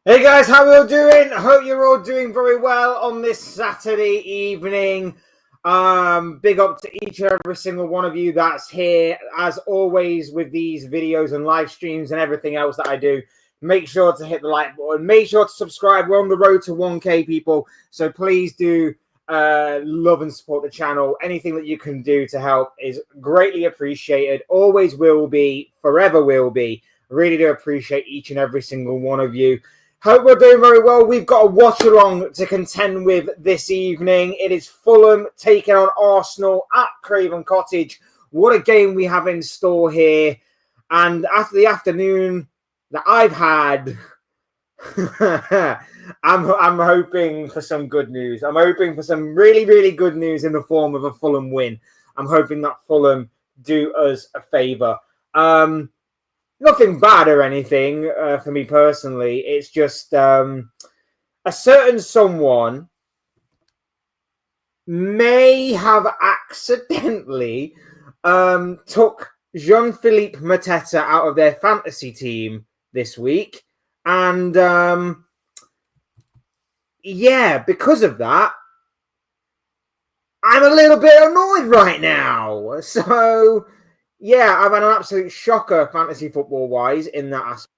Hey guys, how are you all doing? I hope you're all doing very well on this Saturday evening. Big up to each and every single one of you that's here. As always, with these videos and live streams and everything else that I do, make sure to hit the like button. Make sure to subscribe. We're on the road to 1K people, so please do love and support the channel. Anything that you can do to help is greatly appreciated. Always will be, forever will be. Really do appreciate each and every single one of you. Hope we're doing very well. We've got a watch along to contend with this evening. It is Fulham taking on Arsenal at Craven Cottage. What a game we have in store here. And after the afternoon that I've had, I'm hoping for some good news. I'm hoping for some really, really good news in the form of a Fulham win. I'm hoping that Fulham do us a favour. Nothing bad or anything for me personally. It's just a certain someone may have accidentally took Jean-Philippe Mateta out of their fantasy team this week. And yeah, because of that, I'm a little bit annoyed right now. So yeah, I've had an absolute shocker fantasy football-wise in that aspect.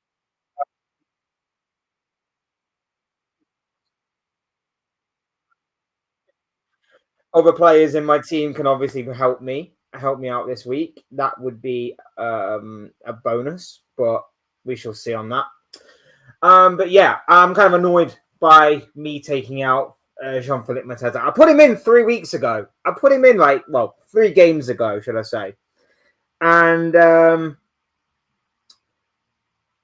Other players in my team can obviously help me out this week. That would be a bonus, but we shall see on that. But yeah, I'm kind of annoyed by me taking out Jean-Philippe Mateta. I put him in 3 weeks ago. I put him in 3 games ago, should I say. And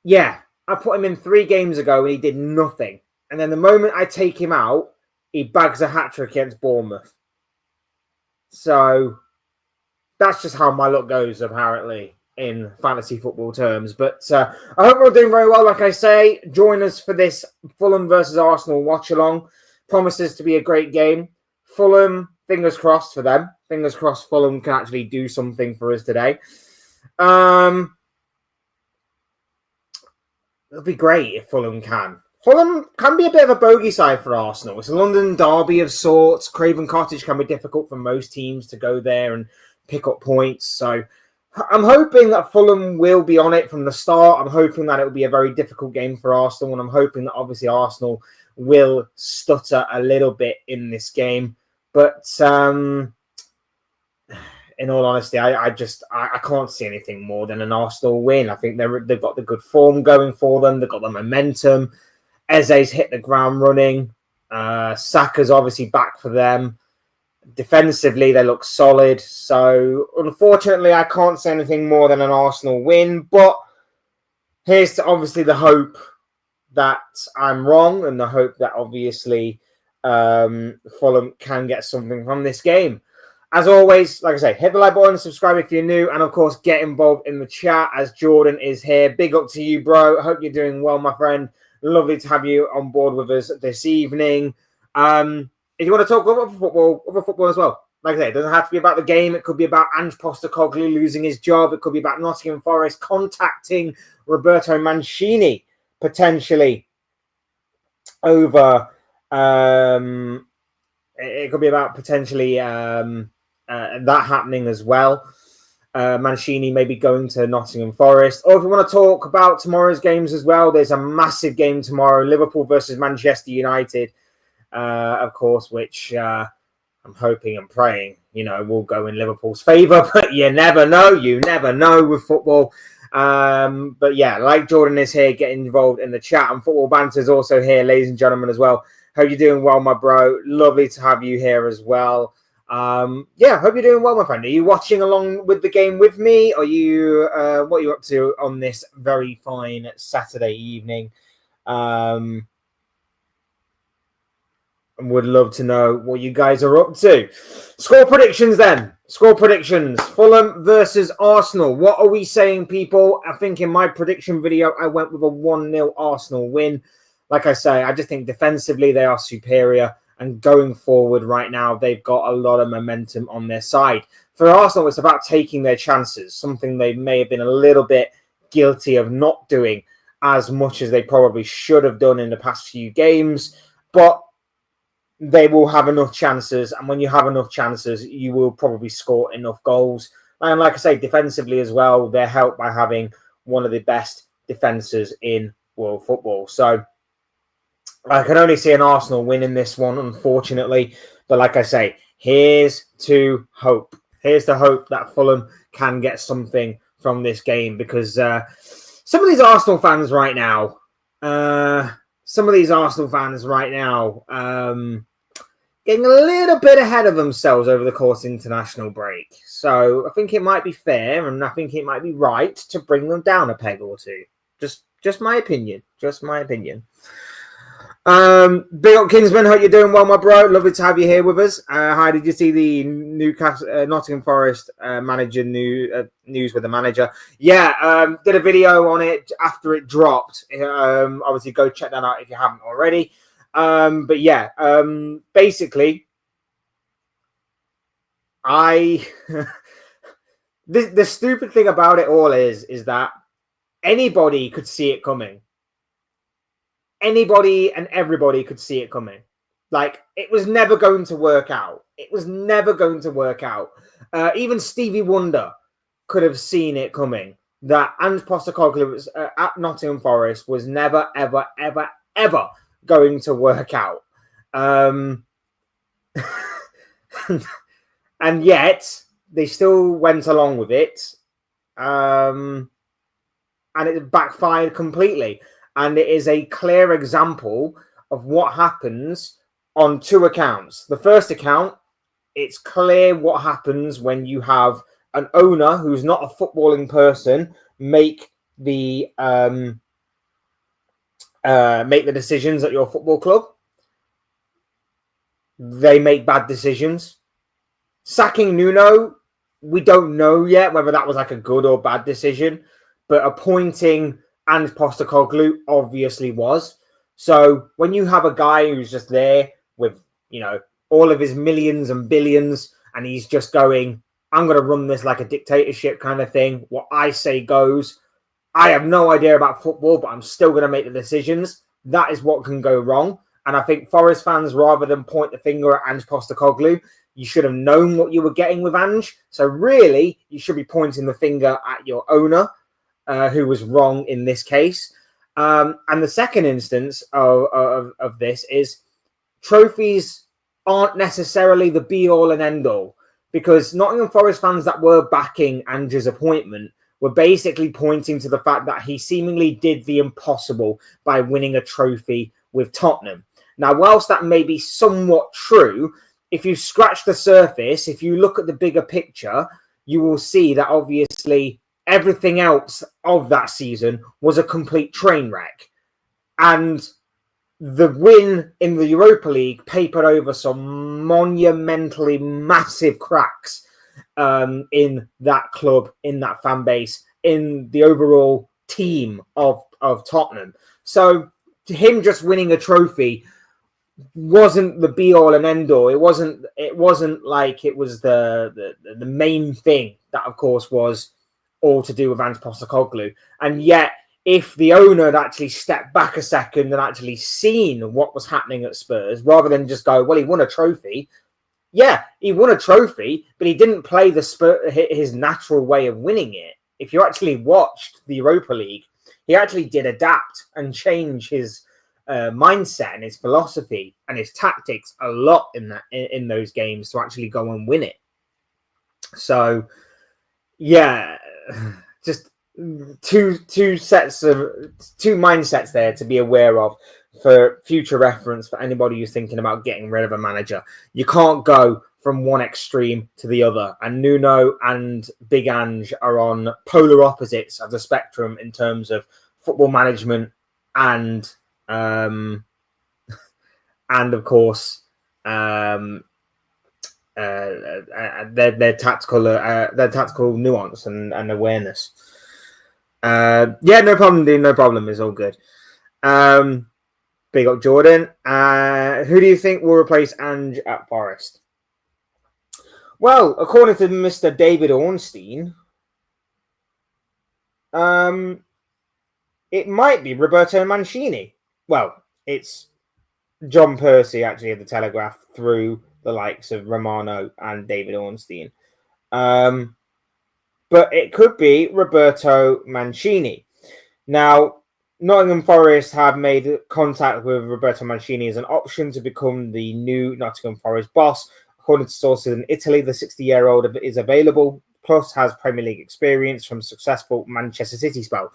yeah, I put him in 3 games ago and he did nothing. And then the moment I take him out, he bags a hat-trick against Bournemouth. So that's just how my luck goes, apparently, in fantasy football terms. But I hope we're doing very well. Like I say, join us for this Fulham versus Arsenal watch-along. Promises to be a great game. Fulham, fingers crossed for them. Fingers crossed Fulham can actually do something for us today. It'll be great if Fulham can. Fulham can be a bit of a bogey side for Arsenal. It's a London derby of sorts. Craven Cottage can be difficult for most teams to go there and pick up points. So I'm hoping that Fulham will be on it from the start. I'm hoping that it will be a very difficult game for Arsenal. And I'm hoping that obviously Arsenal will stutter a little bit in this game. But in all honesty, I can't see anything more than an Arsenal win. I think they've got the good form going for them. They've got the momentum. Eze's hit the ground running. Saka's obviously back for them. Defensively, they look solid. So, unfortunately, I can't say anything more than an Arsenal win. But here's obviously the hope that I'm wrong and the hope that obviously Fulham can get something from this game. As always, like I say, hit the like button, subscribe if you're new, and of course, get involved in the chat as Jordan is here. Big up to you, bro. I hope you're doing well, my friend. Lovely to have you on board with us this evening. If you want to talk about other football as well, like I say, it doesn't have to be about the game. It could be about Ange Postecoglou losing his job. It could be about Nottingham Forest contacting Roberto Mancini potentially over. It could be about potentially that happening as well. Mancini maybe going to Nottingham Forest. Or if you want to talk about tomorrow's games as well, there's a massive game tomorrow, Liverpool versus Manchester United, of course, which I'm hoping and praying, will go in Liverpool's favour. But you never know. You never know with football. But yeah, like Jordan is here, getting involved in the chat. And Football Banter is also here, ladies and gentlemen, as well. Hope you're doing well, my bro. Lovely to have you here as well. Yeah, hope you're doing well, my friend. Are you watching along with the game with me? Are you what are you up to on this very fine Saturday evening? Would love to know what you guys are up to. Score predictions then. Score predictions. Fulham versus Arsenal. What are we saying, people? I think in my prediction video, I went with a 1-0 Arsenal win. Like I say, I just think defensively they are superior. And going forward right now, they've got a lot of momentum on their side. For Arsenal, it's about taking their chances, something they may have been a little bit guilty of not doing as much as they probably should have done in the past few games, but they will have enough chances, and when you have enough chances, you will probably score enough goals. And like I say, defensively as well, they're helped by having one of the best defenses in world football. So I can only see an Arsenal win in this one, unfortunately. But like I say, here's to hope. Here's to hope that Fulham can get something from this game, because some of these Arsenal fans right now, getting a little bit ahead of themselves over the course of international break. So I think it might be fair, and I think it might be right to bring them down a peg or two. Just my opinion. Just my opinion. Big up Kinsman, hope you're doing well, my bro. Lovely to have you here with us. How did you see the Newcastle, Nottingham Forest manager news with the manager? Yeah, did a video on it after it dropped. Obviously, go check that out if you haven't already. But yeah, basically, the stupid thing about it all is that anybody could see it coming. Anybody and everybody could see it coming. Like, it was never going to work out. It was never going to work out. Even Stevie Wonder could have seen it coming. That Ange Postecoglou at Nottingham Forest was never, ever, ever, ever going to work out. And yet, they still went along with it. And it backfired completely. And it is a clear example of what happens on two accounts. The first account, it's clear what happens when you have an owner who's not a footballing person make the decisions at your football club. They make bad decisions. Sacking Nuno, we don't know yet whether that was like a good or bad decision, but appointing Ange Postecoglou obviously was. So when you have a guy who's just there with, all of his millions and billions, and he's just going, I'm going to run this like a dictatorship kind of thing. What I say goes. I have no idea about football, but I'm still going to make the decisions. That is what can go wrong. And I think Forest fans, rather than point the finger at Ange Postecoglou, you should have known what you were getting with Ange. So really, you should be pointing the finger at your owner, who was wrong in this case. And the second instance of this is trophies aren't necessarily the be-all and end-all, because Nottingham Forest fans that were backing Ange's appointment were basically pointing to the fact that he seemingly did the impossible by winning a trophy with Tottenham. Now, whilst that may be somewhat true, if you scratch the surface, if you look at the bigger picture, you will see that obviously everything else of that season was a complete train wreck. And the win in the Europa League papered over some monumentally massive cracks in that club, in that fan base, in the overall team of Tottenham. So him just winning a trophy wasn't the be all and end all. It wasn't like it was the main thing. That of course was all to do with Ange Postecoglou. And yet, if the owner had actually stepped back a second and actually seen what was happening at Spurs, rather than just go, well, he won a trophy. Yeah, he won a trophy, but he didn't play his natural way of winning it. If you actually watched the Europa League, he actually did adapt and change his mindset and his philosophy and his tactics a lot in those games to actually go and win it. So, yeah, just two mindsets there to be aware of for future reference for anybody who's thinking about getting rid of a manager. You can't go from one extreme to the other, and Nuno and Big Ange are on polar opposites of the spectrum in terms of football management and of course their tactical nuance and awareness. Yeah, no problem, dude. No problem. It's all good. Big up Jordan. Who do you think will replace Ange at Forest? Well, according to Mr. David Ornstein, it might be Roberto Mancini. Well, it's John Percy, actually, of the Telegraph, through the likes of Romano and David Ornstein. But it could be Roberto Mancini. Now, Nottingham Forest have made contact with Roberto Mancini as an option to become the new Nottingham Forest boss. According to sources in Italy, the 60-year-old is available, plus has Premier League experience from successful Manchester City spell.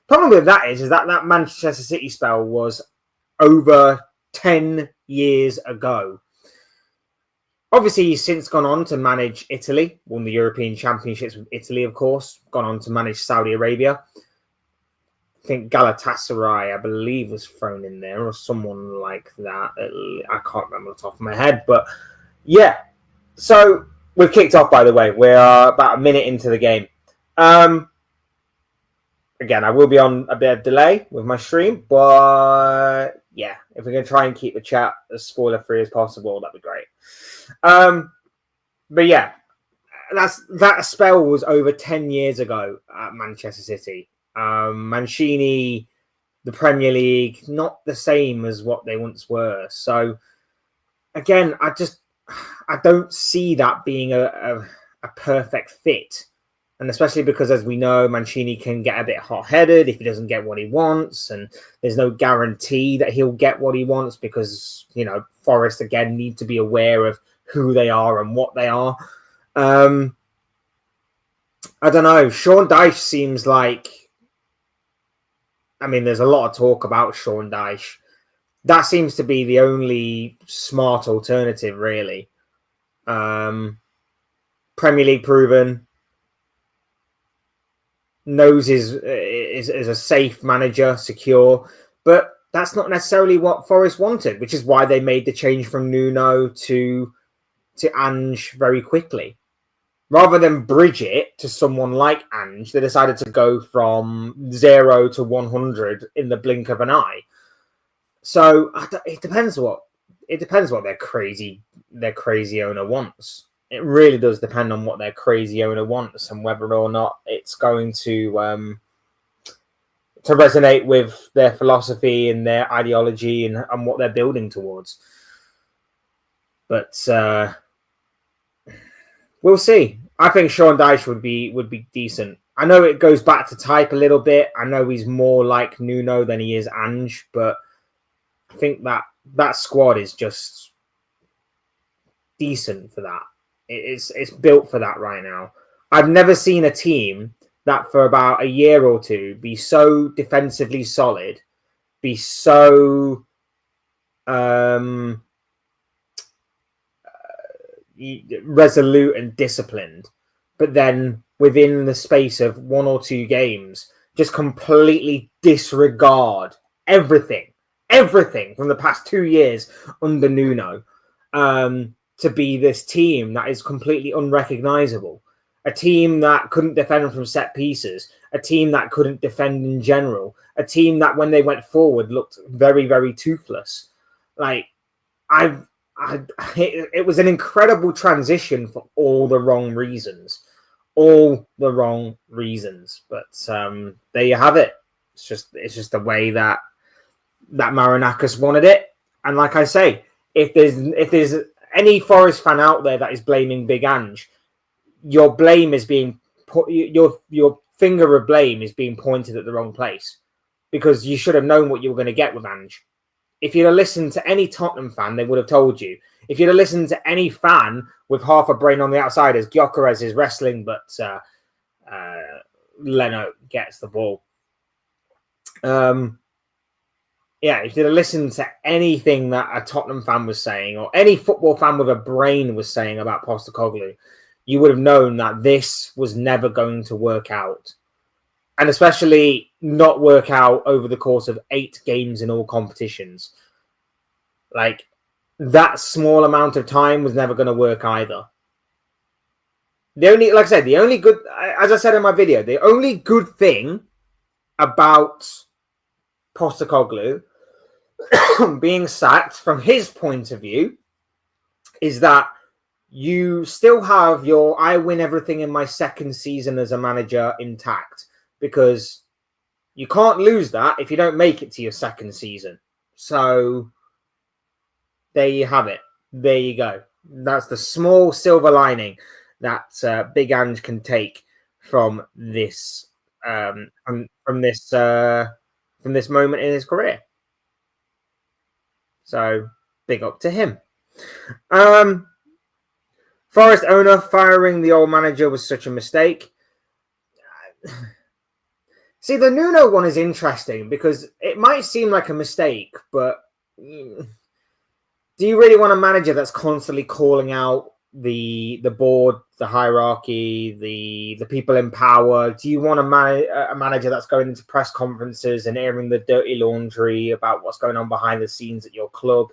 Problem with that is that Manchester City spell was over 10 years ago. Obviously, he's since gone on to manage Italy, won the European Championships with Italy, of course, gone on to manage Saudi Arabia. I think Galatasaray, I believe, was thrown in there, or someone like that. I can't remember off the top of my head, but yeah. So we've kicked off, by the way. We're about a minute into the game. Again, I will be on a bit of delay with my stream, but yeah, if we're going to try and keep the chat as spoiler-free as possible, that'd be great. But yeah, that spell was over 10 years ago at Manchester City. Mancini, the Premier League, not the same as what they once were. So again, I don't see that being a perfect fit. And especially because, as we know, Mancini can get a bit hot-headed if he doesn't get what he wants. And there's no guarantee that he'll get what he wants because, Forest, again, need to be aware of who they are and what they are. I don't know. Sean Dyche seems like... there's a lot of talk about Sean Dyche. That seems to be the only smart alternative, really. Premier League proven... knows is a safe manager, secure, but that's not necessarily what Forest wanted, which is why they made the change from Nuno to Ange very quickly. Rather than bridge it to someone like Ange, they decided to go from 0 to 100 in the blink of an eye. So it depends what their crazy owner wants. It really does depend on what their crazy owner wants and whether or not it's going to resonate with their philosophy and their ideology and what they're building towards. But we'll see. I think Sean Dyche would be decent. I know it goes back to type a little bit. I know he's more like Nuno than he is Ange, but I think that squad is just decent for that. It's built for that right now. I've never seen a team that for about a year or two be so defensively solid, be so resolute and disciplined, but then within the space of 1 or 2 games, just completely disregard everything from the past 2 years under Nuno. To be this team that is completely unrecognizable, a team that couldn't defend from set pieces, a team that couldn't defend in general, a team that when they went forward looked very, very toothless. It was an incredible transition for all the wrong reasons. But there you have it. It's just the way that Marinakis wanted it. And like I say, if there's any Forest fan out there that is blaming Big Ange, your blame is being your finger of blame is being pointed at the wrong place, because you should have known what you were going to get with Ange. If you'd have listened to any Tottenham fan, they would have told you. If you'd have listened to any fan with half a brain on the outside, as Gyökeres is wrestling, but Leno gets the ball. If you'd have listened to anything that a Tottenham fan was saying, or any football fan with a brain was saying about Postecoglou, you would have known that this was never going to work out. And especially not work out over the course of 8 games in all competitions. That small amount of time was never going to work either. As I said in my video, the only good thing about Postecoglou being sacked from his point of view is that you still have your I win everything in my second season as a manager intact, because You can't lose that if you don't make it to your second season. So there you have it. There you go. That's the small silver lining that Big Ange can take from this from this moment in his career. So big up to him. Forest owner firing the old manager was such a mistake. See, the Nuno one is interesting because it might seem like a mistake, but do you really want a manager that's constantly calling out the board, the hierarchy, the people in power? Do you want a manager that's going into press conferences and airing the dirty laundry about what's going on behind the scenes at your club,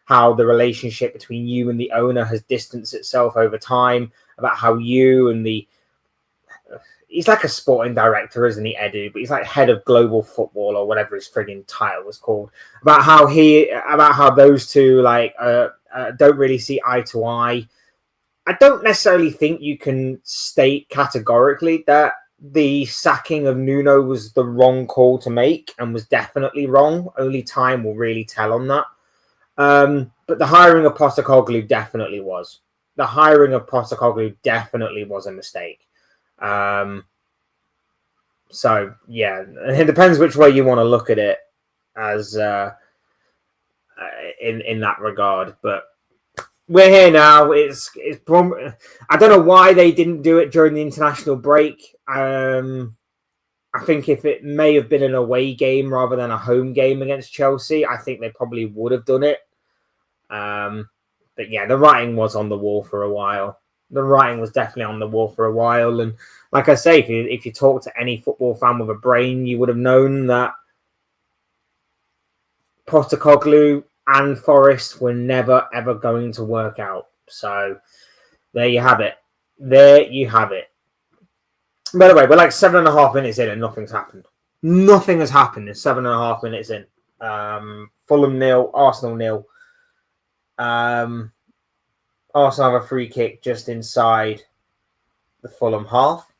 how the relationship between you and the owner has distanced itself over time, about how you and he's like a sporting director, isn't he, Edu? But he's like head of global football or whatever his frigging title was called. About how those two don't really see eye to eye. I don't necessarily think you can state categorically that the sacking of Nuno was the wrong call to make and was definitely wrong. Only time will really tell on that. But the hiring of Postecoglou definitely was. The hiring of Postecoglou definitely was a mistake. So yeah, it depends which way you want to look at it as in that regard. But we're here now. It's I don't know why they didn't do it during the international break. I think if it may have been an away game rather than a home game against Chelsea, I think they probably would have done it. But yeah, the writing was on the wall for a while. The writing was definitely on the wall for a while. And like I say, if you talk to any football fan with a brain, you would have known that Postecoglou and Forest were never, ever going to work out. So there you have it. There you have it. By the way, we're like 7.5 minutes in and nothing's happened. Nothing has happened in 7.5 minutes in. Fulham 0, Arsenal 0. Arsenal have a free kick just inside the Fulham half.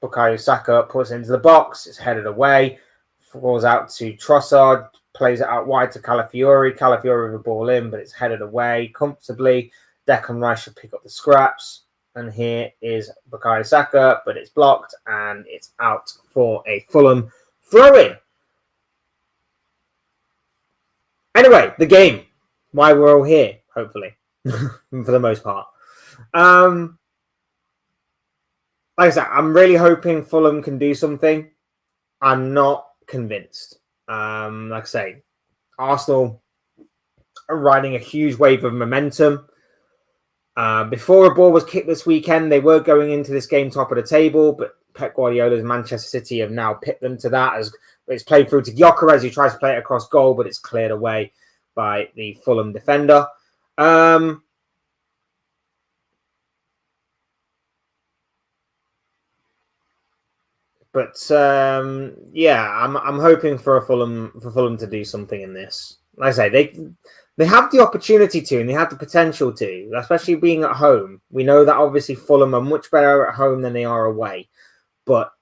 Bukayo Saka puts it into the box. It's headed away. Falls out to Trossard. Plays it out wide to Calafiori. Calafiori with the ball in, but it's headed away comfortably. Declan Rice should pick up the scraps. And here is Bukayo Saka, but it's blocked and it's out for a Fulham throw-in. Anyway, the game. Why we're all here, hopefully, for the most part. Like I said, I'm really hoping Fulham can do something. I'm not convinced. Like I say, Arsenal are riding a huge wave of momentum. Before a ball was kicked this weekend, they were going into this game top of the table, but Pep Guardiola's Manchester City have now pipped them to that as it's played through to Gyökeres, who tries to play it across goal, but it's cleared away by the Fulham defender. But yeah, I'm hoping for Fulham to do something in this. Like I say, they have the opportunity to, and they have the potential to, especially being at home. We know that obviously Fulham are much better at home than they are away, but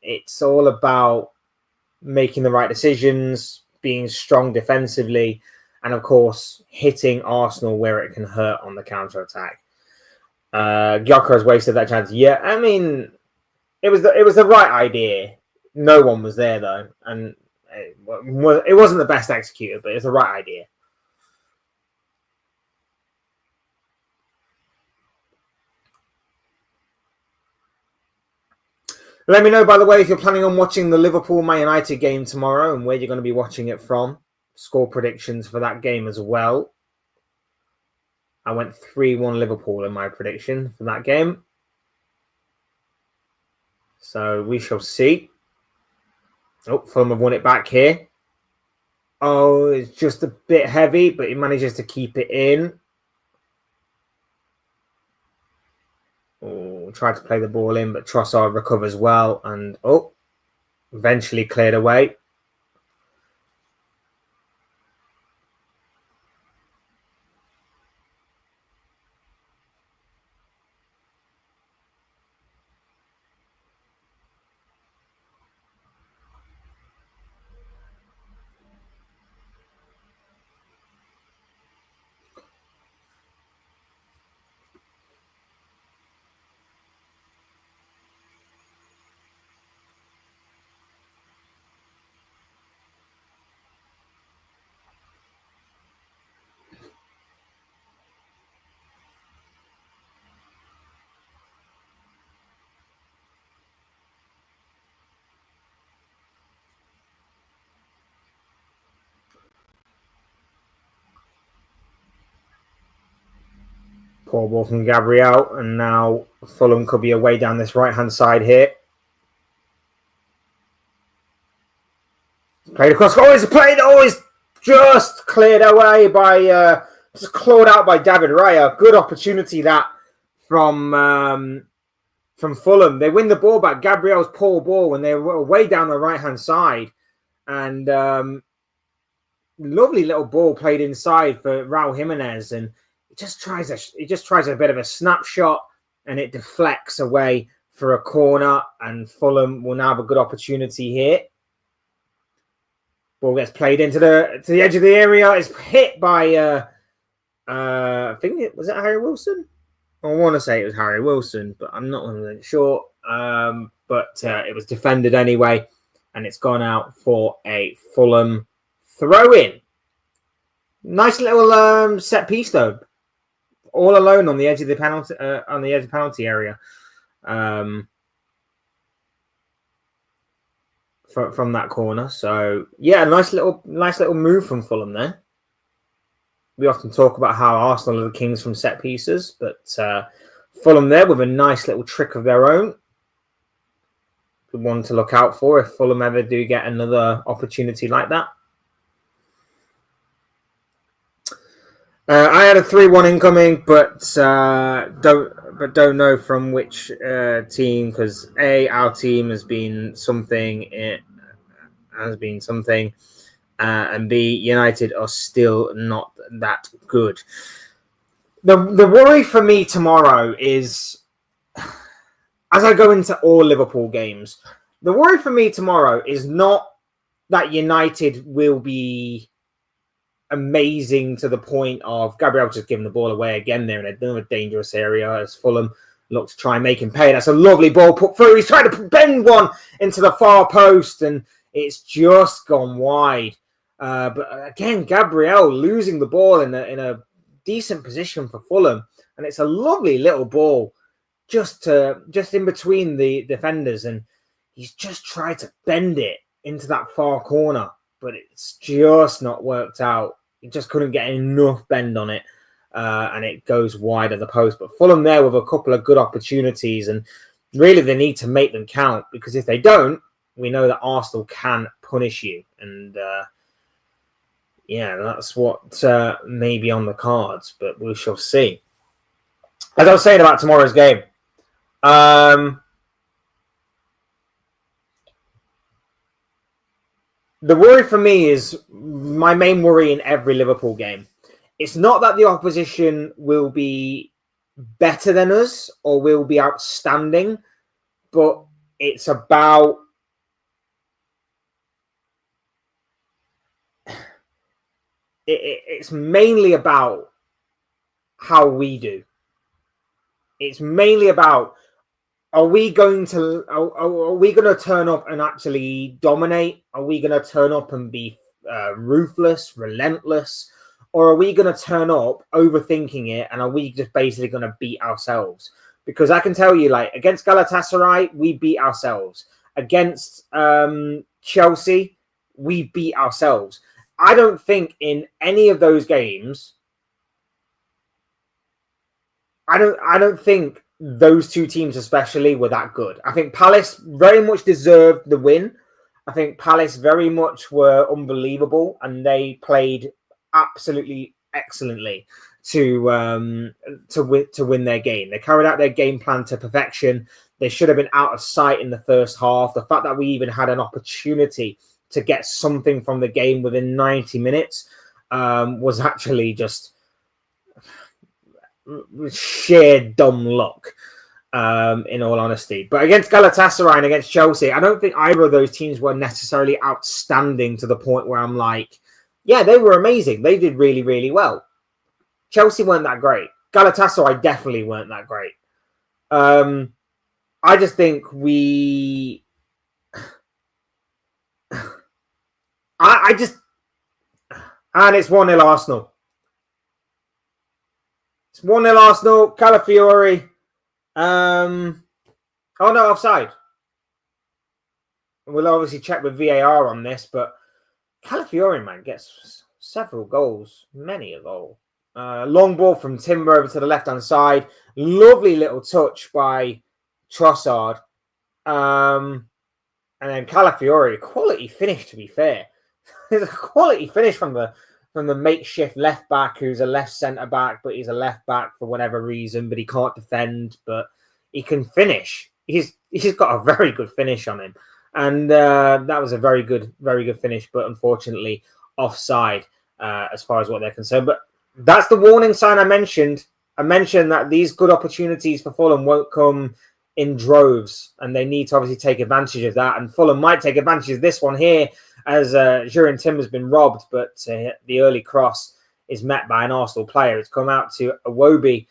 it's all about making the right decisions, being strong defensively, and of course hitting Arsenal where it can hurt on the counter attack. Gyökeres wasted that chance. Yeah, I mean, it was the right idea. No one was there though, and it wasn't the best executed, but it's the right idea. Let me know, by the way, if you're planning on watching the Liverpool-Man United game tomorrow and where you're going to be watching it from. Score predictions for that game as well. I went 3-1 Liverpool in my prediction for that game. So we shall see. Oh, Fulham have won it back here. Oh, it's just a bit heavy, but he manages to keep it in. Oh, tried to play the ball in, but Trossard recovers well and eventually cleared away. Poor ball from Gabriel, and now Fulham could be away down this right-hand side here. Played across. Always played. Always just cleared away by just clawed out by David Raya. Good opportunity that from Fulham. They win the ball back. Gabriel's poor ball when they were way down the right-hand side, and lovely little ball played inside for Raul Jimenez, and it just tries a bit of a snapshot, and it deflects away for a corner, and Fulham will now have a good opportunity here. Ball gets played into the edge of the area. It's hit by I think it was Harry Wilson. I want to say it was Harry Wilson, but I'm not 100% sure. But it was defended anyway, and it's gone out for a Fulham throw-in. Nice little set piece though, all alone on the edge of the penalty area. From that corner, so yeah, nice little move from Fulham there. We often talk about how Arsenal are the kings from set pieces, but Fulham there with a nice little trick of their own. Good one to look out for if Fulham ever do get another opportunity like that. I had a 3-1 incoming, but don't know from which team, because our team has been something. It has been something, and B, United are still not that good. The worry for me tomorrow is, as I go into all Liverpool games, the worry for me tomorrow is not that United will be amazing to the point of Gabriel just giving the ball away again there in another dangerous area as Fulham look to try and make him pay. That's a lovely ball put through. He's trying to bend one into the far post and it's just gone wide. But again, Gabriel losing the ball in a decent position for Fulham, and it's a lovely little ball just in between the defenders, and he's just tried to bend it into that far corner, but it's just not worked out. He just couldn't get enough bend on it, and it goes wide of the post. But Fulham there with a couple of good opportunities, and really they need to make them count, because if they don't, we know that Arsenal can punish you. And yeah, that's what may be on the cards, but we shall see. As I was saying about tomorrow's game, the worry for me is my main worry in every Liverpool game. It's not that the opposition will be better than us or will be outstanding, but it's about it's mainly about how we do. It's mainly about, are we going to turn up and actually dominate? Are we going to turn up and be ruthless, relentless? Or are we going to turn up overthinking it, and are we just basically going to beat ourselves? Because I can tell you, like, against Galatasaray, we beat ourselves. Against Chelsea, we beat ourselves. I don't think in any of those games, I don't think those two teams especially were that good. I think Palace very much deserved the win. I think Palace very much were unbelievable, and they played absolutely excellently to win their game. They carried out their game plan to perfection. They should have been out of sight in the first half. The fact that we even had an opportunity to get something from the game within 90 minutes was actually just sheer dumb luck, in all honesty. But against Galatasaray and against Chelsea, I don't think either of those teams were necessarily outstanding to the point where I'm like, yeah, they were amazing. They did really, really well. Chelsea weren't that great. Galatasaray definitely weren't that great. I just think we... I just... And it's 1-0 Arsenal. It's 1-0 Arsenal. Calafiori. Oh, no, offside. We'll obviously check with VAR on this, but Calafiori, man, gets several goals. Many a goal. Long ball from Timber over to the left-hand side. Lovely little touch by Trossard. And then Calafiori, quality finish, to be fair. It's a quality finish from the makeshift left back, who's a left centre back, but he's a left back for whatever reason, but he can't defend, but he can finish. He's got a very good finish on him, and that was a very good finish, but unfortunately offside as far as what they're concerned. But that's the warning sign I mentioned. I mentioned that these good opportunities for Fulham won't come in droves, and they need to obviously take advantage of that. And Fulham might take advantage of this one here, as Jurin Timber's been robbed, but the early cross is met by an Arsenal player. It's come out to Iwobi,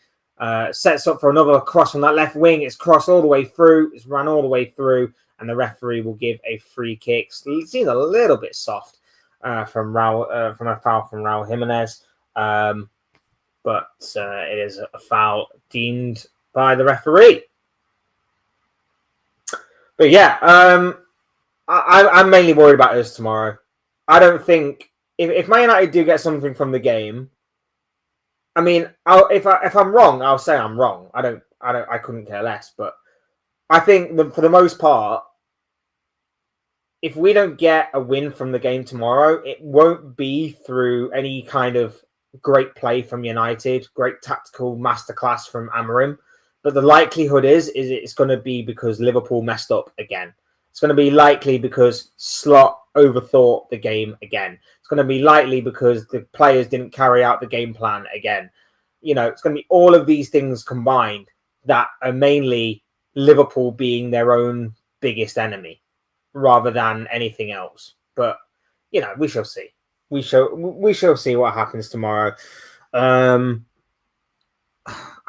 sets up for another cross from that left wing. It's crossed all the way through. It's run all the way through, and the referee will give a free kick. It seems a little bit soft from a foul from Raul Jimenez, but it is a foul deemed by the referee. But yeah, I'm mainly worried about us tomorrow. I don't think if Man United do get something from the game, I mean, if I'm wrong, I'll say I'm wrong. I couldn't care less. But I think for the most part, if we don't get a win from the game tomorrow, it won't be through any kind of great play from United, great tactical masterclass from Amorim. But the likelihood is it's going to be because Liverpool messed up again. It's going to be likely because Slot overthought the game again. It's going to be likely because the players didn't carry out the game plan again. You know, it's going to be all of these things combined that are mainly Liverpool being their own biggest enemy rather than anything else. But, you know, we shall see. We shall see what happens tomorrow.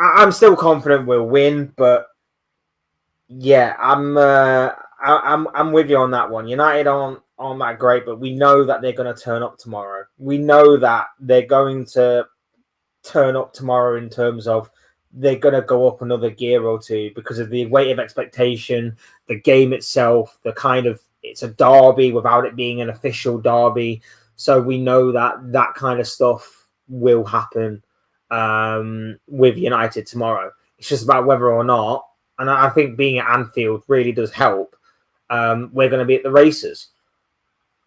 I'm still confident we'll win, but yeah, I'm with you on that one. United aren't that great, but we know that they're going to turn up tomorrow. We know that they're going to turn up tomorrow in terms of they're going to go up another gear or two because of the weight of expectation, the game itself, it's a derby without it being an official derby. So we know that kind of stuff will happen with United tomorrow. It's just about whether or not, and I think being at Anfield really does help. We're going to be at the races.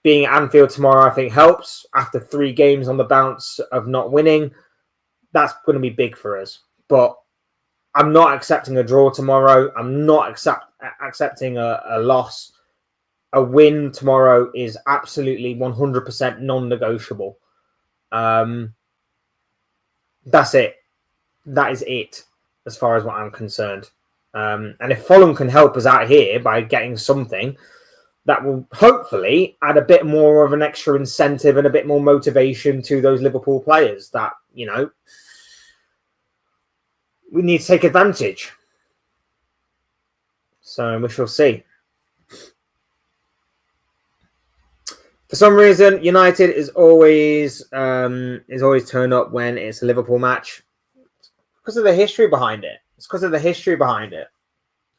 Being at Anfield tomorrow, I think, helps. After 3 games on the bounce of not winning, that's going to be big for us. But I'm not accepting a draw tomorrow. I'm not accepting a loss. A win tomorrow is absolutely 100% non-negotiable. That's it. That is it, as far as what I'm concerned. And if Fulham can help us out here by getting something, that will hopefully add a bit more of an extra incentive and a bit more motivation to those Liverpool players that, you know, we need to take advantage. So we shall see. For some reason, United is always turned up when it's a Liverpool match. Because of the history behind it. It's because of the history behind it.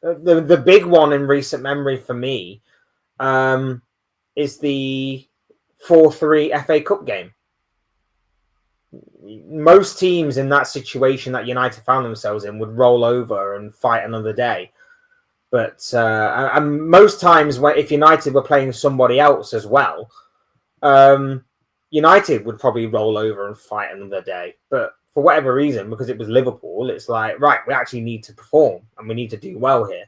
The big one in recent memory for me is the 4-3 FA Cup game. Most teams in that situation that United found themselves in would roll over and fight another day. But and most times, if United were playing somebody else as well, United would probably roll over and fight another day. But for whatever reason, because it was Liverpool, it's like, right, we actually need to perform and we need to do well here.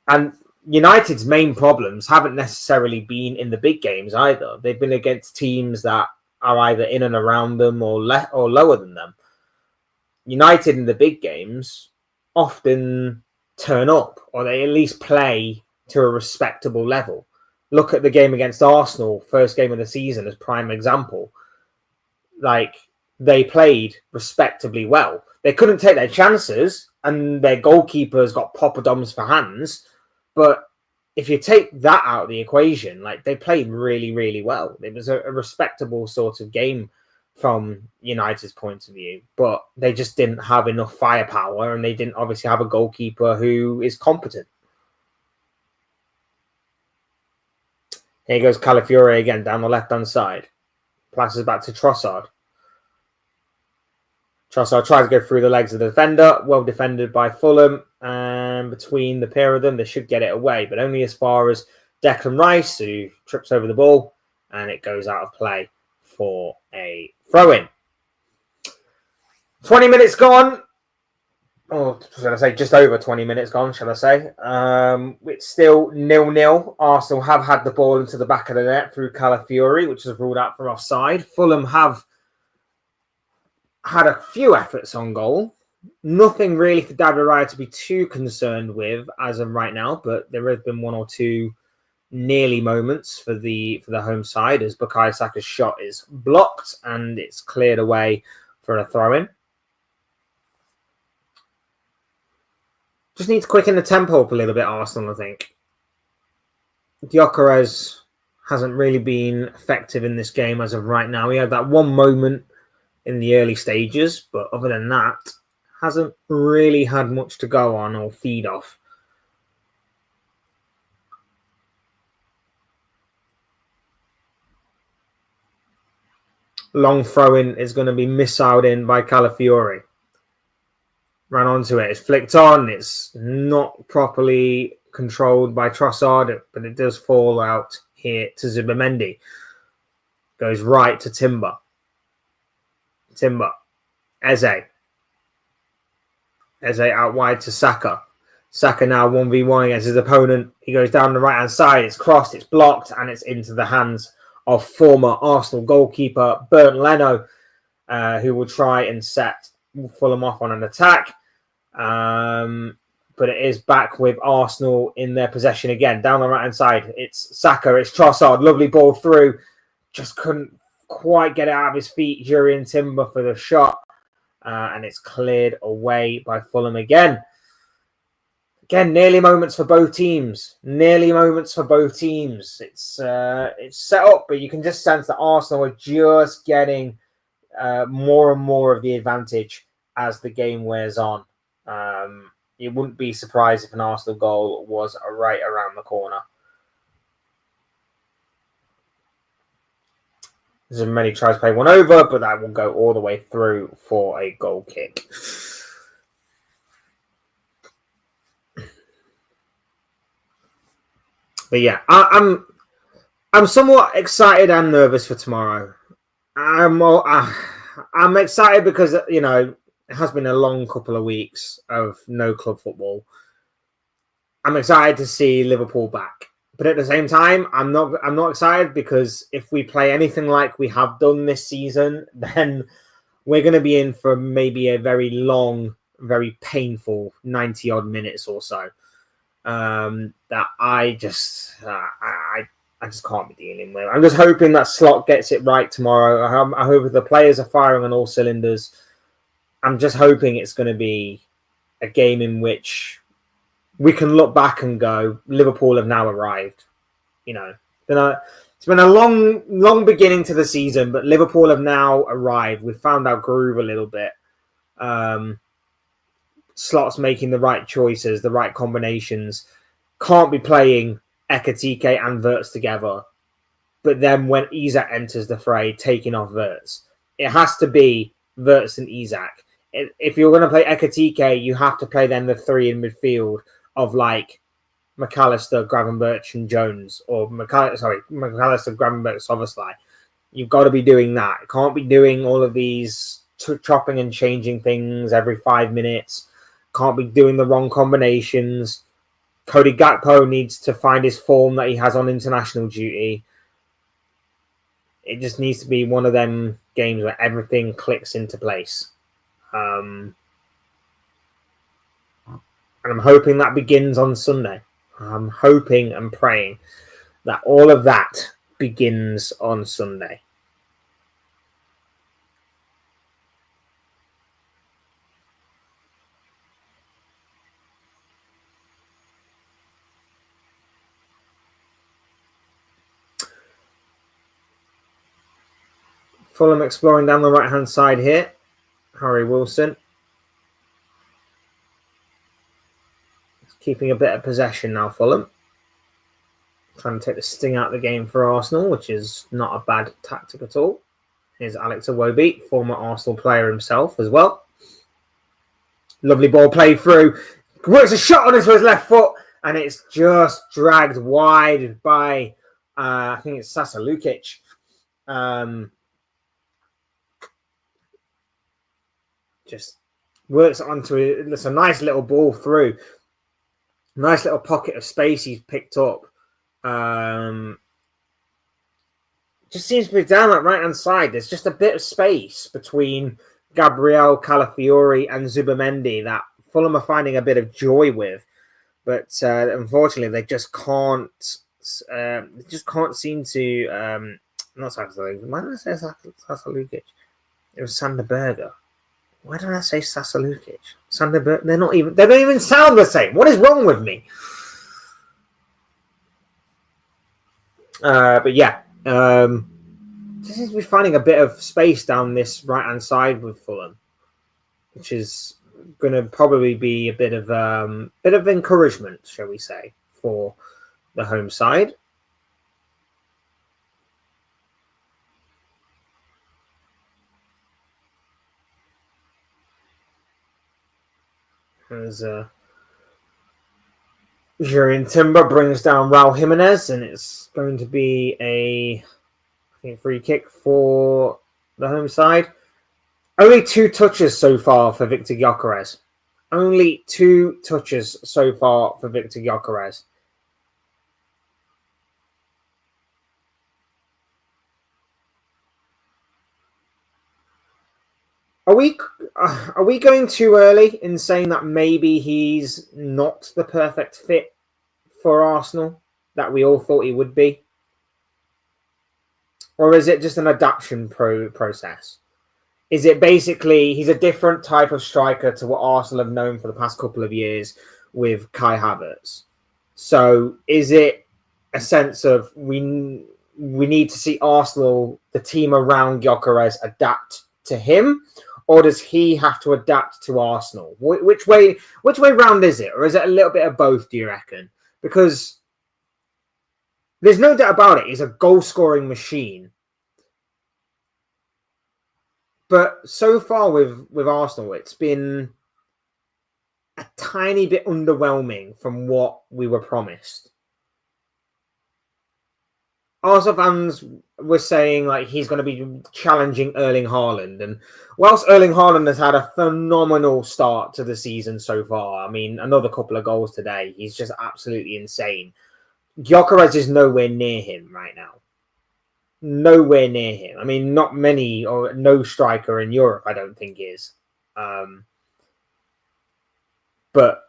And United's main problems haven't necessarily been in the big games either. They've been against teams that are either in and around them or lower than them. United in the big games often turn up, or they at least play to a respectable level. Look at the game against Arsenal, first game of the season, as prime example. Like, they played respectably well. They couldn't take their chances, and their goalkeepers got poppadoms for hands. But if you take that out of the equation, like, they played really, really well. It was a respectable sort of game from United's point of view, but they just didn't have enough firepower, and they didn't obviously have a goalkeeper who is competent. Here goes Calafiori again down the left-hand side. Passes back to Trossard. Trossard tries to go through the legs of the defender. Well defended by Fulham. And between the pair of them, they should get it away, but only as far as Declan Rice, who trips over the ball, and it goes out of play for a throw-in. 20 minutes gone. Or should I say just over 20 minutes gone, shall I say. It's still 0-0. Arsenal have had the ball into the back of the net through Calafiori, which is ruled out for offside. Fulham have had a few efforts on goal. Nothing really for David Raya to be too concerned with as of right now, but there have been one or two nearly moments for the home side as Bukayo Saka's shot is blocked and it's cleared away for a throw-in. Just need to quicken the tempo up a little bit, Arsenal, I think. Gyökeres hasn't really been effective in this game as of right now. He had that one moment in the early stages, but other than that, hasn't really had much to go on or feed off. Long throw-in is going to be missiled in by Calafiori. Ran onto it. It's flicked on. It's not properly controlled by Trossard, but it does fall out here to Zubimendi. Goes right to Timber. Eze out wide to Saka. Saka now 1v1 against his opponent. He goes down the right-hand side. It's crossed, it's blocked, and it's into the hands of former Arsenal goalkeeper Bernd Leno, who will try and set Fulham off on an attack. But it is back with Arsenal in their possession again. Down the right-hand side, it's Saka, it's Trossard. Lovely ball through. Just couldn't quite get it out of his feet. Jurriën Timber for the shot. And it's cleared away by Fulham again. Again, nearly moments for both teams. It's set up, but you can just sense that Arsenal are just getting more and more of the advantage as the game wears on. You wouldn't be surprised if an Arsenal goal was right around the corner. Zubimendi tries to play one over, but that will go all the way through for a goal kick. But yeah, I'm somewhat excited and nervous for tomorrow. I'm excited because, you know, it has been a long couple of weeks of no club football. I'm excited to see Liverpool back. But at the same time, I'm not excited because if we play anything like we have done this season, then we're going to be in for maybe a very long, very painful 90-odd minutes or so. That I just can't be dealing with. I'm just hoping that Slot gets it right tomorrow. I hope the players are firing on all cylinders. I'm just hoping it's going to be a game in which we can look back and go, Liverpool have now arrived. You know, it's been a long beginning to the season, but Liverpool have now arrived. We've found our groove a little bit. Slot's making the right choices, the right combinations. Can't be playing Ekitike and Wirtz together. But then when Isak enters the fray, taking off Wirtz, it has to be Wirtz and Isak. If you're going to play Ekitike, you have to play then the three in midfield of like McAllister, Gravenberch, and Jones, or McAllister, Gravenberch, Szoboszlai. You've got to be doing that. You can't be doing all of these chopping and changing things every 5 minutes. Can't be doing the wrong combinations. Cody Gakpo needs to find his form that he has on international duty. It just needs to be one of them games where everything clicks into place. And I'm hoping that begins on Sunday. I'm hoping and praying that all of that begins on Sunday. Fulham exploring down the right-hand side here. Harry Wilson. Keeping a bit of possession now, Fulham. Trying to take the sting out of the game for Arsenal, which is not a bad tactic at all. is Alex Iwobi, former Arsenal player himself as well. Lovely ball played through. Works a shot on his left foot, and it's just dragged wide by, I think it's Sasa Lukic. Just works onto it. It's a nice little ball through. Nice little pocket of space he's picked up. Just seems to be down that right-hand side. There's just a bit of space between Gabriel Calafiori and Zubamendi that Fulham are finding a bit of joy with. But unfortunately, they just can't seem to... not Sasa Lukic. Why did I say Sasa Lukic? It was Sander Berger. Why did I say Sasa Lukic? Sander Berger. They don't even sound the same. What is wrong with me? But yeah, just seems to be finding a bit of space down this right-hand side with Fulham, which is going to probably be a bit of encouragement, shall we say, for the home side. As Jurrien Timber brings down Raul Jimenez, and it's going to be a free kick for the home side. Only 2 touches so far for Victor Gyökeres. Only 2 touches so far for Victor Gyökeres. Are we going too early in saying that maybe he's not the perfect fit for Arsenal that we all thought he would be? Or is it just an adaptation process? Is it basically he's a different type of striker to what Arsenal have known for the past couple of years with Kai Havertz? So is it a sense of we need to see Arsenal, the team around Gyökeres, adapt to him? Or does he have to adapt to Arsenal? Which way round is it? Or is it a little bit of both, do you reckon? Because there's no doubt about it, he's a goal-scoring machine. But so far with Arsenal, it's been a tiny bit underwhelming from what we were promised. Arsenal fans were saying like he's going to be challenging Erling Haaland, and whilst Erling Haaland has had a phenomenal start to the season so far, I mean, another couple of goals today, he's just absolutely insane. Gyökeres is nowhere near him right now. Nowhere near him. I mean, not many or no striker in Europe, I don't think is. But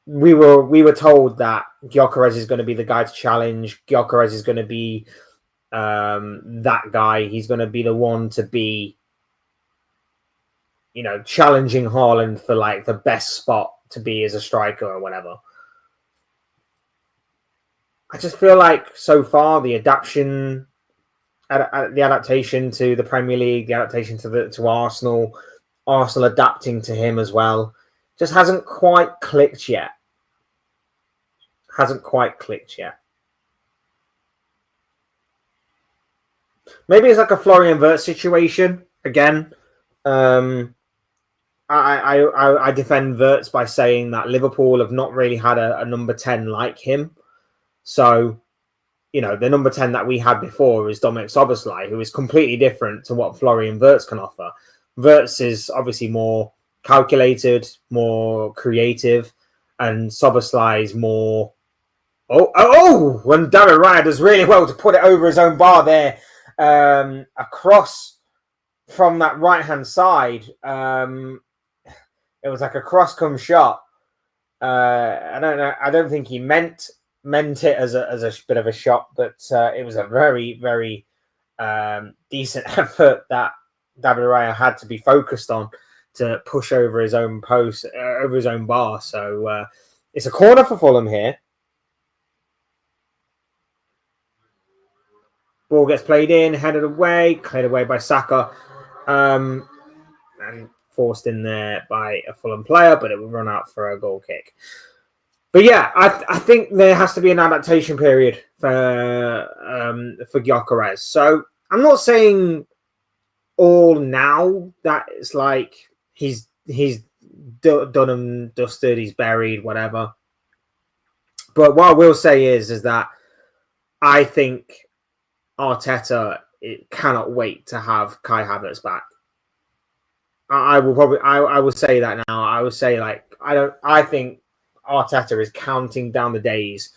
we were told that Gyökeres is going to be the guy to challenge. Gyökeres is going to be that guy. He's going to be the one to be, challenging Haaland for like the best spot to be as a striker or whatever. I just feel like so far the adaptation to the Premier League, the adaptation to Arsenal adapting to him as well, just hasn't quite clicked yet. Maybe it's like a Florian Wirtz situation again. I defend Wirtz by saying that Liverpool have not really had a number 10 like him. So, the number 10 that we had before is Dominic Szoboszlai, who is completely different to what Florian Wirtz can offer. Wirtz is obviously more calculated, more creative, and Szoboszlai is more... when David Raya does really well to put it over his own bar there, across from that right-hand side. It was like a cross-come shot. I don't know. I don't think he meant it as a bit of a shot, but it was a very, very decent effort that David Raya had to be focused on to push over his own post, over his own bar. So it's a corner for Fulham here. Ball gets played in, headed away, cleared away by Saka, and forced in there by a Fulham player, but it will run out for a goal kick. But yeah, I think there has to be an adaptation period for Gyökeres. So I'm not saying all now that it's like he's done and dusted, he's buried, whatever. But what I will say is that I think Arteta cannot wait to have Kai Havertz back. I will say that now. I would say I think Arteta is counting down the days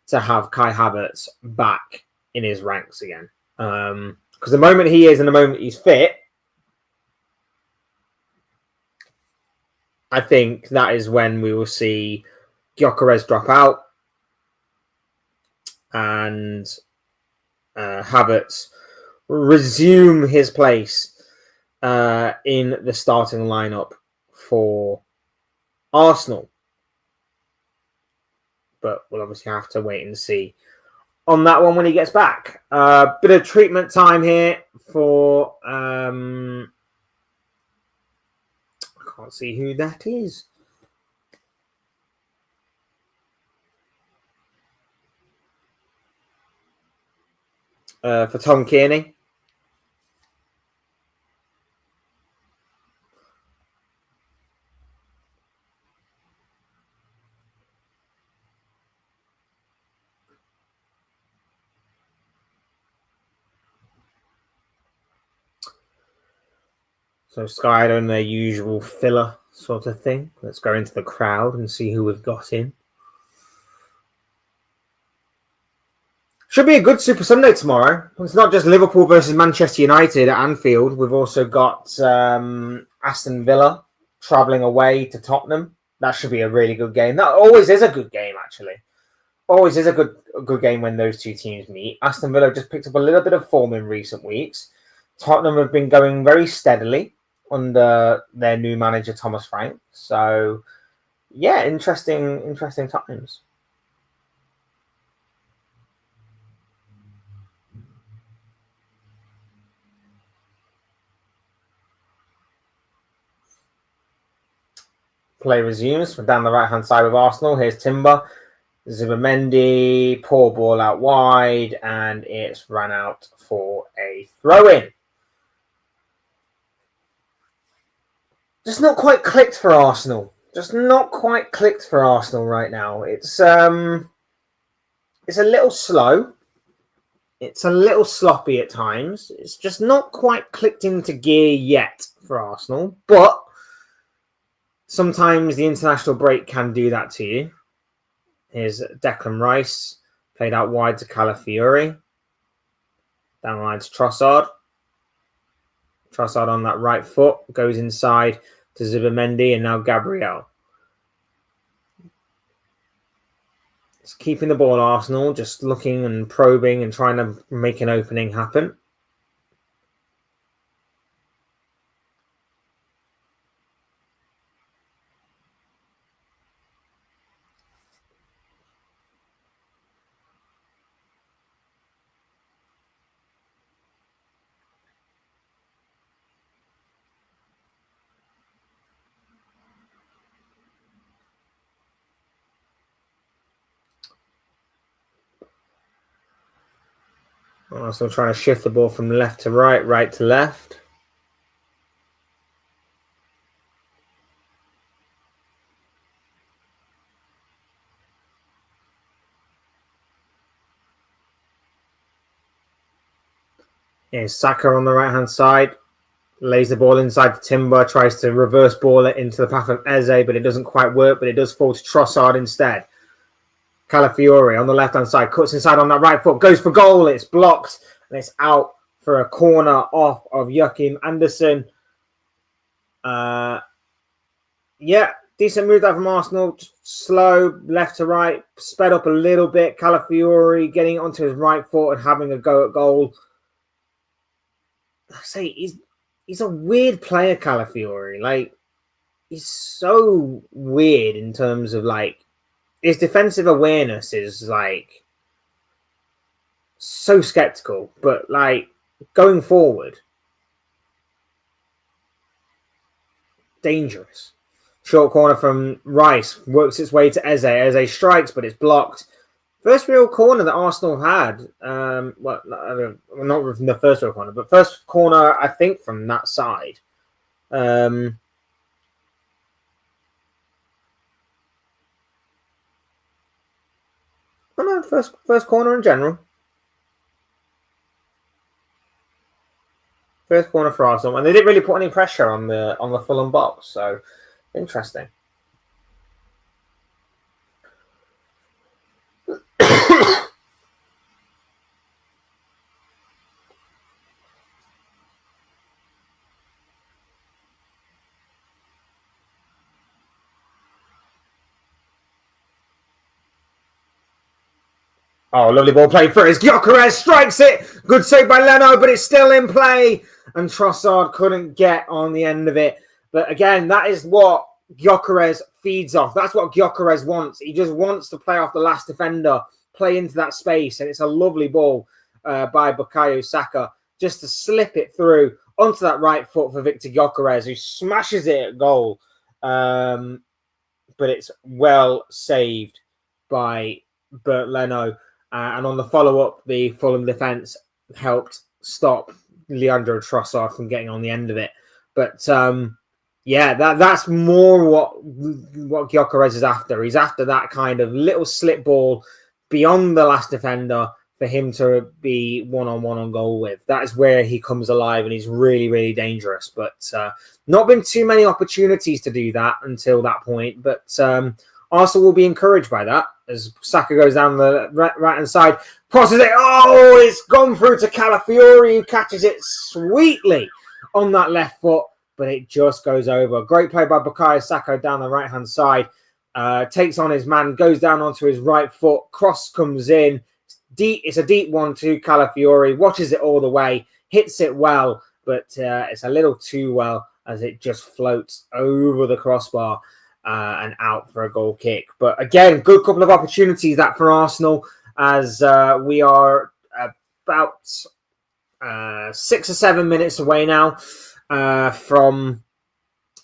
to have Kai Havertz back in his ranks again. Because the moment he is and the moment he's fit, I think that is when we will see Gyökeres drop out and Havertz resume his place in the starting lineup for Arsenal. But we'll obviously have to wait and see on that one when he gets back. Bit of treatment time here for... I can't see who that is. For Tom Kearney. So Sky done their usual filler sort of thing. Let's go into the crowd and see who we've got in. Should be a good Super Sunday tomorrow. It's not just Liverpool versus Manchester United at Anfield. We've also got Aston Villa travelling away to Tottenham. That should be a really good game. That always is a good game, actually. Always is a good game when those two teams meet. Aston Villa just picked up a little bit of form in recent weeks. Tottenham have been going very steadily under their new manager, Thomas Frank. So, yeah, interesting times. Play resumes from down the right-hand side of Arsenal. Here's Timber. Zubimendi, poor ball out wide, and it's run out for a throw-in. Just not quite clicked for Arsenal. Just not quite clicked for Arsenal right now. It's a little slow. It's a little sloppy at times. It's just not quite clicked into gear yet for Arsenal. But sometimes the international break can do that to you. Here's Declan Rice, played out wide to Calafiori. Down the line to Trossard. Trossard on that right foot, goes inside to Zubimendi and now Gabriel. It's keeping the ball, Arsenal, just looking and probing and trying to make an opening happen. Also trying to shift the ball from left to right, right to left. Here's Saka on the right-hand side. Lays the ball inside to Timber, tries to reverse ball it into the path of Eze, but it doesn't quite work, but it does fall to Trossard instead. Calafiori on the left-hand side, cuts inside on that right foot, goes for goal, it's blocked, and it's out for a corner off of Joachim Andersen. Decent move there from Arsenal, just slow, left to right, sped up a little bit. Calafiori getting onto his right foot and having a go at goal. I say, he's a weird player, Calafiori. Like, he's so weird in terms of, like, his defensive awareness is, like, so skeptical. But, like, going forward, dangerous. Short corner from Rice. Works its way to Eze. Eze strikes, but it's blocked. First real corner that Arsenal have had. Well, not from the first real corner, but first corner, I think, from that side. First corner in general. First corner for Arsenal, and they didn't really put any pressure on the Fulham box. So interesting. Oh, lovely ball played for us. Gyökeres strikes it. Good save by Leno, but it's still in play. And Trossard couldn't get on the end of it. But again, that is what Gyökeres feeds off. That's what Gyökeres wants. He just wants to play off the last defender, play into that space. And it's a lovely ball by Bukayo Saka just to slip it through onto that right foot for Victor Gyökeres, who smashes it at goal. But it's well saved by Bert Leno. And on the follow-up, the Fulham defence helped stop Leandro Trossard from getting on the end of it. But that's more what Gyökeres is after. He's after that kind of little slip ball beyond the last defender for him to be one-on-one on goal with. That is where he comes alive, and he's really, really dangerous. But not been too many opportunities to do that until that point. But Arsenal will be encouraged by that as Saka goes down the right-hand side, crosses it. Oh, it's gone through to Calafiori, who catches it sweetly on that left foot, but it just goes over. Great play by Bukayo Saka down the right-hand side. Takes on his man, goes down onto his right foot. Cross comes in. It's a deep one to Calafiori. Watches it all the way. Hits it well, but it's a little too well as it just floats over the crossbar. And out for a goal kick. But again, good couple of opportunities that for Arsenal as we are about 6 or 7 minutes away now from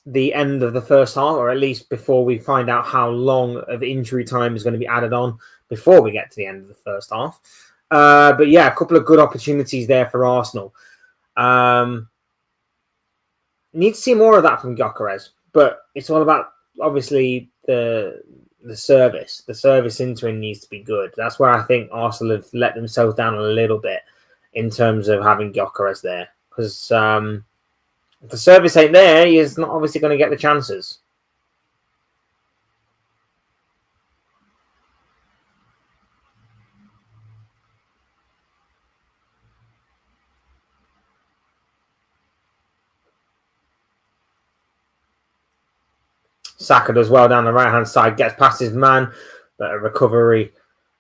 the end of the first half, or at least before we find out how long of injury time is going to be added on before we get to the end of the first half. But yeah, a couple of good opportunities there for Arsenal. Need to see more of that from Gyökeres, but it's all about obviously the service into him needs to be good. That's where I think Arsenal have let themselves down a little bit in terms of having Gyökeres there, because if the service ain't there, he's not obviously going to get the chances. Saka does well down the right-hand side, gets past his man, but a recovery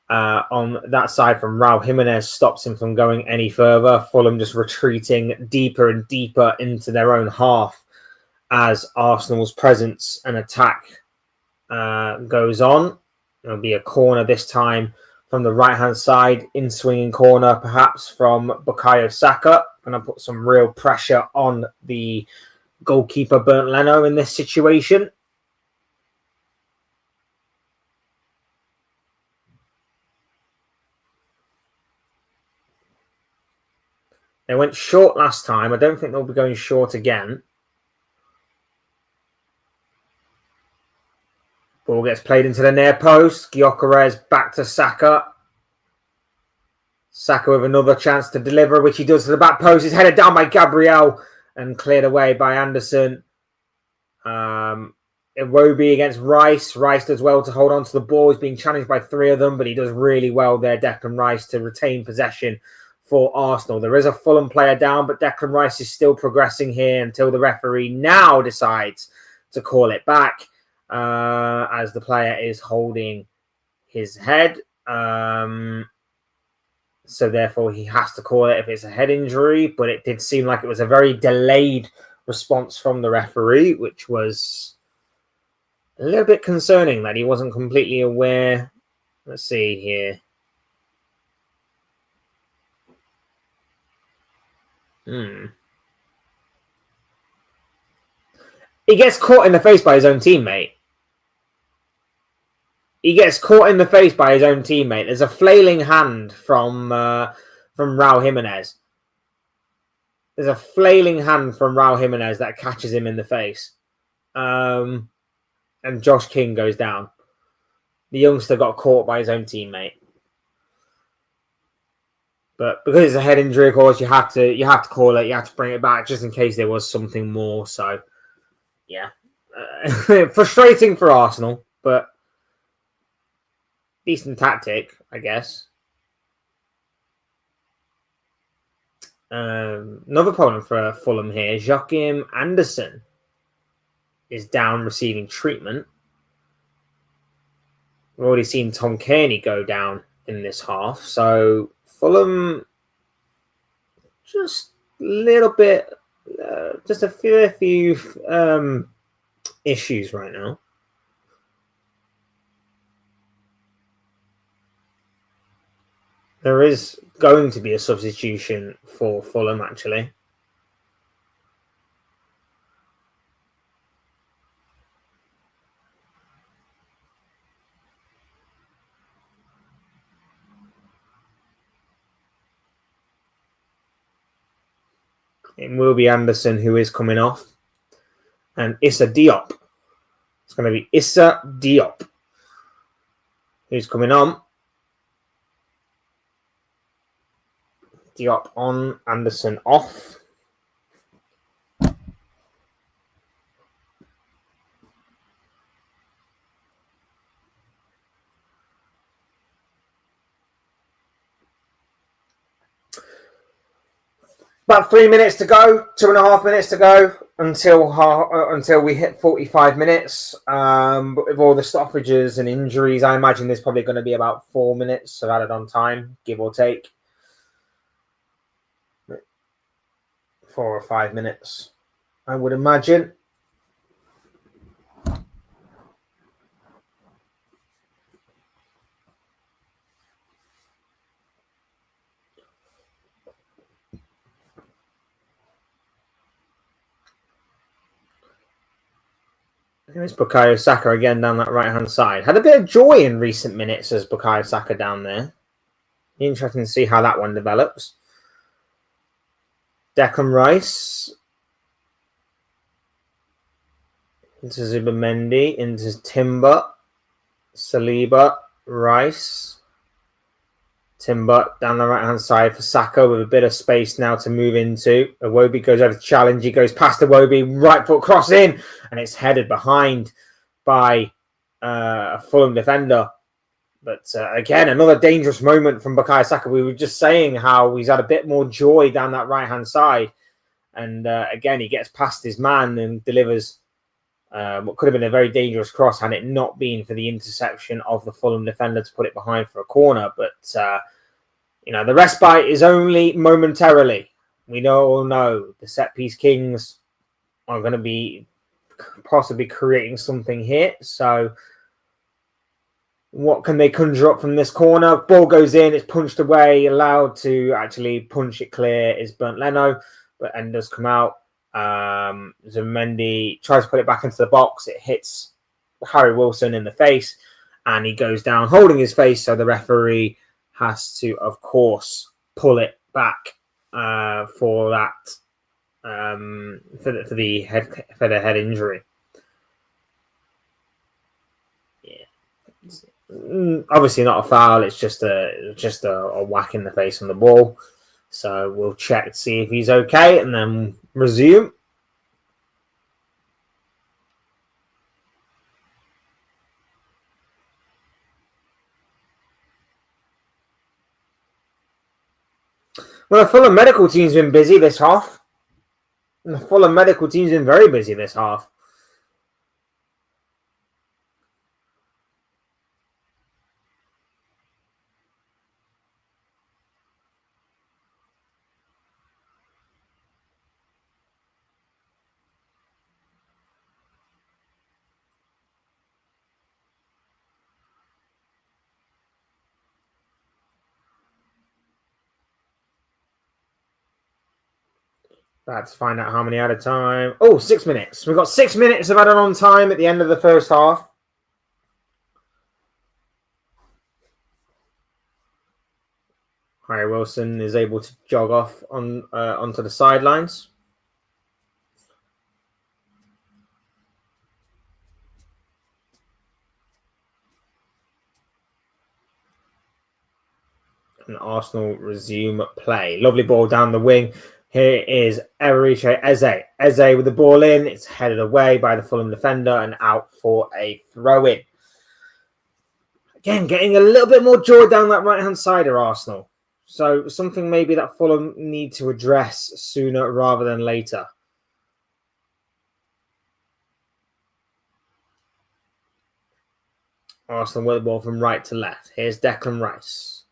on that side from Raul Jimenez stops him from going any further. Fulham just retreating deeper and deeper into their own half as Arsenal's presence and attack goes on. It'll be a corner this time from the right-hand side, in-swinging corner perhaps from Bukayo Saka. Going to put some real pressure on the goalkeeper Bernd Leno in this situation. They went short last time. I don't think they'll be going short again. Ball gets played into the near post. Gyökeres back to Saka. Saka with another chance to deliver, which he does to the back post. He's headed down by Gabriel and cleared away by Anderson. Iwobi against Rice. Rice does well to hold on to the ball. He's being challenged by three of them, but he does really well there, Declan Rice, to retain possession for Arsenal. There is a Fulham player down, but Declan Rice is still progressing here until the referee now decides to call it back as the player is holding his head. So therefore he has to call it if it's a head injury, but it did seem like it was a very delayed response from the referee, which was a little bit concerning that he wasn't completely aware. Let's see here. He gets caught in the face by his own teammate. He gets caught in the face by his own teammate. There's a flailing hand from Raul Jimenez. There's a flailing hand from Raul Jimenez that catches him in the face. And Josh King goes down. The youngster got caught by his own teammate. But because it's a head injury, of course, you have to call it. You have to bring it back just in case there was something more. So, yeah. Frustrating for Arsenal, but decent tactic, I guess. Another problem for Fulham here. Joachim Andersen is down receiving treatment. We've already seen Tom Kearney go down in this half. So Fulham just a little bit, just a few issues right now. There is going to be a substitution for Fulham, actually. It will be Anderson who is coming off. And Issa Diop. It's going to be Issa Diop who's coming on. Diop on, Anderson off. About 3 minutes to go, 2.5 minutes to go until we hit 45 minutes. But with all the stoppages and injuries, I imagine there's probably going to be about 4 minutes of added on time, give or take. 4 or 5 minutes, I would imagine. There's Bukayo Saka again down that right-hand side. Had a bit of joy in recent minutes as Bukayo Saka down there. Interesting to see how that one develops. Declan Rice. Into Zubimendi. Into Timber. Saliba. Rice. Timber down the right-hand side for Saka with a bit of space now to move into. Iwobi goes over to challenge. He goes past Iwobi. Right foot cross in. And it's headed behind by a Fulham defender. But again, another dangerous moment from Bukayo Saka. We were just saying how he's had a bit more joy down that right-hand side. And again, he gets past his man and delivers what could have been a very dangerous cross had it not been for the interception of the Fulham defender to put it behind for a corner. But, the respite is only momentarily. We all know the set-piece kings are going to be possibly creating something here. So what can they conjure up from this corner? Ball goes in, it's punched away, allowed to actually punch it clear is Bernd Leno, but and does come out. Zubimendi tries to put it back into the box. It hits Harry Wilson in the face and he goes down holding his face. So the referee has to, of course, pull it back for that for the head injury. Yeah, obviously not a foul. It's just a whack in the face on the ball. So we'll check to see if he's okay and then resume. Well, the Fulham medical team's been busy this half. The Fulham medical team's been very busy this half. Let's find out how many added time. Oh, 6 minutes. We've got 6 minutes of added on time at the end of the first half. Wilson is able to jog off onto the sidelines. And Arsenal resume play. Lovely ball down the wing. Here is Eberechi Eze. Eze with the ball in. It's headed away by the Fulham defender and out for a throw-in. Again, getting a little bit more joy down that right-hand side of Arsenal. So something maybe that Fulham need to address sooner rather than later. Arsenal with the ball from right to left. Here's Declan Rice.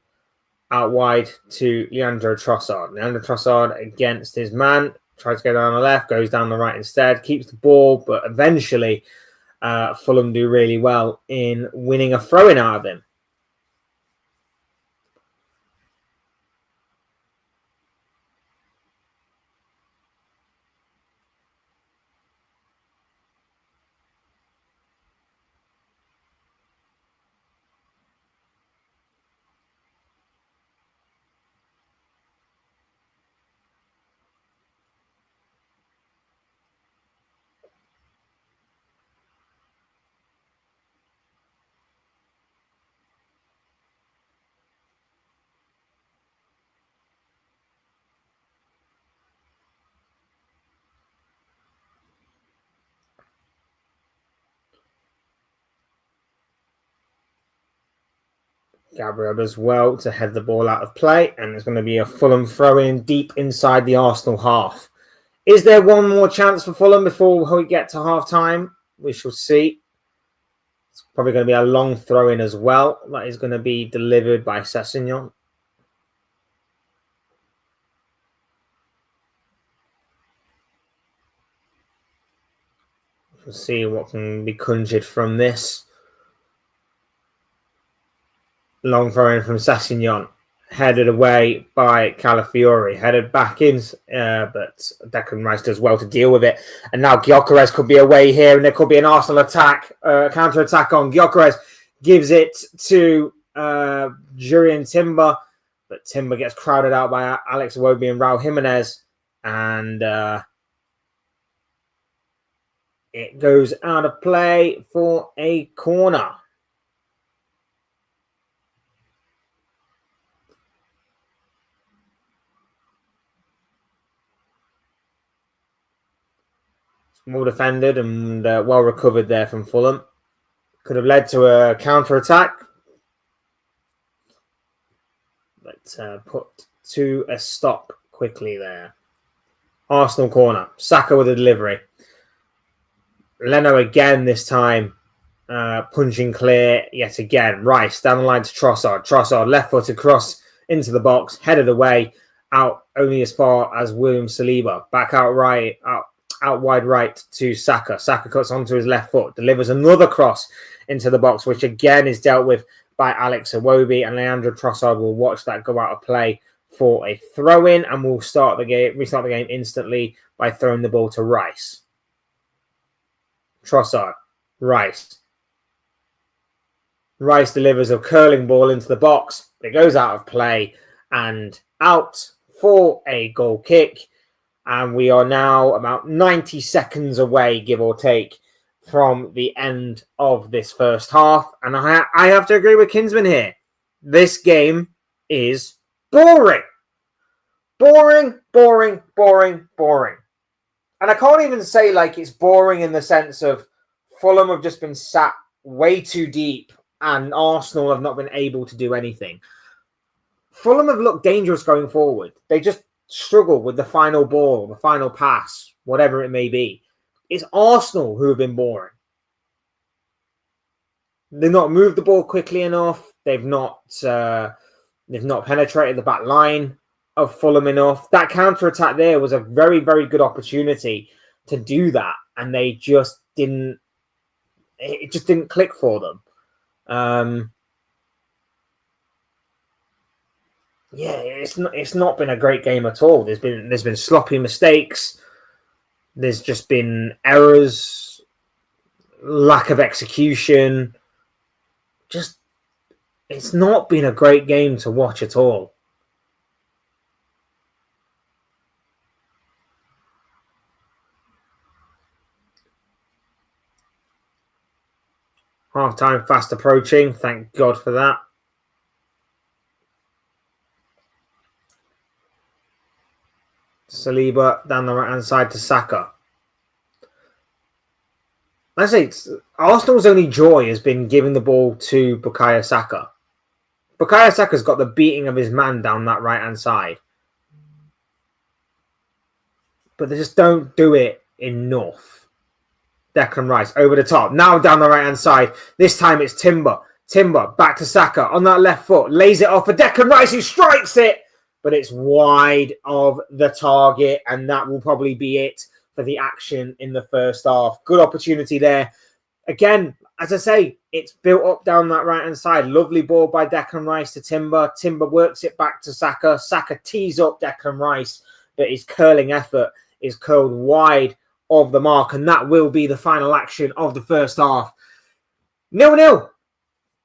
Out wide to Leandro Trossard. Leandro Trossard against his man. Tries to go down the left, goes down the right instead. Keeps the ball, but eventually Fulham do really well in winning a throw-in out of him. Gabriel does well to head the ball out of play, and there's going to be a Fulham throw-in deep inside the Arsenal half. Is there one more chance for Fulham before we get to half-time? We shall see. It's probably going to be a long throw-in as well. That is going to be delivered by Sessegnon. We'll see what can be conjured from this. Long throw-in from Sessegnon. Headed away by Calafiori. Headed back in, but Declan Rice does well to deal with it. And now Gyökeres could be away here, and there could be an Arsenal attack, counter-attack on. Gyökeres gives it to Jurrien Timber, but Timber gets crowded out by Alex Iwobi and Raul Jimenez, and it goes out of play for a corner. Well defended and well recovered there from Fulham. Could have led to a counter-attack, but put to a stop quickly there. Arsenal corner. Saka with a delivery. Leno again this time, punching clear yet again. Rice down the line to Trossard. Trossard left-footed cross into the box, headed away, out only as far as William Saliba. Back out wide right to Saka. Saka cuts onto his left foot, delivers another cross into the box, which again is dealt with by Alex Iwobi, and Leandro Trossard will watch that go out of play for a throw-in, and we'll restart the game instantly by throwing the ball to Rice. Trossard, Rice. Rice delivers a curling ball into the box. It goes out of play and out for a goal kick. And we are now about 90 seconds away, give or take, from the end of this first half. And I have to agree with Kinsman here. This game is boring. Boring, boring, boring, boring. And I can't even say like it's boring in the sense of Fulham have just been sat way too deep and Arsenal have not been able to do anything. Fulham have looked dangerous going forward. They just struggle with the final ball, the final pass, whatever it may be. It's Arsenal who have been boring. They've not moved the ball quickly enough. They've not penetrated the back line of Fulham enough. That counter-attack there was a very, very good opportunity to do that, and they just didn't. It just didn't click for them. It's not been a great game at all. There's been sloppy mistakes. There's just been errors, lack of execution. Just, it's not been a great game to watch at all. Half time fast approaching. Thank God for that. Saliba down the right hand side to Saka. I say Arsenal's only joy has been giving the ball to Bukayo Saka. Bukayo Saka's got the beating of his man down that right hand side. But they just don't do it enough. Declan Rice over the top. Now down the right hand side. This time it's Timber. Timber back to Saka on that left foot. Lays it off for Declan Rice who strikes it. But it's wide of the target. And that will probably be it for the action in the first half. Good opportunity there. Again, as I say, it's built up down that right hand side. Lovely ball by Declan Rice to Timber. Timber works it back to Saka. Saka tees up Declan Rice. But his curling effort is curled wide of the mark, and that will be the final action of the first half. 0-0.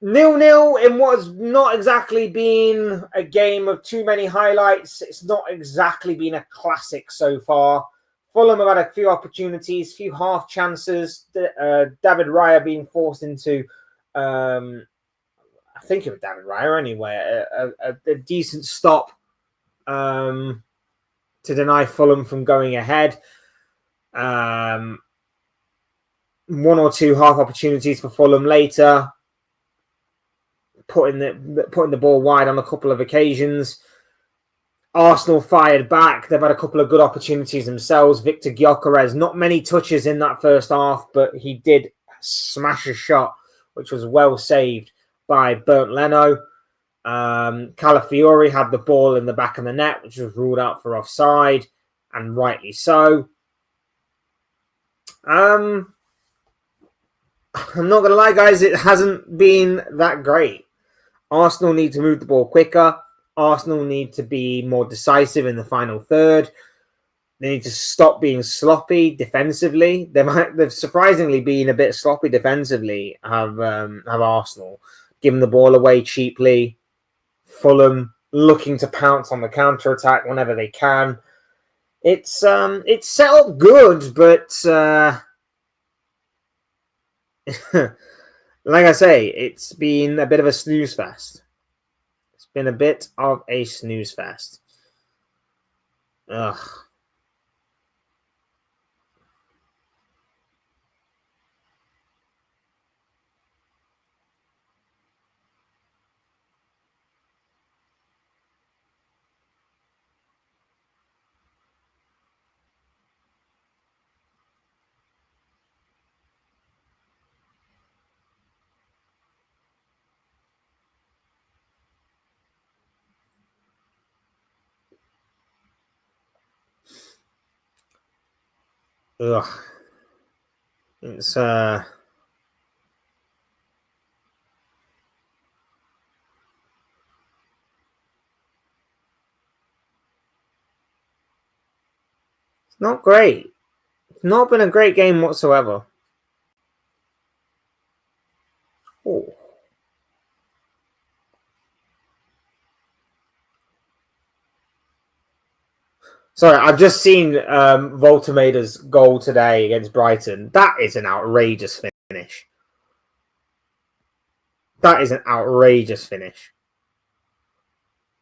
0-0 in what has not exactly been a game of too many highlights. It's not exactly been a classic so far. Fulham have had a few opportunities, few half chances. David Raya being forced into, I think it was David Raya anyway, a decent stop to deny Fulham from going ahead. One or two half opportunities for Fulham later, putting the ball wide on a couple of occasions. Arsenal fired back. They've had a couple of good opportunities themselves. Victor Gyökeres, not many touches in that first half, but he did smash a shot, which was well saved by Bernd Leno. Calafiori had the ball in the back of the net, which was ruled out for offside, and rightly so. I'm not going to lie, guys, it hasn't been that great. Arsenal need to move the ball quicker. Arsenal need to be more decisive in the final third. They need to stop being sloppy defensively. They've surprisingly been a bit sloppy defensively, have Arsenal. Giving the ball away cheaply. Fulham looking to pounce on the counter-attack whenever they can. It's set up good, but like I say, it's been a bit of a snooze fest. It's been a bit of a snooze fest. Ugh. Ugh. It's not great. It's not been a great game whatsoever. Oh. Sorry, I've just seen Voltemader's goal today against Brighton. That is an outrageous finish. That is an outrageous finish.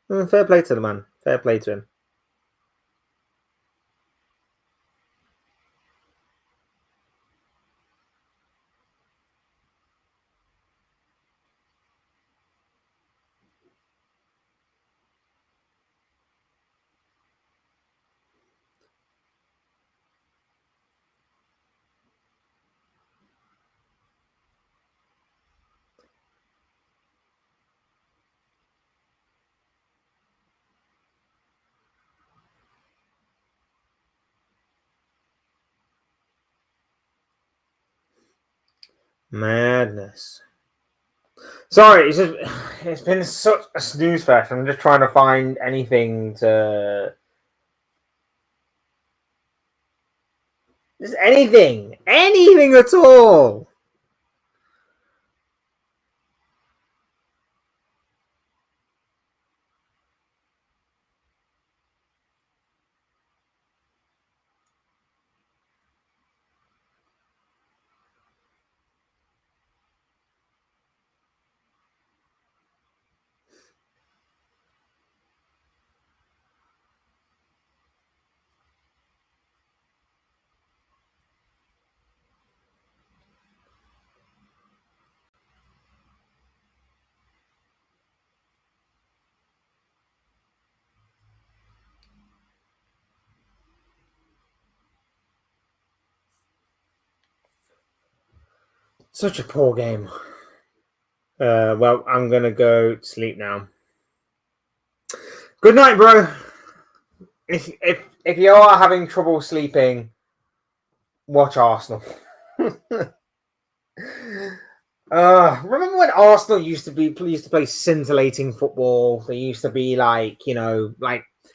Fair play to the man. Fair play to him. Madness. Sorry, it's been such a snooze fest. I'm just trying to find anything to. Just anything at all. Such a poor game. Well, I'm going to go to sleep now. Good night, bro. If you are having trouble sleeping, watch Arsenal. Remember when Arsenal used to play scintillating football? They used to be like, used to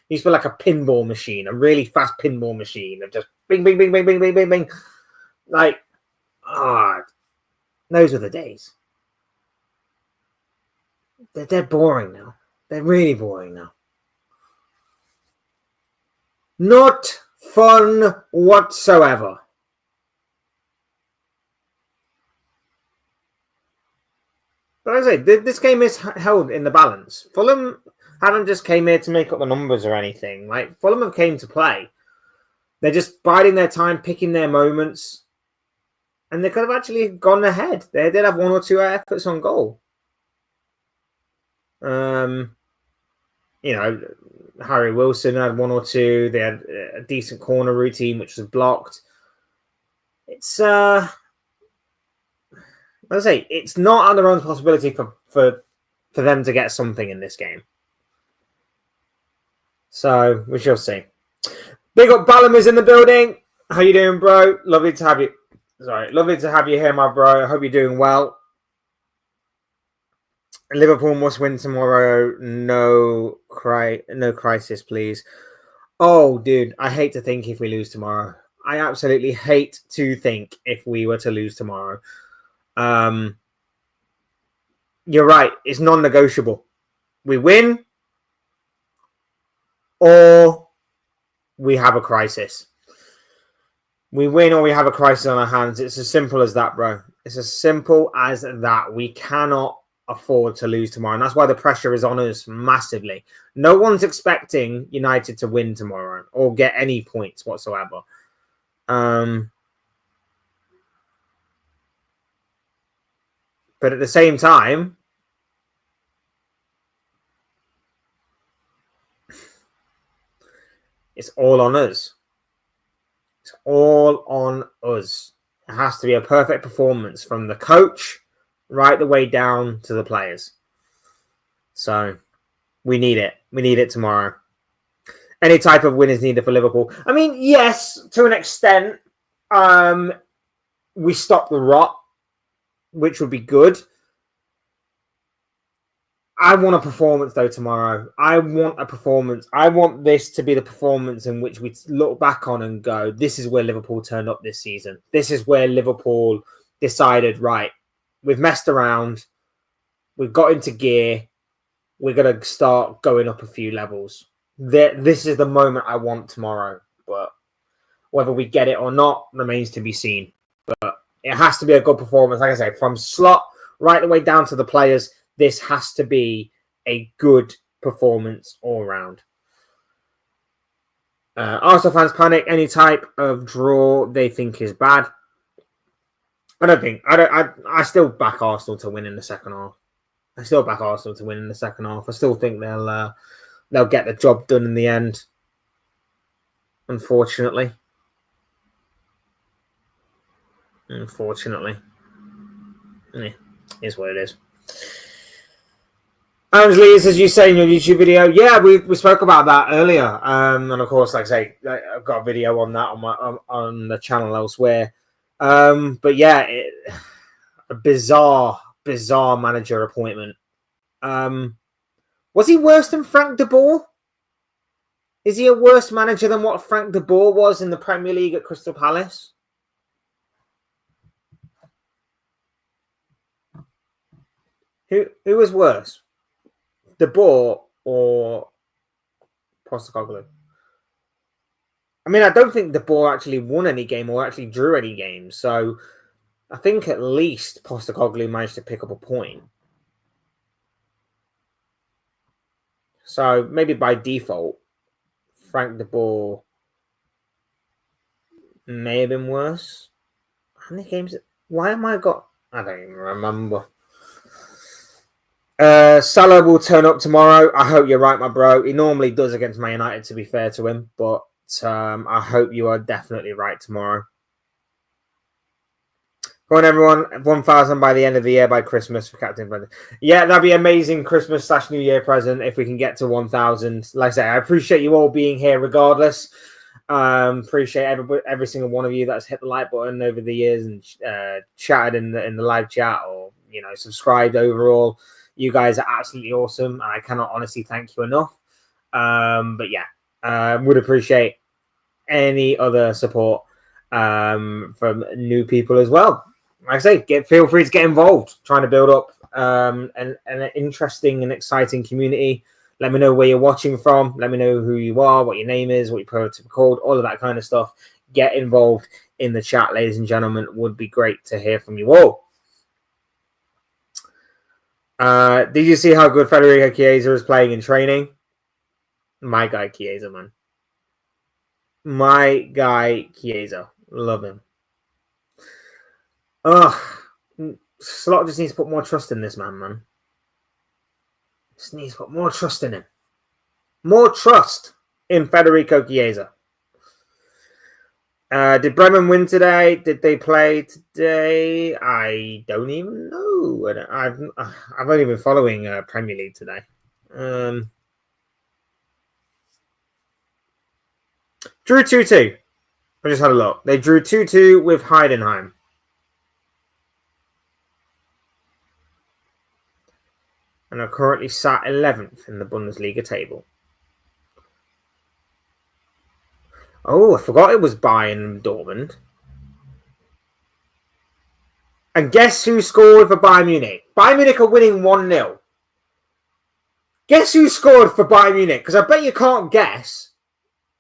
be like a pinball machine, a really fast pinball machine of just bing, bing, bing, bing, bing, bing, bing, bing. Like, those were the days. They're dead boring now. They're really boring now. Not fun whatsoever. But as I say, this game is held in the balance. Fulham haven't just came here to make up the numbers or anything. Like, Fulham have came to play. They're just biding their time, picking their moments. And they could have actually gone ahead. They did have one or two efforts on goal. Harry Wilson had one or two. They had a decent corner routine, which was blocked. It's, let's say, it's not under own possibility for them to get something in this game. So we shall see. Big up Ballum is in the building. How you doing, bro? Lovely to have you. Lovely to have you here, my bro. I hope you're doing well. Liverpool must win tomorrow. No crisis, please. Oh, dude, I hate to think if we lose tomorrow. I absolutely hate to think if we were to lose tomorrow. You're right. It's non-negotiable. We win or we have a crisis. We win or we have a crisis on our hands. It's as simple as that, bro. It's as simple as that. We cannot afford to lose tomorrow. And that's why the pressure is on us massively. No one's expecting United to win tomorrow or get any points whatsoever. But at the same time, it's all on us. It's all on us. It has to be a perfect performance from the coach right the way down to the players. So we need it. We need it tomorrow. Any type of win is needed for Liverpool. I mean, yes, to an extent, we stop the rot, which would be good. I want a performance, though, tomorrow. I want a performance. I want this to be the performance in which we look back on and go, this is where Liverpool turned up this season. This is where Liverpool decided, right, we've messed around. We've got into gear. We're going to start going up a few levels. This is the moment I want tomorrow. But whether we get it or not remains to be seen. But it has to be a good performance. Like I say, from slot right the way down to the players, this has to be a good performance all round. Arsenal fans panic. Any type of draw they think is bad. I still back Arsenal to win in the second half. I still think they'll get the job done in the end. Unfortunately. Yeah, is what it is. Ansley, as you say in your YouTube video, yeah, we spoke about that earlier, and of course, like I say, I've got a video on that on the channel elsewhere. But yeah, a bizarre manager appointment. Was he worse than Frank de Boer? Is he a worse manager than what Frank de Boer was in the Premier League at Crystal Palace? Who was worse? De Boer or Postecoglou? I mean, I don't think De Boer actually won any game or actually drew any games. So I think at least Postecoglou managed to pick up a point. So maybe by default, Frank de Boer may have been worse. How many games? Why am I got? I don't even remember. Salah will turn up tomorrow. I hope you're right, my bro. He normally does against Man United, to be fair to him. But I hope you are definitely right tomorrow. Go on, everyone. 1,000 by the end of the year by Christmas for Captain Brendan. Yeah, that'd be amazing Christmas/New Year present if we can get to 1,000. Like I say, I appreciate you all being here regardless. Appreciate every single one of you that's hit the like button over the years and chatted in the live chat or subscribed overall. You guys are absolutely awesome, and I cannot honestly thank you enough. But yeah, would appreciate any other support from new people as well. Like I say, feel free to get involved. Trying to build up an interesting and exciting community. Let me know where you're watching from. Let me know who you are, what your name is, what you prefer to be called, all of that kind of stuff. Get involved in the chat, ladies and gentlemen. Would be great to hear from you all. Did you see how good Federico Chiesa is playing in training? My guy Chiesa, man. My guy Chiesa. Love him. Slot just needs to put more trust in this man. Just needs to put more trust in him. More trust in Federico Chiesa. Did Bremen win today? Did they play today? I don't even know. I've only been following Premier League today. Drew 2-2. I just had a look. They drew 2-2 with Heidenheim. And are currently sat 11th in the Bundesliga table. Oh, I forgot it was Bayern and Dortmund. And guess who scored for Bayern Munich? Bayern Munich are winning 1-0. Guess who scored for Bayern Munich? Because I bet you can't guess.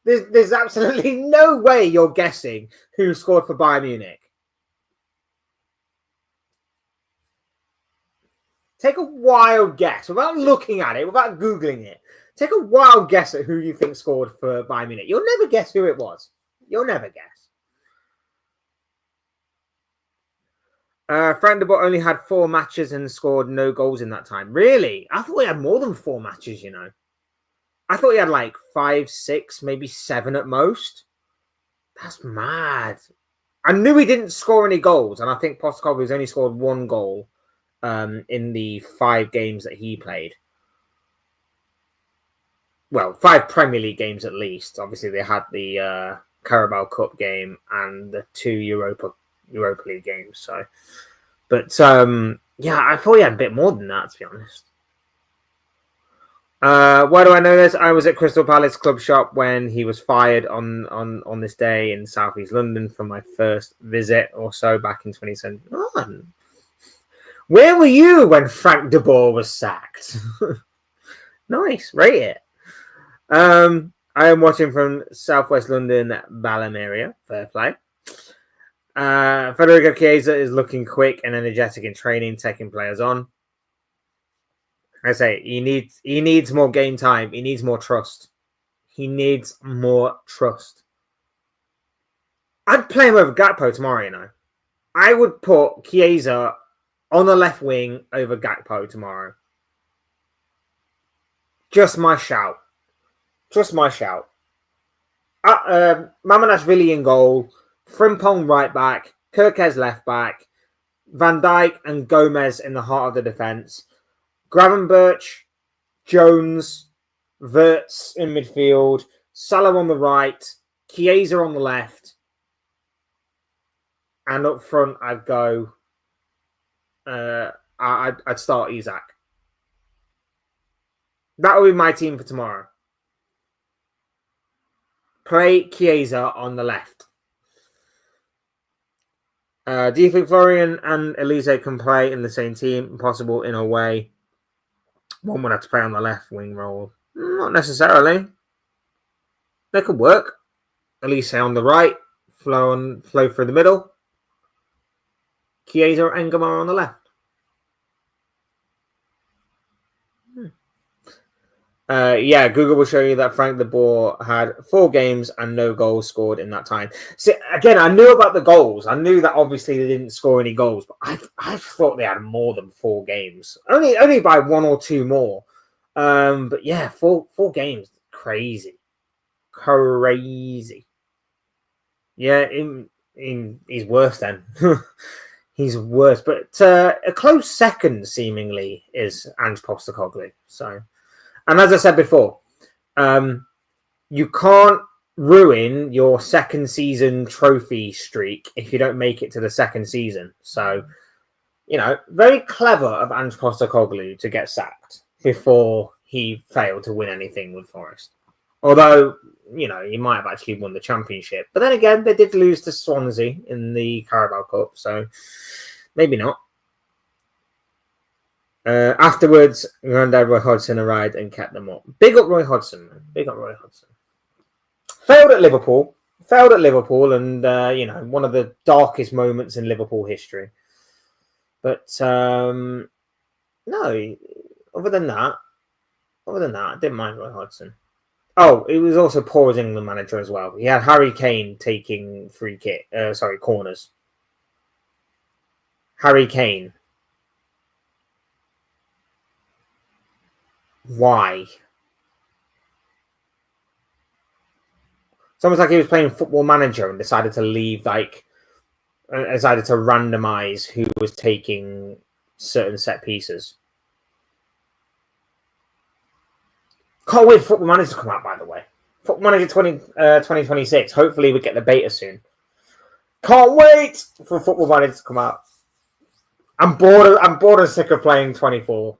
There's absolutely no way you're guessing who scored for Bayern Munich. Take a wild guess without looking at it, without Googling it. Take a wild guess at who you think scored for Bayern Munich. You'll never guess who it was. You'll never guess. Frank de Boer only had 4 matches and scored no goals in that time. Really? I thought he had more than 4 matches, you know. I thought he had like 5, 6, maybe 7 at most. That's mad. I knew he didn't score any goals, and I think Postecoglou only scored 1 goal in the 5 games that he played. Well, 5 Premier League games at least. Obviously, they had the Carabao Cup game and the 2 Europa League games. So, but yeah, I thought he had a bit more than that, to be honest. Why do I know this? I was at Crystal Palace Club Shop when he was fired on this day in Southeast London for my first visit or so back in 2017. Where were you when Frank de Boer was sacked? Nice, rate it. I am watching from Southwest London, Balham area. Fair play. Federico Chiesa is looking quick and energetic in training, taking players on. I say he needs more game time. He needs more trust. He needs more trust. I'd play him over Gakpo tomorrow, you know. I would put Chiesa on the left wing over Gakpo tomorrow. Just my shout. Just my shout. Mamanashvili in goal. Frimpong right back. Kirkez left back. Van Dijk and Gomez in the heart of the defence. Gravenberch, Jones, Wirtz in midfield. Salah on the right. Chiesa on the left. And up front, I'd go... I'd start Isak. That will be my team for tomorrow. Play Chiesa on the left. Do you think Florian and Elise can play in the same team? Possible in a way. One would have to play on the left wing role. Not necessarily. They could work. Elise on the right. Flow through the middle. Chiesa and Engamar on the left. Yeah, Google will show you that Frank de Boer had 4 games and no goals scored in that time. See, again, I knew about the goals. I knew that obviously they didn't score any goals, but I thought they had more than 4 games. Only by 1 or 2 more. But yeah, 4 games. Crazy. Yeah, he's worse then. He's worse, but a close second seemingly is Ange Postecoglou. So, and as I said before, you can't ruin your second season trophy streak if you don't make it to the second season. So, very clever of Ange Postecoglou to get sacked before he failed to win anything with Forest. Although, he might have actually won the championship. But then again, they did lose to Swansea in the Carabao Cup, so maybe not. Afterwards, Roy Hodgson arrived and kept them up. Big up Roy Hodgson, man. Big up Roy Hodgson. Failed at Liverpool, and, one of the darkest moments in Liverpool history. But, no, other than that, I didn't mind Roy Hodgson. Oh, he was also poor as England manager as well. He had Harry Kane taking corners. Harry Kane. Why? It's almost like he was playing Football Manager and decided to leave, decided to randomize who was taking certain set pieces. Can't wait for Football Manager to come out, by the way. Football Manager 2026. Hopefully we get the beta soon. Can't wait for Football Manager to come out. I'm bored and sick of playing 24.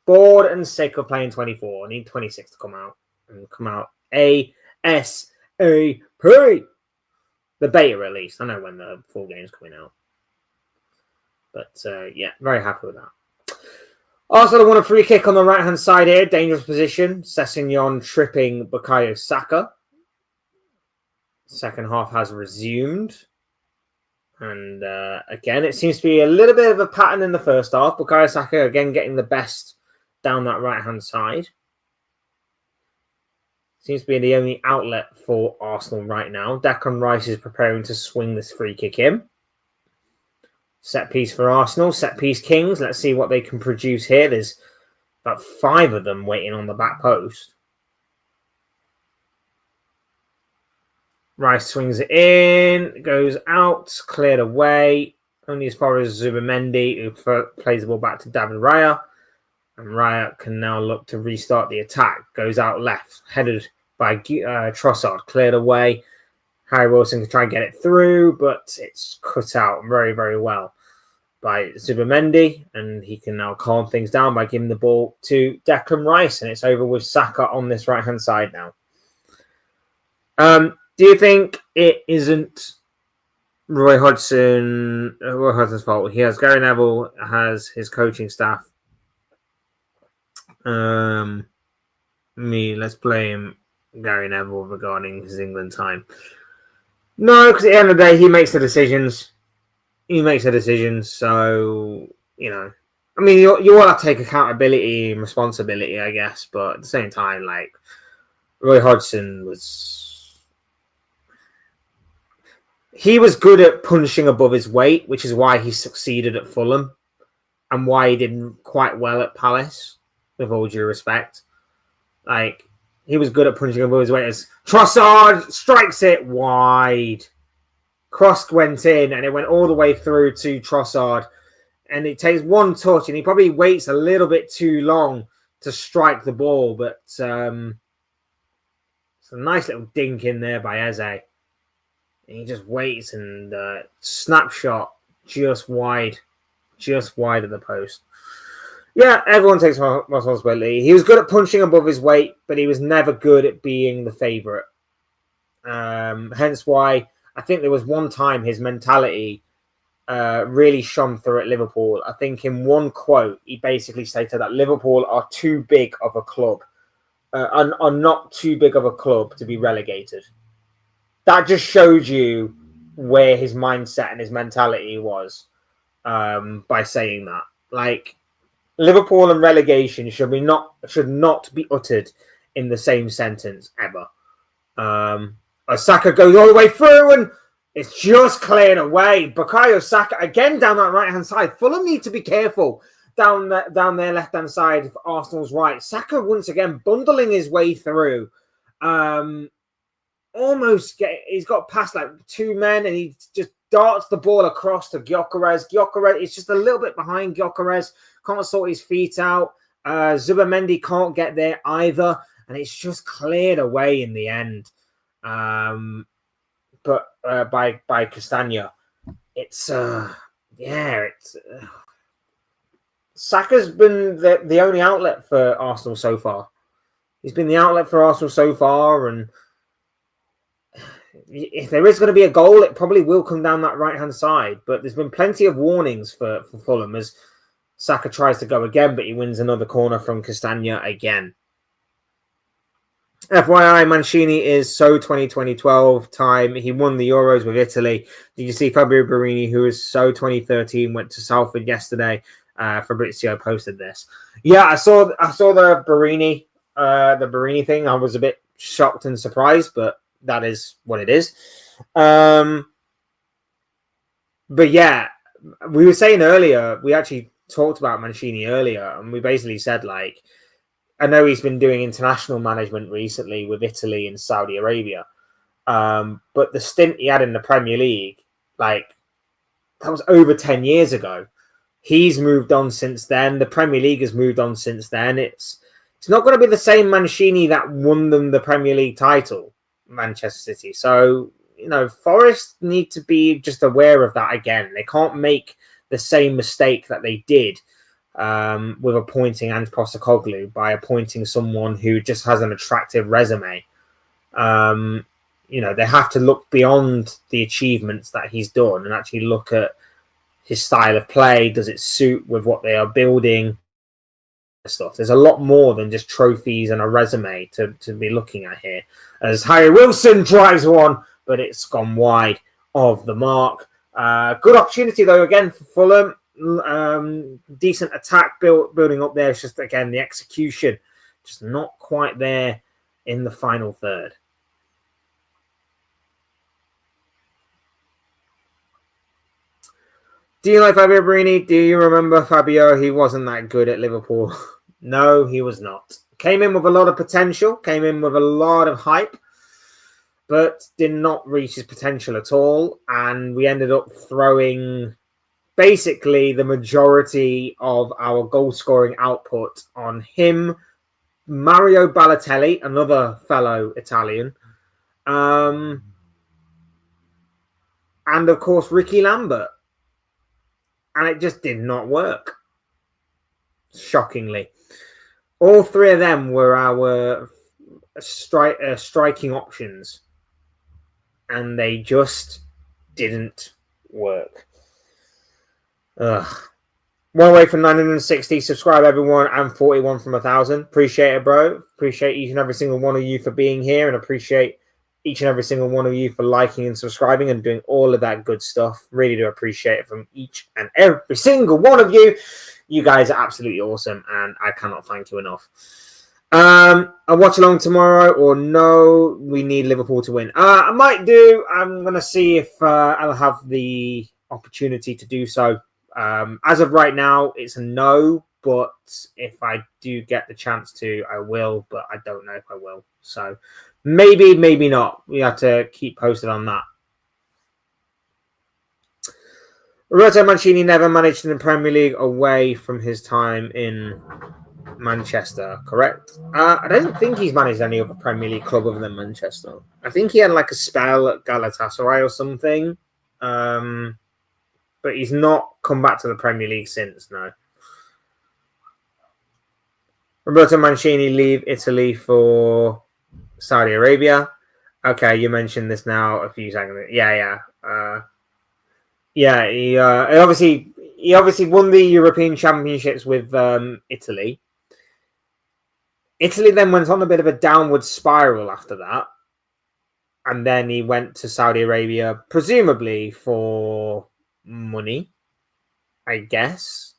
Bored and sick of playing 24. I need 26 to come out. And come out ASAP. The beta at least. I know when the full game's coming out. But very happy with that. Arsenal won a free kick on the right-hand side here. Dangerous position. Sessegnon tripping Bukayo Saka. Second half has resumed. And again, it seems to be a little bit of a pattern in the first half. Bukayo Saka again getting the best down that right-hand side. Seems to be the only outlet for Arsenal right now. Declan Rice is preparing to swing this free kick in. Set piece for Arsenal. Set piece Kings. Let's see what they can produce here. There's about 5 of them waiting on the back post. Rice swings it in. Goes out. Cleared away. Only as far as Zubamendi, who plays the ball back to David Raya. And Raya can now look to restart the attack. Goes out left. Headed by Trossard. Cleared away. Harry Wilson can try and get it through, but it's cut out very, very well by Zubamendi, and he can now calm things down by giving the ball to Declan Rice, and it's over with Saka on this right-hand side now. Do you think it isn't Roy Hodgson's fault? He has Gary Neville, has his coaching staff. Let's blame Gary Neville regarding his England time. No, because at the end of the day, he makes the decisions. So, you all have to take accountability and responsibility, I guess. But at the same time, Roy Hodgson he was good at punching above his weight, which is why he succeeded at Fulham and why he did quite well at Palace, with all due respect. He was good at punching above his weight as Trossard strikes it wide. Cross went in and it went all the way through to Trossard. And it takes one touch and he probably waits a little bit too long to strike the ball. But it's a nice little dink in there by Eze. And he just waits and snapshot just wide of the post. Yeah, everyone takes responsibility. He was good at punching above his weight, but he was never good at being the favourite. Hence why I think there was one time his mentality really shone through at Liverpool. I think in one quote, he basically stated that Liverpool are too big of a club, are not too big of a club to be relegated. That just showed you where his mindset and his mentality was by saying that. Liverpool and relegation should not be uttered in the same sentence ever. Saka goes all the way through and it's just cleared away. Bukayo Saka again down that right hand side. Fulham need to be careful down their left hand side of Arsenal's right. Saka once again bundling his way through. He's got past 2 men and he just darts the ball across to Gyökeres. Gyökeres is just a little bit behind Gyökeres. Can't sort his feet out. Zubamendi can't get there either. And it's just cleared away in the end. But by Castagna. It's Saka's been the only outlet for Arsenal so far. He's been the outlet for Arsenal so far, and if there is going to be a goal, it probably will come down that right-hand side. But there's been plenty of warnings for Fulham as Saka tries to go again, but he wins another corner from Castagna again. FYI, Mancini is so 2012 time. He won the Euros with Italy. Did you see Fabio Borini, who is so 2013, went to Salford yesterday? Fabrizio posted this. Yeah, I saw the Borini thing. I was a bit shocked and surprised, but that is what it is. But yeah, we were saying earlier, we actually talked about Mancini earlier, and we basically said, like, I know he's been doing international management recently with Italy and Saudi Arabia. But the stint he had in the Premier League, like, that was over 10 years ago. He's moved on since then. The Premier League has moved on since then. It's not going to be the same Mancini that won them the Premier League title, Manchester City. So, Forest need to be just aware of that again. They can't make the same mistake that they did with appointing Ange Postecoglou by appointing someone who just has an attractive resume. They have to look beyond the achievements that he's done and actually look at his style of play. Does it suit with what they are building? Stuff. There's a lot more than just trophies and a resume to be looking at here. As Harry Wilson drives one, but it's gone wide of the mark. Good opportunity though again for Fulham. Decent attack building up there. It's just again the execution just not quite there in the final third. Do you like Fabio Borini? Do you remember Fabio? He wasn't that good at Liverpool. No, he was not. Came in with a lot of potential, came in with a lot of hype, but did not reach his potential at all. And we ended up throwing basically the majority of our goal-scoring output on him, Mario Balotelli, another fellow Italian, and of course Ricky Lambert. And it just did not work. Shockingly. All three of them were our striking options. And they just didn't work. Ugh. One away from 960. Subscribe, everyone. And 41 from 1,000. Appreciate it, bro. Appreciate each and every single one of you for being here. And appreciate each and every single one of you for liking and subscribing and doing all of that good stuff. Really do appreciate it from each and every single one of you. You guys are absolutely awesome, and I cannot thank you enough. I'll watch along tomorrow, or no, we need Liverpool to win. I might do. I'm going to see if I'll have the opportunity to do so. As of right now, it's a no, but if I do get the chance to, I will, but I don't know if I will. So maybe, maybe not. We have to keep posted on that. Roberto Mancini never managed in the Premier League away from his time in Manchester, correct? I don't think he's managed any other Premier League club other than Manchester. I think he had like a spell at Galatasaray or something. But he's not come back to the Premier League since, no. Roberto Mancini leave Italy for Saudi Arabia. Okay, you mentioned this now a few seconds ago. Yeah. He obviously won the European Championships with Italy. Italy then went on a bit of a downward spiral after that. And then he went to Saudi Arabia, presumably for money, I guess.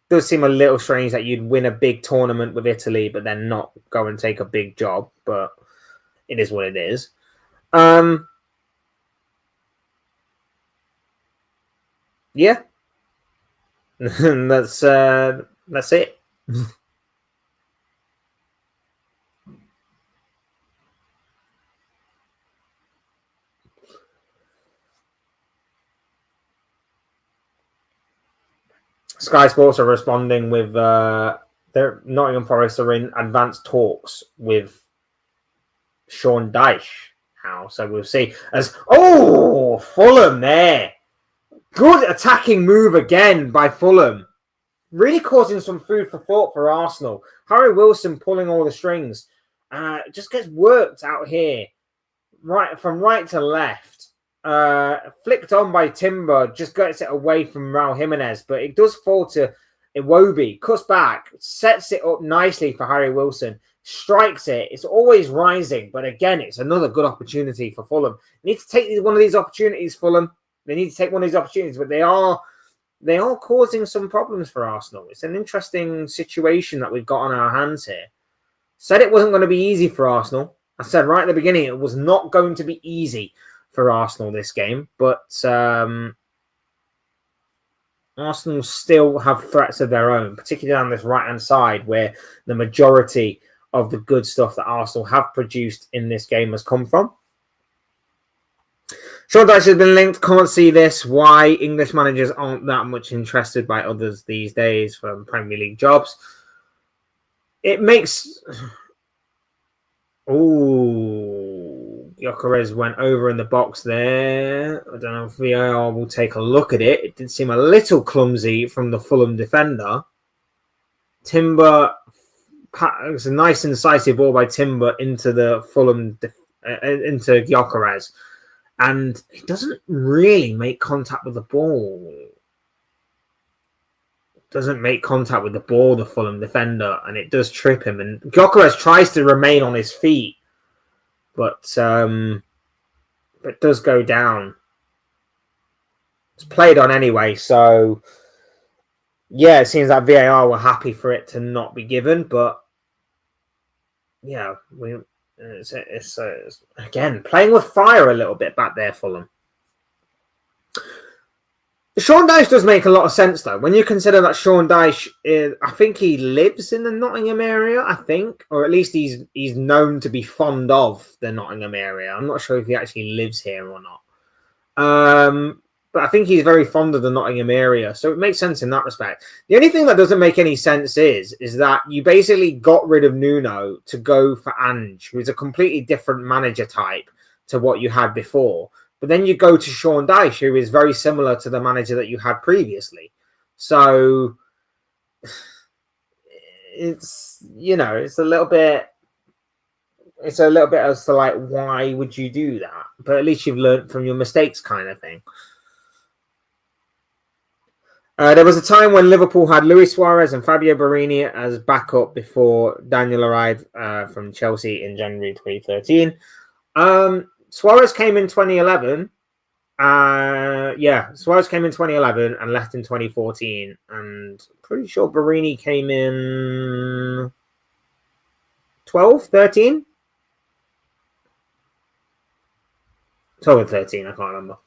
Does seem a little strange that you'd win a big tournament with Italy, but then not go and take a big job. But it is what it is. Yeah, that's it. Sky Sports are responding with their Nottingham Forest are in advanced talks with Sean Dyche now, so we'll see. As Fulham there, good attacking move again by Fulham, really causing some food for thought for Arsenal. Harry Wilson pulling all the strings, just gets worked out here, right from right to left. Flicked on by Timber, just gets it away from Raul Jimenez, but it does fall to Iwobi, cuts back, sets it up nicely for Harry Wilson, strikes it. It's always rising, but again, it's another good opportunity for Fulham. They need to take one of these opportunities, Fulham. They need to take one of these opportunities, but they are causing some problems for Arsenal. It's an interesting situation that we've got on our hands here. Said it wasn't going to be easy for Arsenal. I said right at the beginning it was not going to be easy for Arsenal this game, but Arsenal still have threats of their own, particularly on this right-hand side where the majority of the good stuff that Arsenal have produced in this game has come from. Sean Dyche has been linked. Can't see this. Why English managers aren't that much interested by others these days for Premier League jobs. It makes... Gyökeres went over in the box there. I don't know if VAR will take a look at it. It did seem a little clumsy from the Fulham defender. Timber, it was a nice incisive ball by Timber into the Fulham, into Gyökeres. And he doesn't really make contact with the ball. Doesn't make contact with the ball, the Fulham defender, and it does trip him. And Gyökeres tries to remain on his feet, but does go down. It's played on anyway, so yeah, it seems like VAR were happy for it to not be given, but yeah, it's again playing with fire a little bit back there, Fulham. Sean Dyche does make a lot of sense, though. When you consider that Sean Dyche I think he lives in the Nottingham area, or at least he's known to be fond of the Nottingham area. I'm not sure if he actually lives here or not. But I think he's very fond of the Nottingham area, so it makes sense in that respect. The only thing that doesn't make any sense is that you basically got rid of Nuno to go for Ange, who's a completely different manager type to what you had before. But then you go to Sean Dyche, who is very similar to the manager that you had previously. So it's a little bit as to like, why would you do that? But at least you've learned from your mistakes, kind of thing. There was a time when Liverpool had Luis Suarez and Fabio Borini as backup before Daniel arrived from Chelsea in January 2013. Suarez came in 2011. Suarez came in 2011 and left in 2014. And pretty sure Borini came in 12, 13? 12 or 13, I can't remember.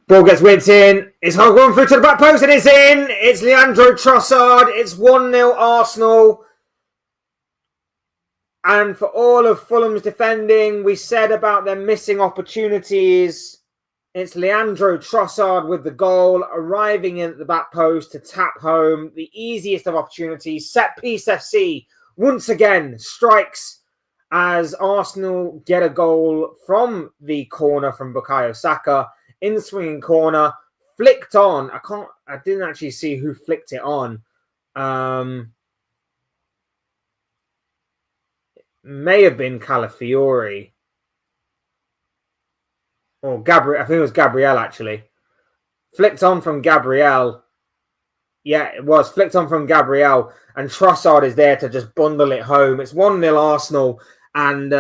Ball gets whipped in. It's going through to the back post and it's in. It's Leandro Trossard. It's 1-0 Arsenal. And for all of Fulham's defending, we said about them missing opportunities. It's Leandro Trossard with the goal, arriving in at the back post to tap home. The easiest of opportunities. Set piece FC once again strikes as Arsenal get a goal from the corner from Bukayo Saka. In the swinging corner, flicked on. I didn't actually see who flicked it on. May have been Calafiori or Gabriel. I think it was Gabriel actually. Flicked on from Gabriel. Yeah, it was flicked on from Gabriel, and Trossard is there to just bundle it home. It's 1-0 Arsenal, and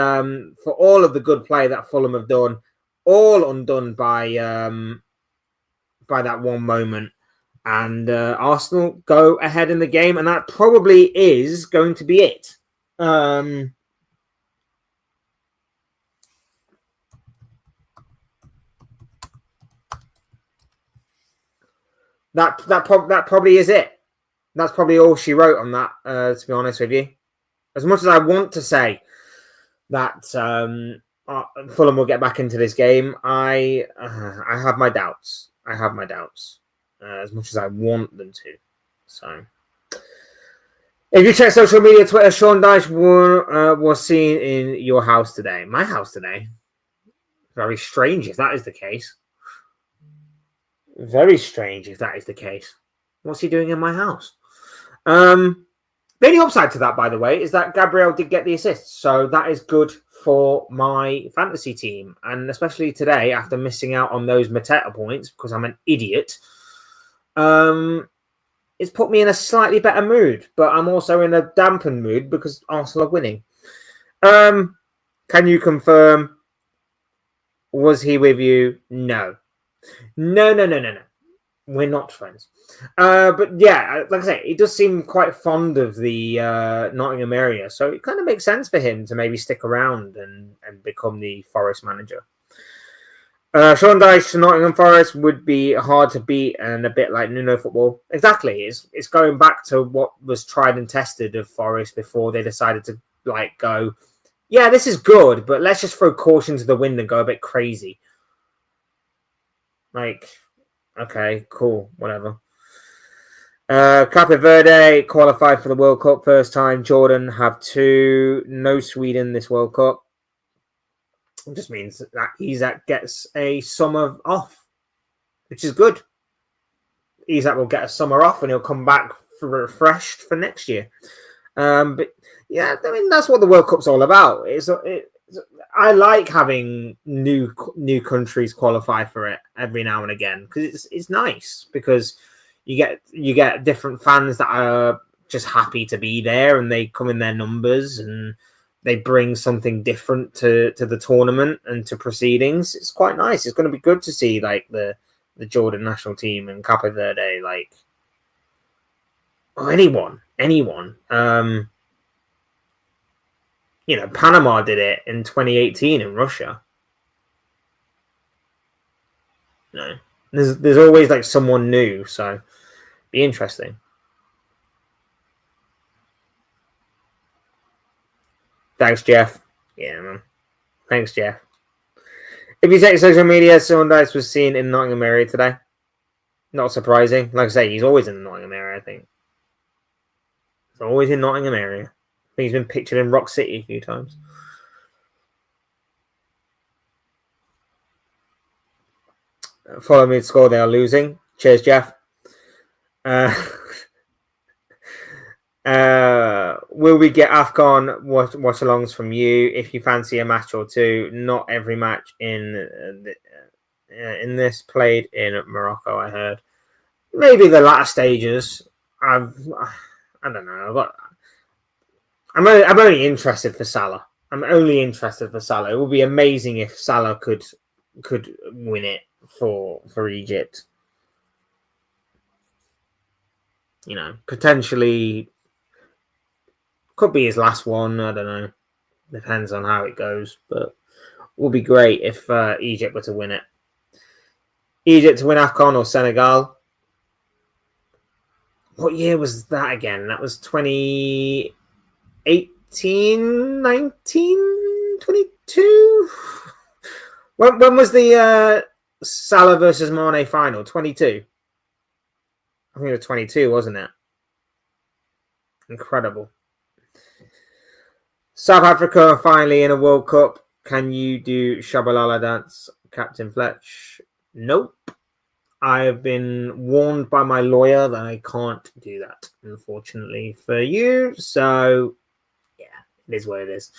for all of the good play that Fulham have done, all undone by that one moment. And Arsenal go ahead in the game, and that probably is going to be it. That probably is it. That's probably all she wrote on that, to be honest with you. As much as I want to say that Fulham will get back into this game, I have my doubts. As much as I want them to. So, if you check social media, Twitter, Sean Dyche was seen in your house today. My house today. Very strange if that is the case. Very strange if that is the case. What's he doing in my house? The only upside to that, by the way, is that Gabriel did get the assist. So that is good for my fantasy team. And especially today, after missing out on those Mateta points, because I'm an idiot, it's put me in a slightly better mood. But I'm also in a dampened mood because Arsenal are winning. Can you confirm, was he with you? No. No. We're not friends. But yeah, like I say, he does seem quite fond of the Nottingham area. So it kind of makes sense for him to maybe stick around and become the Forest manager. Sean Dyche to Nottingham Forest would be hard to beat and a bit like Nuno football. Exactly. It's going back to what was tried and tested of Forest before they decided to go, yeah, this is good, but let's just throw caution to the wind and go a bit crazy. Okay, cool, whatever. Cape Verde qualified for the World Cup first time. Jordan have 2. No Sweden this World Cup. It just means that Isak gets a summer off, which is good. Isak will get a summer off and he'll come back refreshed for next year. But yeah, I mean, that's what the World Cup's all about. I like having new countries qualify for it every now and again because it's nice because you get different fans that are just happy to be there and they come in their numbers and they bring something different to the tournament and to proceedings. It's quite nice. It's going to be good to see the Jordan national team and Cape Verde or anyone. Panama did it in 2018 in Russia. There's always someone new, so be interesting. Thanks, Jeff. Yeah, man. Thanks, Jeff. If you take social media, Sean Dyche was seen in Nottingham area today. Not surprising. Like I say, he's always in the Nottingham area, I think. He's always in Nottingham area. I think he's been pictured in Rock City a few times. Follow me to score. They are losing. Cheers, Jeff. Will we get AFCON watch-alongs from you if you fancy a match or two? Not every match in this played in Morocco, I heard. Maybe the latter stages. I don't know. I'm only interested for Salah. It would be amazing if Salah could win it for Egypt. Potentially could be his last one. I don't know. Depends on how it goes, but it would be great if Egypt were to win it. Egypt to win AFCON or Senegal. What year was that again? That was 2018, 19, 22? When was the Salah versus Mane final? 22? I think it was 22, wasn't it? Incredible. South Africa finally in a World Cup. Can you do Shabalala dance, Captain Fletch? Nope. I have been warned by my lawyer that I can't do that, unfortunately, for you. So, yeah, it is what it is.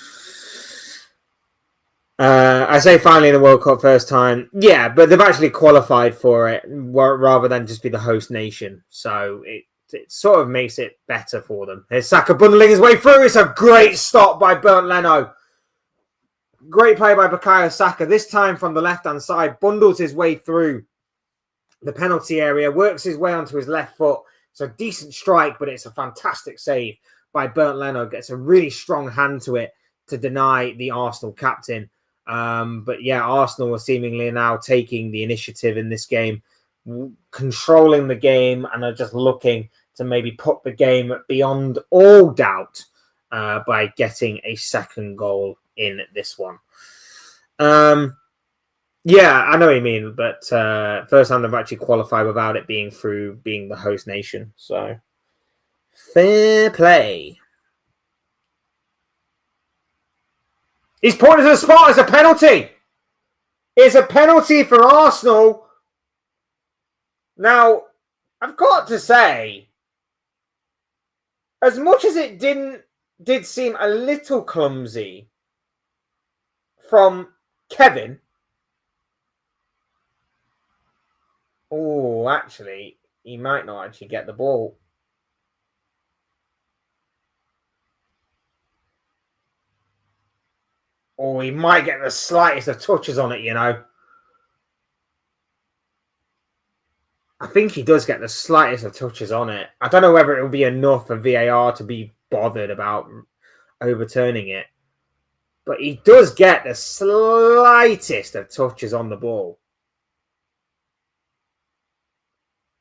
I say finally in the World Cup first time. Yeah, but they've actually qualified for it rather than just be the host nation. So it sort of makes it better for them. Here's Saka bundling his way through. It's a great stop by Bernd Leno. Great play by Bukayo Saka. This time from the left-hand side. Bundles his way through the penalty area. Works his way onto his left foot. It's a decent strike, but it's a fantastic save by Bernd Leno. Gets a really strong hand to it to deny the Arsenal captain. But yeah, Arsenal are seemingly now taking the initiative in this game, controlling the game, and are just looking to maybe put the game beyond all doubt by getting a second goal in this one. Yeah, I know what you mean, but first time they've actually qualified without it being through being the host nation. So Fair play. He's pointed to the spot as a penalty. It's a penalty for Arsenal. Now, I've got to say, as much as it did seem a little clumsy from Kevin. Oh, actually, he might not actually get the ball. Or he might get the slightest of touches on it, you know. I think he does get the slightest of touches on it. I don't know whether it will be enough for VAR to be bothered about overturning it. But he does get the slightest of touches on the ball.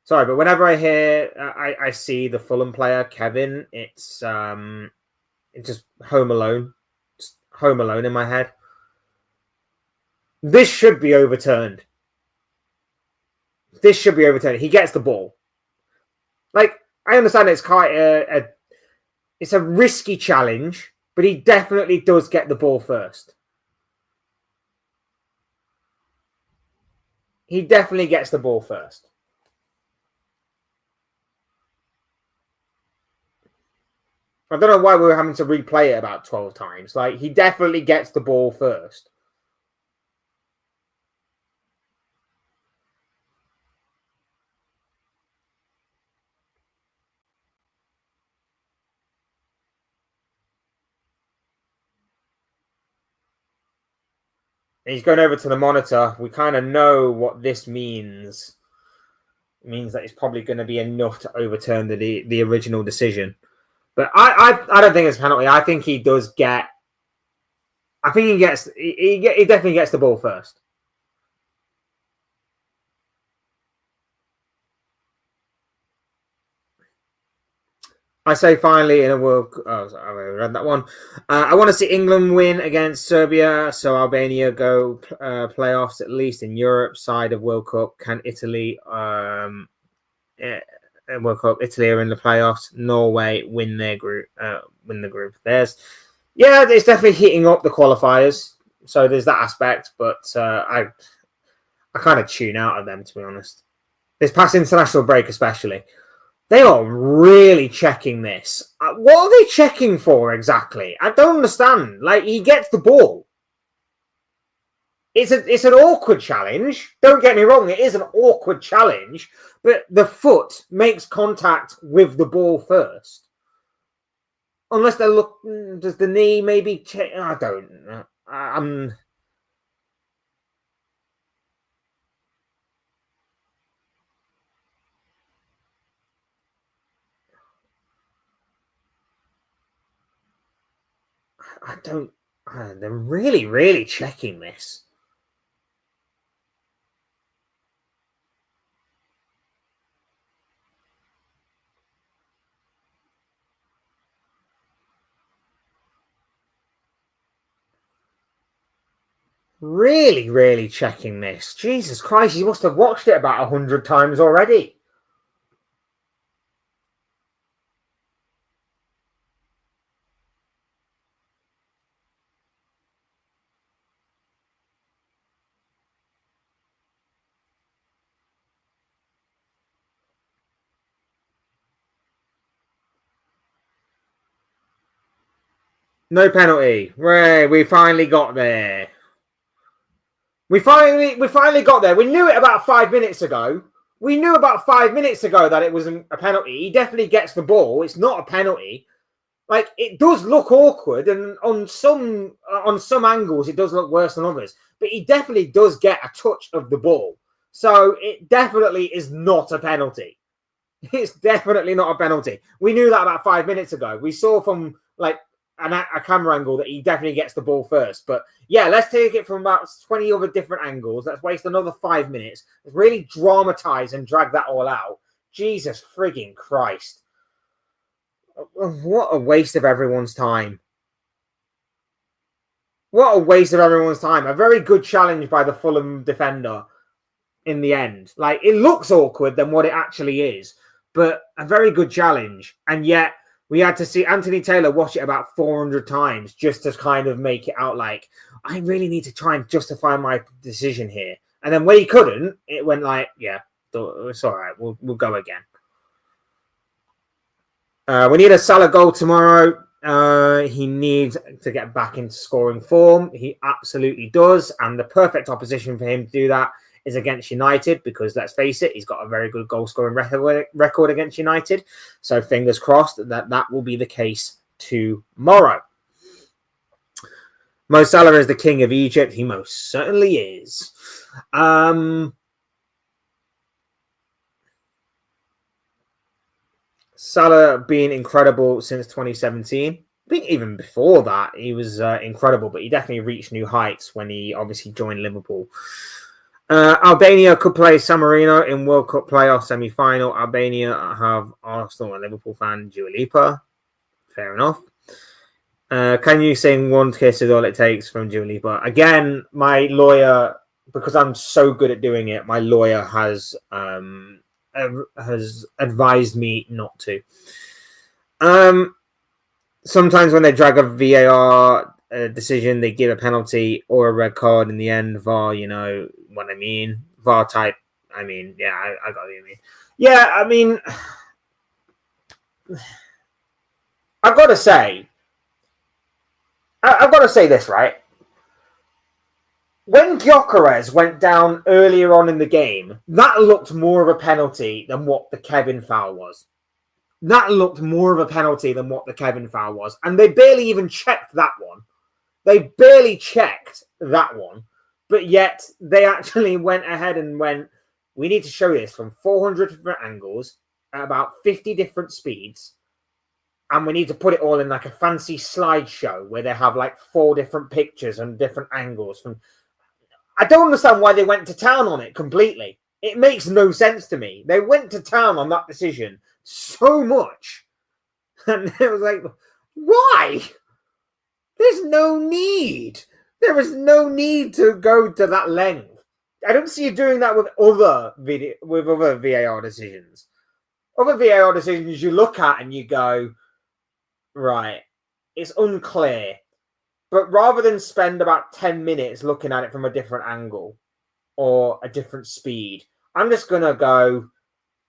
Sorry, but whenever I see the Fulham player, Kevin, it's just Home Alone. Just Home Alone in my head. This should be overturned. This should be overturned. He gets the ball. Like, I understand it's quite it's a risky challenge, but he definitely does get the ball first. He definitely gets the ball first. I don't know why we were having to replay it about 12 times. Like, he definitely gets the ball first. He's going over to the monitor. We kind of know what this means. It means that it's probably going to be enough to overturn the original decision. But I don't think it's a penalty. I think he does get. I think he definitely gets the ball first. I say finally in a World. Oh, sorry, I read that one. I want to see England win against Serbia, so Albania go playoffs at least in Europe side of World Cup. Can Italy? World Cup. Italy are in the playoffs. Norway win their group. Win the group. It's definitely heating up the qualifiers. So there's that aspect, but I kind of tune out of them, to be honest. This past international break, especially. They are really checking this. What are they checking for exactly? I don't understand. Like, he gets the ball. It's an awkward challenge. Don't get me wrong, it is an awkward challenge, but the foot makes contact with the ball first. Unless they look, does the knee maybe check? I don't know. They're really, really checking this. Really, really checking this. Jesus Christ, you must have watched it about 100 times already. No penalty. We finally got there. We finally got there. We knew it about 5 minutes ago. We knew about 5 minutes ago that it wasn't a penalty. He definitely gets the ball. It's not a penalty. Like, it does look awkward, and on some angles, it does look worse than others. But he definitely does get a touch of the ball. So it definitely is not a penalty. It's definitely not a penalty. We knew that about 5 minutes ago. We saw from like a camera angle that he definitely gets the ball first. But yeah, let's take it from about 20 other different angles. Let's waste another 5 minutes. Let's really dramatize and drag that all out. Jesus frigging Christ. What a waste of everyone's time. What a waste of everyone's time. A very good challenge by the Fulham defender in the end. Like, it looks awkward than what it actually is. but a very good challenge. And yet we had to see Anthony Taylor watch it about 400 times just to kind of make it out like, I really need to try and justify my decision here. And then when he couldn't, it went like, yeah, it's all right. We'll go again. We need a Salah goal tomorrow. He needs to get back into scoring form. He absolutely does. And the perfect opposition for him to do that is against United, because let's face it, he's got a very good goal scoring record against United. So fingers crossed that will be the case tomorrow. Mo Salah is the king of Egypt. He most certainly is. Salah being incredible since 2017. I think even before that, he was incredible, but he definitely reached new heights when he obviously joined Liverpool. Albania could play San Marino in World Cup playoff semi-final. Albania have Arsenal and Liverpool fan Dua Lipa. Fair enough. Can you sing One Kiss is All It Takes from Dua Lipa? Again, my lawyer, because I'm so good at doing it, my lawyer has advised me not to. Sometimes when they drag a VAR decision, they give a penalty or a red card in the end. VAR, you know what I mean. VAR type. I mean, yeah, I got what you mean. Yeah, I mean, I've got to say this, right? When Gyökeres went down earlier on in the game, that looked more of a penalty than what the Kevin foul was. That looked more of a penalty than what the Kevin foul was. And they barely even checked that one. They barely checked that one. But yet, they actually went ahead and went, we need to show this from 400 different angles at about 50 different speeds. And we need to put it all in like a fancy slideshow where they have like 4 different pictures and different angles. I don't understand why they went to town on it completely. It makes no sense to me. They went to town on that decision so much. And it was like, why? There's no need. There is no need to go to that length. I don't see you doing that with other VAR decisions. Other VAR decisions you look at and you go, right, it's unclear. But rather than spend about 10 minutes looking at it from a different angle or a different speed, I'm just going to go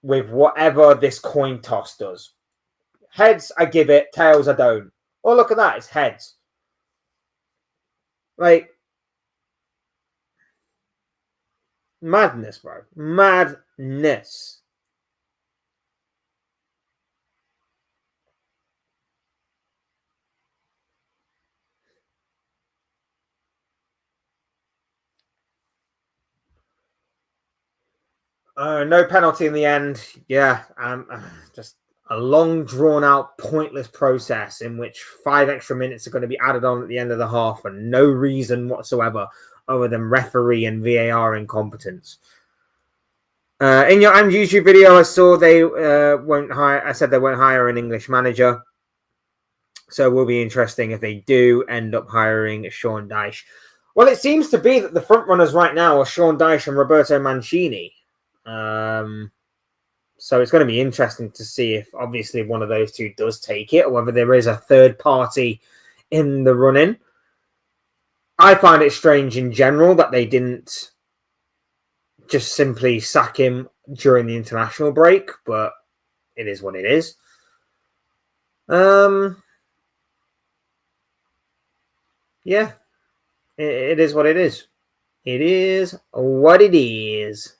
with whatever this coin toss does. Heads, I give it. Tails, I don't. Oh, look at that. It's heads. Like, madness, bro. Madness. No penalty in the end. Yeah, just a long, drawn-out, pointless process in which 5 extra minutes are going to be added on at the end of the half for no reason whatsoever other than referee and VAR incompetence. In your YouTube video, I saw they won't hire. I said they won't hire an English manager, so it will be interesting if they do end up hiring Sean Dyche. Well, it seems to be that the front runners right now are Sean Dyche and Roberto Mancini. So it's going to be interesting to see if obviously one of those two does take it or whether there is a third party in the running. I find it strange in general that they didn't just simply sack him during the international break, but it is what it is. Yeah, it is what it is. It is what it is.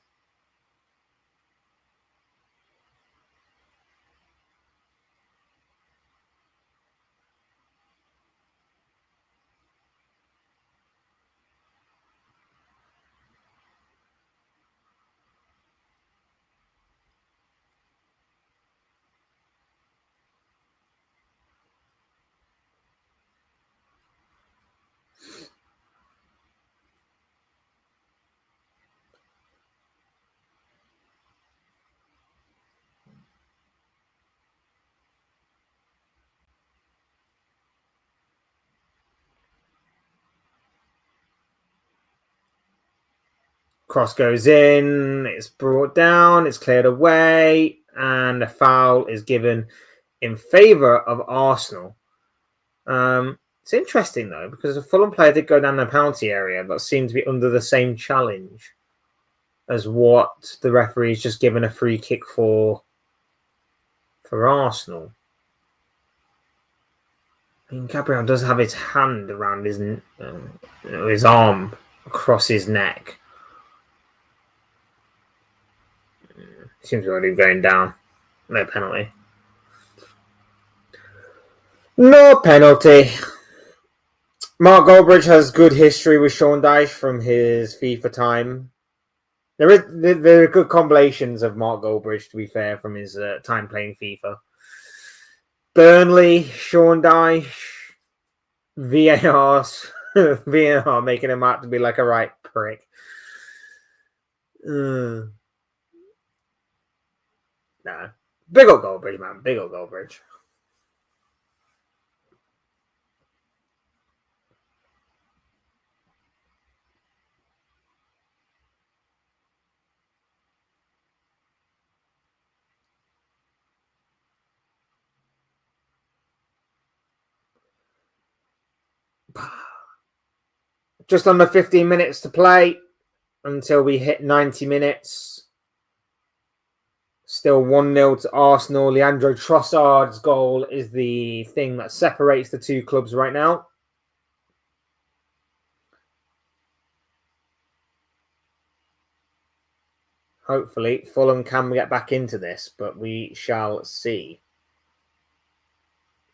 Cross goes in, it's brought down, it's cleared away. and a foul is given in favour of Arsenal. It's interesting though, because a Fulham player did go down the penalty area, but seemed to be under the same challenge as what the referee's just given a free kick for Arsenal. I mean, Gabriel does have his hand around his arm across his neck. Seems already going down. No penalty. No penalty. Mark Goldbridge has good history with Sean Dyche from his FIFA time. There are good compilations of Mark Goldbridge, to be fair, from his time playing FIFA. Burnley, Sean Dyche, VAR making him out to be like a right prick. Nah. Big old Goldbridge, man. Big old Goldbridge. Just under 15 minutes to play until we hit 90 minutes. Still 1-0 to Arsenal. Leandro Trossard's goal is the thing that separates the two clubs right now. Hopefully, Fulham can get back into this, but we shall see.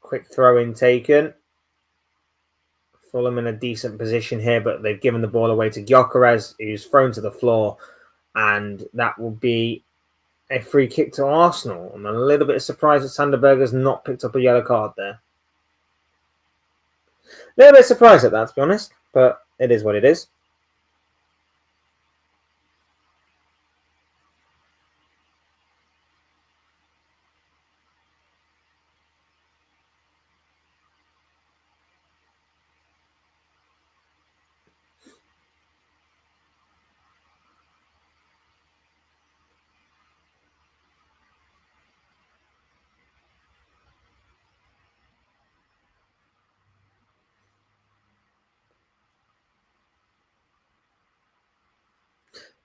Quick throw-in taken. Fulham in a decent position here, but they've given the ball away to Gyökeres, who's thrown to the floor, and that will be a free kick to Arsenal. I'm a little bit surprised that Sander Berge's not picked up a yellow card there. A little bit surprised at that, to be honest, but it is what it is.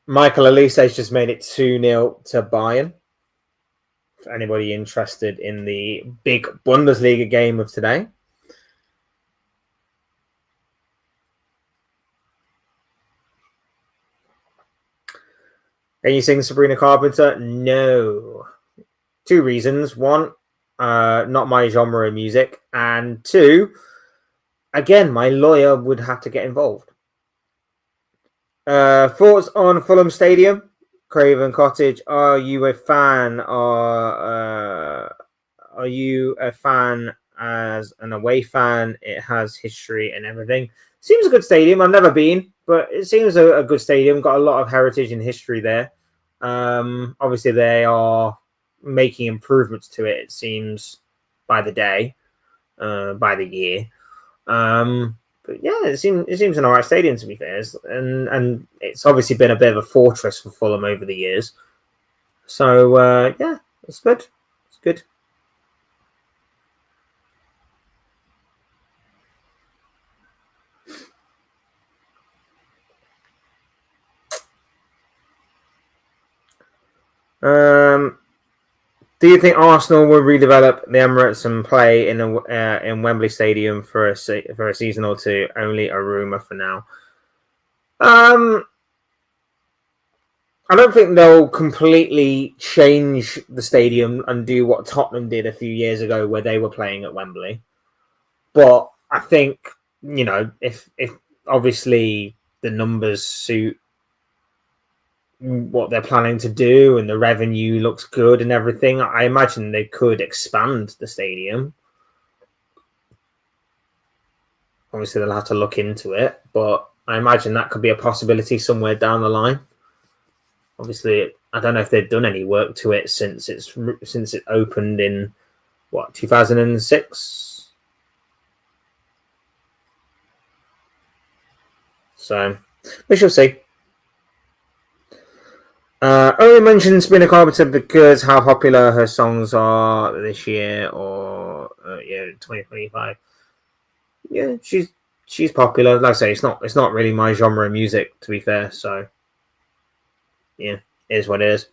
Michael Olise's just made it 2-0 to Bayern. For anybody interested in the big Bundesliga game of today. Can you sing Sabrina Carpenter? No. 2 reasons. 1, not my genre of music. And 2, again, my lawyer would have to get involved. Thoughts on Fulham Stadium? Craven Cottage. Are you a fan as an away fan? It has history and everything. Seems a good stadium. I've never been, but it seems a good stadium. Got a lot of heritage and history there. Obviously, they are making improvements to it. It seems by the day, by the year. But yeah, it seems an alright stadium, to be fair, and it's obviously been a bit of a fortress for Fulham over the years. So yeah, it's good. It's good. Do you think Arsenal will redevelop the Emirates and play in Wembley Stadium for a season or two? Only a rumor for now. I don't think they'll completely change the stadium and do what Tottenham did a few years ago, where they were playing at Wembley. But I think, if obviously the numbers suit what they're planning to do and the revenue looks good and everything, I imagine they could expand the stadium. Obviously, they'll have to look into it, but I imagine that could be a possibility somewhere down the line. Obviously, I don't know if they've done any work to it since it opened in 2006. So we shall see. Only mentioned Sabrina Carpenter because how popular her songs are this year, or 2025. Yeah, she's popular. Like I say, it's not really my genre of music, to be fair. So yeah, it is what it is.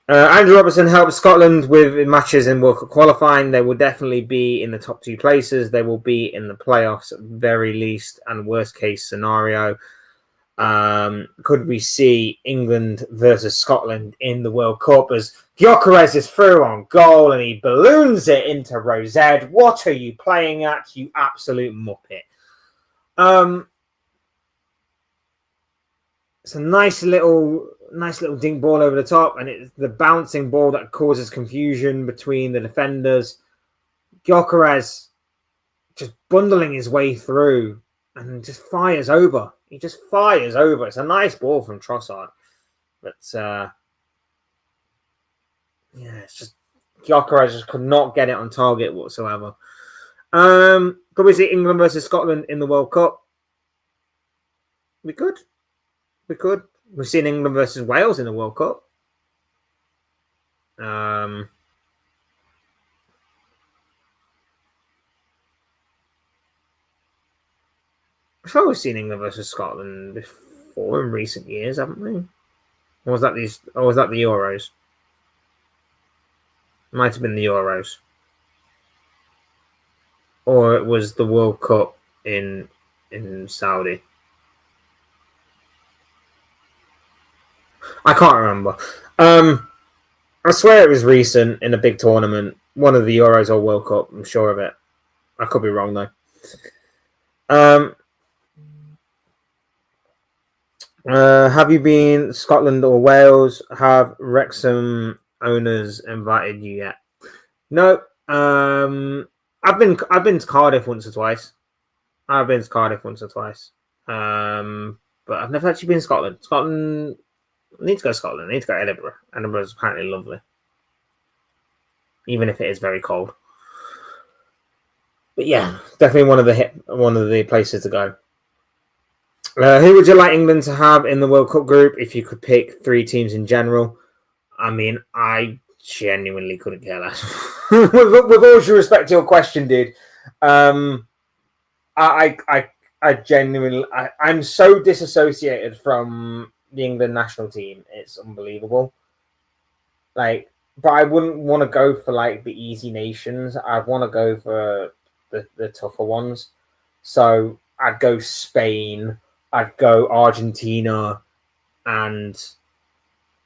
Andrew Robertson helped Scotland with matches in World Cup qualifying. They will definitely be in the top 2 places. They will be in the playoffs at the very least, and worst case scenario. Could we see England versus Scotland in the World Cup as Gyökeres is through on goal and he balloons it into Rosette? What are you playing at, you absolute muppet? It's a nice little dink ball over the top, and it's the bouncing ball that causes confusion between the defenders. Gyökeres just bundling his way through and just fires over. He just fires over. It's a nice ball from Trossard. But it's just Gyökeres just could not get it on target whatsoever. Could we see England versus Scotland in the World Cup? We could. We've seen England versus Wales in the World Cup. I'm sure we've seen England versus Scotland before in recent years, haven't we? Or was that the Euros? Might have been the Euros. Or it was the World Cup in Saudi. I can't remember. I swear it was recent in a big tournament, one of the Euros or World Cup. I'm sure of it. I could be wrong though. Have you been Scotland or Wales? Have Wrexham owners invited you yet? No. I've been to Cardiff once or twice. But I've never actually been to Scotland. I need to go to Scotland. I need to go to Edinburgh. Edinburgh is apparently lovely, even if it is very cold. But yeah, definitely one of the places to go. Who would you like England to have in the World Cup group if you could pick 3 teams in general? I mean, I genuinely couldn't care less. with all due respect to your question, dude, I genuinely, I'm so disassociated from the England national team. It's unbelievable. Like, but I wouldn't want to go for like the easy nations. I'd want to go for the tougher ones. So I'd go Spain. I'd go Argentina, and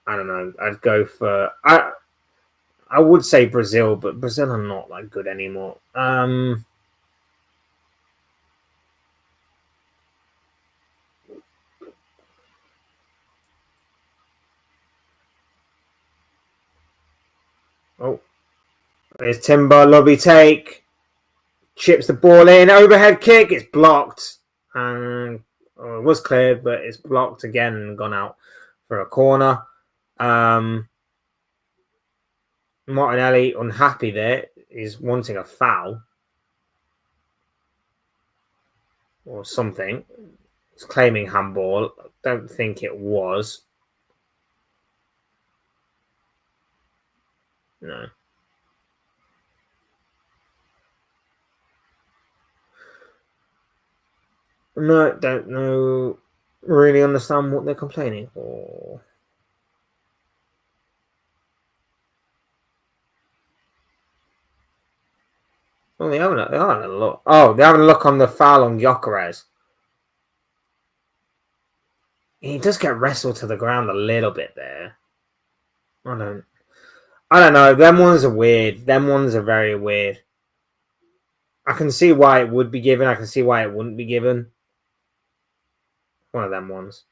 I don't know. I'd go for I would say Brazil, but Brazil are not that good anymore. Oh, there's Timber, lovely take. Chips the ball in, overhead kick, it's blocked. And it was cleared, but it's blocked again and gone out for a corner. Martinelli, unhappy there, is wanting a foul. Or something. He's claiming handball. I don't think it was. No. No, don't know. Really understand what they're complaining for. Well, they're having a look. Oh, they're having a look on the foul on Gyökeres. He does get wrestled to the ground a little bit there. I don't know. Them ones are weird. Them ones are very weird. I can see why it would be given. I can see why it wouldn't be given. One of them ones.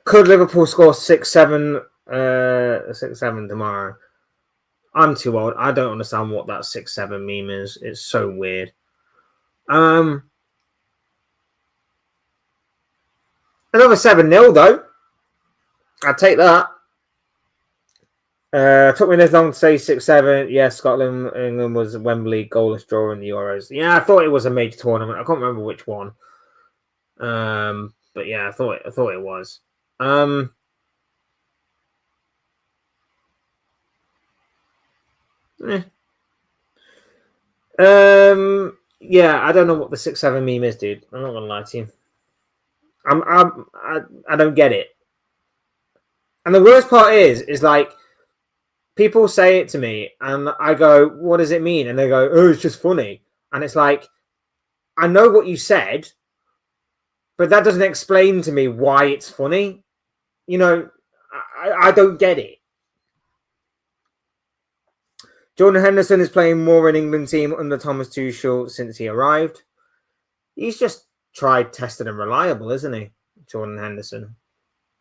Could Liverpool score 6-7 tomorrow? I'm too old. I don't understand what that 6-7 meme is. It's so weird. Another 7-0 though. I'd take that. Took me this long to say 6-7. Yeah, Scotland, England was Wembley goalless draw in the Euros. Yeah, I thought it was a major tournament. I can't remember which one. But yeah, I thought it was. Yeah, I don't know what the 6-7 meme is, dude. I'm not gonna lie to you. I don't get it. And the worst part is like people say it to me, and I go, "What does it mean?" And they go, "Oh, it's just funny." And it's like, I know what you said, but that doesn't explain to me why it's funny. You know, I don't get it. Jordan Henderson is playing more in England team under Thomas Tuchel since he arrived. He's just tried, tested, and reliable, isn't he? Jordan Henderson.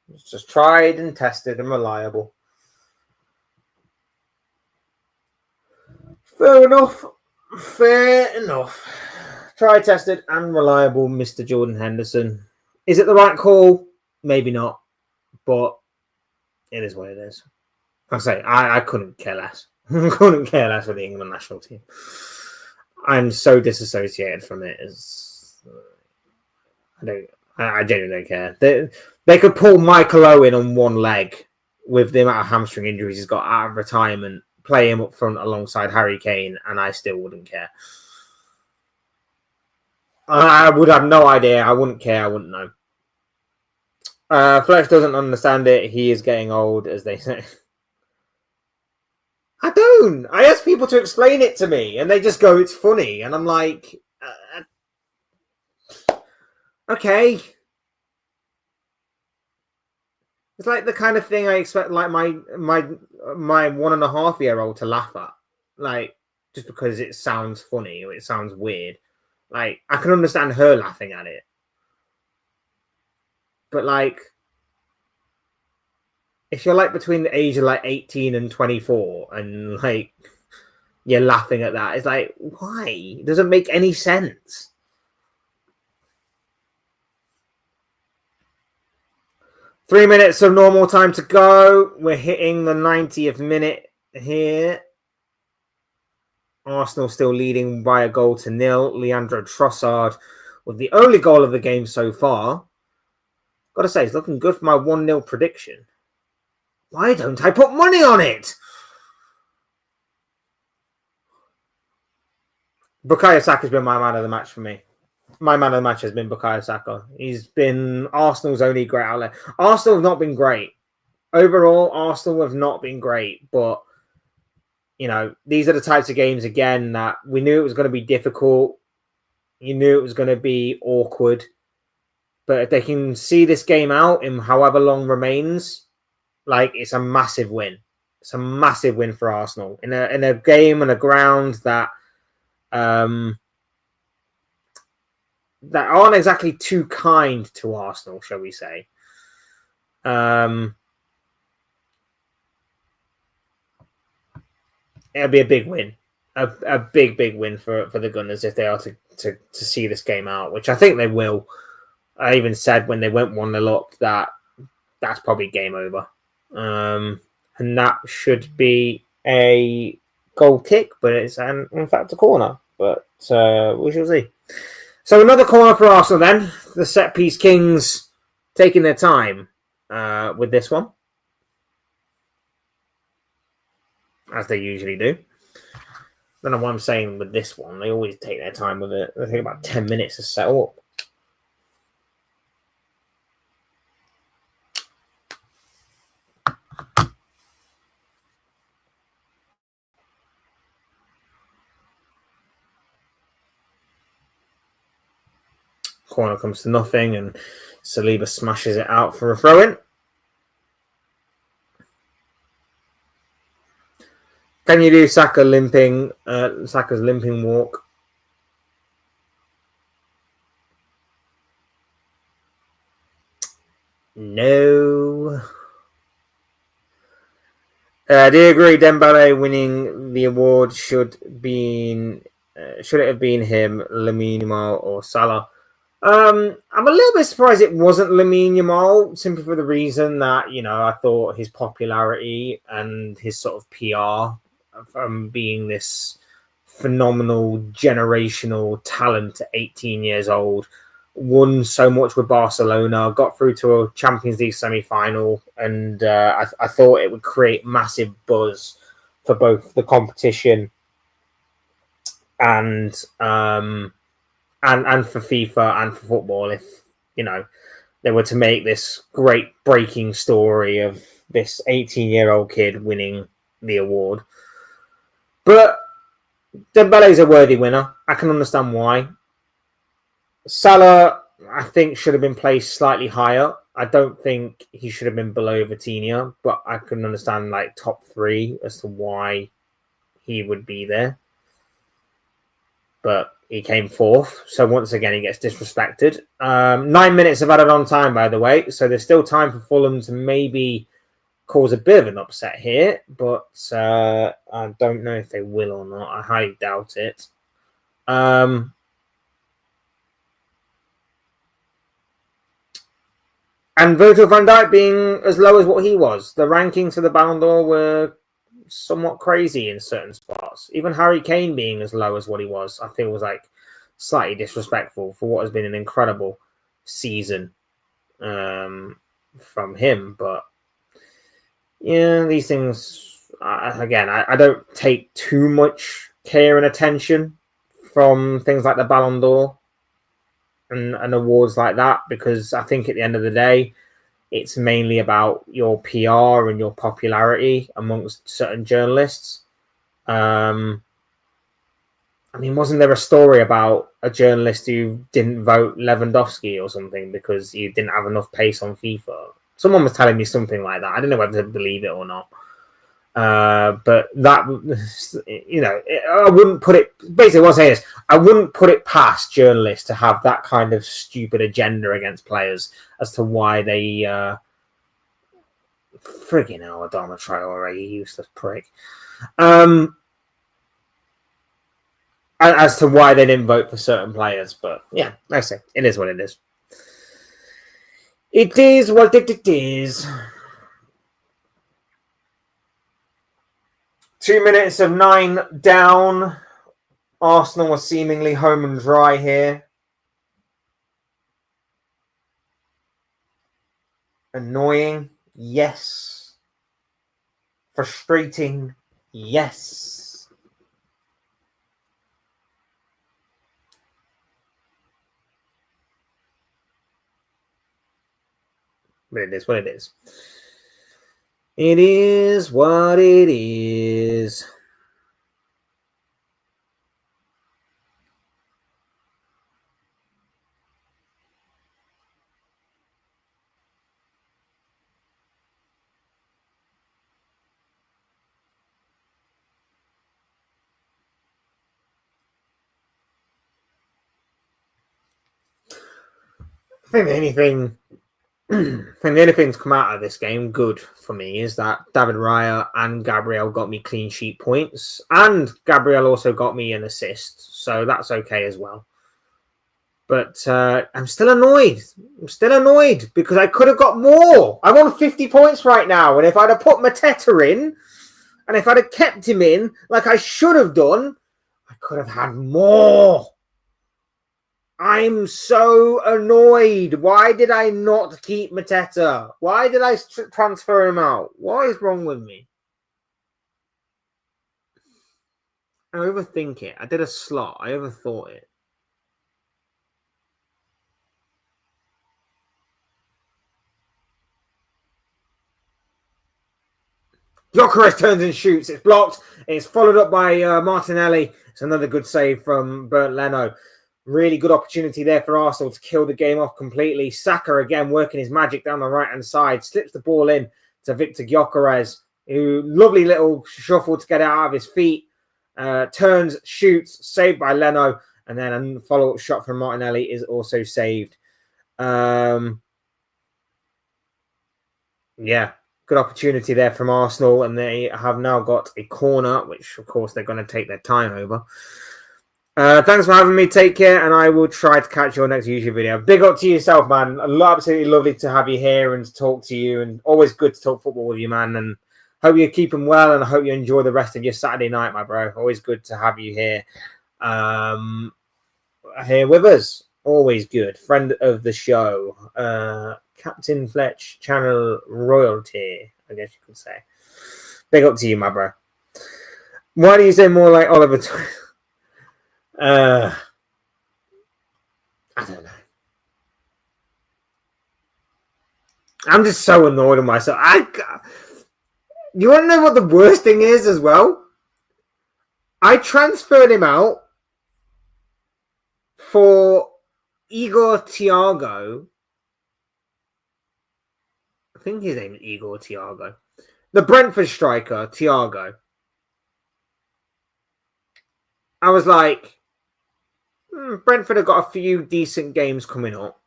He's just tried and tested and reliable. Fair enough. Fair enough. Tried, tested, and reliable, Mr. Jordan Henderson. Is it the right call? Maybe not, but it is what it is. I couldn't care less. I couldn't care less for the England national team. I'm so disassociated from it. I genuinely don't care. They could pull Michael Owen on one leg with the amount of hamstring injuries he's got out of retirement, play him up front alongside Harry Kane, and I still wouldn't care. I would have no idea. I wouldn't care. I wouldn't know. Flex doesn't understand it. He is getting old, as they say. I don't. I ask people to explain it to me, and they just go, "It's funny," and I'm like, "Okay." It's like the kind of thing I expect, like my 1.5-year-old to laugh at, like just because it sounds funny or it sounds weird. Like I can understand her laughing at it, but like if you're like between the age of like 18 and 24 and like you're laughing at that, it's like, why? It doesn't make any sense. Three minutes of normal time to go. We're hitting the 90th minute here. Arsenal still leading by 1-0. Leandro Trossard with the only goal of the game so far. Gotta say, it's looking good for my 1-0 prediction. Why don't I put money on it? Bukayo Saka's been my man of the match for me. My man of the match has been Bukayo Saka. He's been Arsenal's only great outlet. Arsenal have not been great. Overall, Arsenal have not been great, but you know, these are the types of games again that we knew it was going to be difficult. You knew it was going to be awkward. But if they can see this game out in however long remains, like it's a massive win. It's a massive win for Arsenal in a game and a ground that that aren't exactly too kind to Arsenal, shall we say. It'll be a big win. A big win for the Gunners if they are to see this game out, which I think they will. I even said when they went 1-0 up that that's probably game over. And that should be a goal kick, but it's in fact a corner. But we shall see. So another corner for Arsenal then. The set piece Kings taking their time with this one, as they usually do. I don't know what I'm saying with this one. They always take their time with it. They take about 10 minutes to set up. Corner comes to nothing, and Saliba smashes it out for a throw-in. Can you do Saka's limping walk? No. Do you agree Dembele winning the award should it have been him, Lamine Yamal, or Salah? I'm a little bit surprised it wasn't Lamine Yamal, simply for the reason that, I thought his popularity and his sort of PR from being this phenomenal generational talent at 18 years old, won so much with Barcelona, got through to a Champions League semi-final, and I thought it would create massive buzz for both the competition and for FIFA and for football if, they were to make this great breaking story of this 18-year-old kid winning the award. But Dembele's a worthy winner. I can understand why. Salah, I think, should have been placed slightly higher. I don't think he should have been below Vitinha, but I can understand top three as to why he would be there. But he came fourth, so once again he gets disrespected. 9 minutes of added on time, by the way, so there's still time for Fulham to maybe cause a bit of an upset here, but I don't know if they will or not. I highly doubt it. And Virgil van Dijk being as low as what he was. The rankings for the Ballon d'Or were somewhat crazy in certain spots. Even Harry Kane being as low as what he was, I feel was slightly disrespectful for what has been an incredible season from him. But yeah, these things, again, I don't take too much care and attention from things like the Ballon d'Or and awards like that, because I think at the end of the day, it's mainly about your PR and your popularity amongst certain journalists. Wasn't there a story about a journalist who didn't vote Lewandowski or something because he didn't have enough pace on FIFA? Someone was telling me something like that. I don't know whether to believe it or not. But that, I wouldn't put it, basically what I'm saying is, I wouldn't put it past journalists to have that kind of stupid agenda against players as to why they, friggin' hell, Adama Traore, you useless prick. As to why they didn't vote for certain players. But yeah, like I say, it is what it is. It is what it is. 2 minutes of 9 down. Arsenal are seemingly home and dry here. Annoying, yes. Frustrating, yes. But it is what it is. It is what it is. I think the only thing to come out of this game good for me is that David Raya and Gabriel got me clean sheet points, and Gabriel also got me an assist, so that's okay as well. But I'm still annoyed. Because I could have got more. I'm on 50 points right now, and if I'd have put Mateta in, and if I'd have kept him in like I should have done, I could have had more. I'm so annoyed. Why did I not keep Mateta? Why did I transfer him out? What is wrong with me? I overthink it. I did a slot. I overthought it. Gyökeres turns and shoots. It's blocked. It's followed up by Martinelli. It's another good save from Bernd Leno. Really good opportunity there for Arsenal to kill the game off completely. Saka again working his magic down the right-hand side. Slips the ball in to Victor Gyökeres, who lovely little shuffle to get it out of his feet. Turns, shoots, saved by Leno. And then a follow-up shot from Martinelli is also saved. Yeah, good opportunity there from Arsenal. And they have now got a corner, which, of course, they're going to take their time over. Thanks for having me. Take care, and I will try to catch your next YouTube video. Big up to yourself, man. Absolutely lovely to have you here and to talk to you, and always good to talk football with you, man. And hope you're keeping well, and I hope you enjoy the rest of your Saturday night, my bro. Always good to have you here, here with us. Always good. Friend of the show, Captain Fletch, channel royalty, I guess you could say. Big up to you, my bro. Why do you say more like Oliver? I don't know. I'm just so annoyed with myself. You want to know what the worst thing is as well? I transferred him out for Igor Thiago. I think his name is Igor Thiago. The Brentford striker, Thiago. I was like, Brentford have got a few decent games coming up.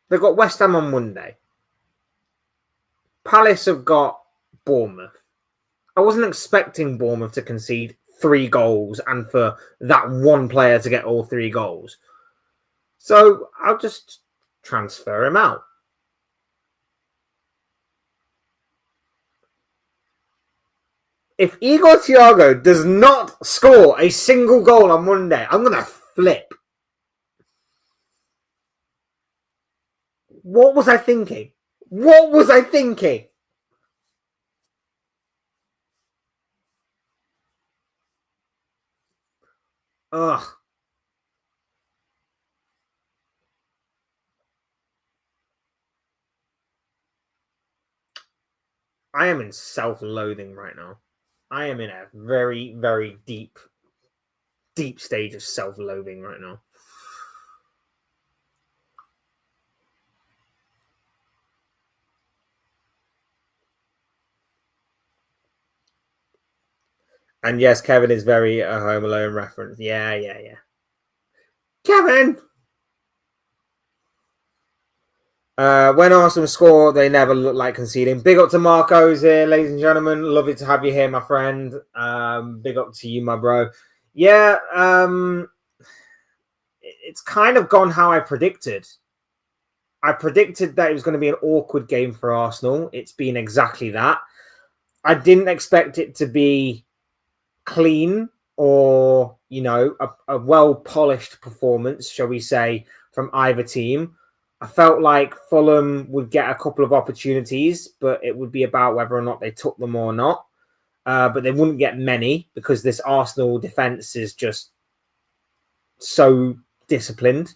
They've got West Ham on Monday. Palace have got Bournemouth. I wasn't expecting Bournemouth to concede 3 goals and for that one player to get all 3 goals. So I'll just transfer him out. If Igor Thiago does not score a single goal on Monday, I'm going to flip. What was I thinking? What was I thinking? Ugh. I am in self-loathing right now. I am in a very, very deep stage of self-loathing right now. And yes, Kevin is very a Home Alone reference. Yeah. Kevin! When Arsenal score, they never look like conceding. Big up to Marco's here, ladies and gentlemen. Lovely to have you here, my friend. Big up to you, my bro. Yeah, it's kind of gone how I predicted. I predicted that it was going to be an awkward game for Arsenal. It's been exactly that. I didn't expect it to be clean or, a well-polished performance, shall we say, from either team. I felt like Fulham would get a couple of opportunities, but it would be about whether or not they took them or not. But they wouldn't get many because this Arsenal defence is just so disciplined.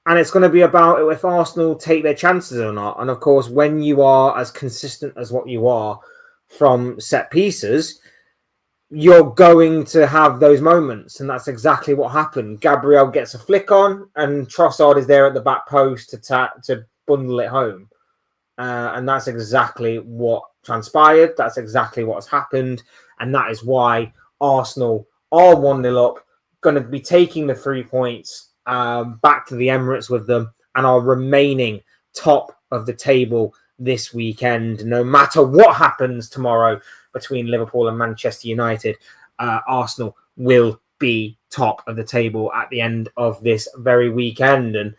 And it's going to be about if Arsenal take their chances or not. And of course, when you are as consistent as what you are from set pieces, you're going to have those moments. And that's exactly what happened. Gabriel gets a flick on and Trossard is there at the back post to bundle it home. And that's exactly what transpired. That's exactly what's happened. And that is why Arsenal are 1-0 up, going to be taking the 3 points back to the Emirates with them and are remaining top of the table this weekend. No matter what happens tomorrow between Liverpool and Manchester United, Arsenal will be top of the table at the end of this very weekend. And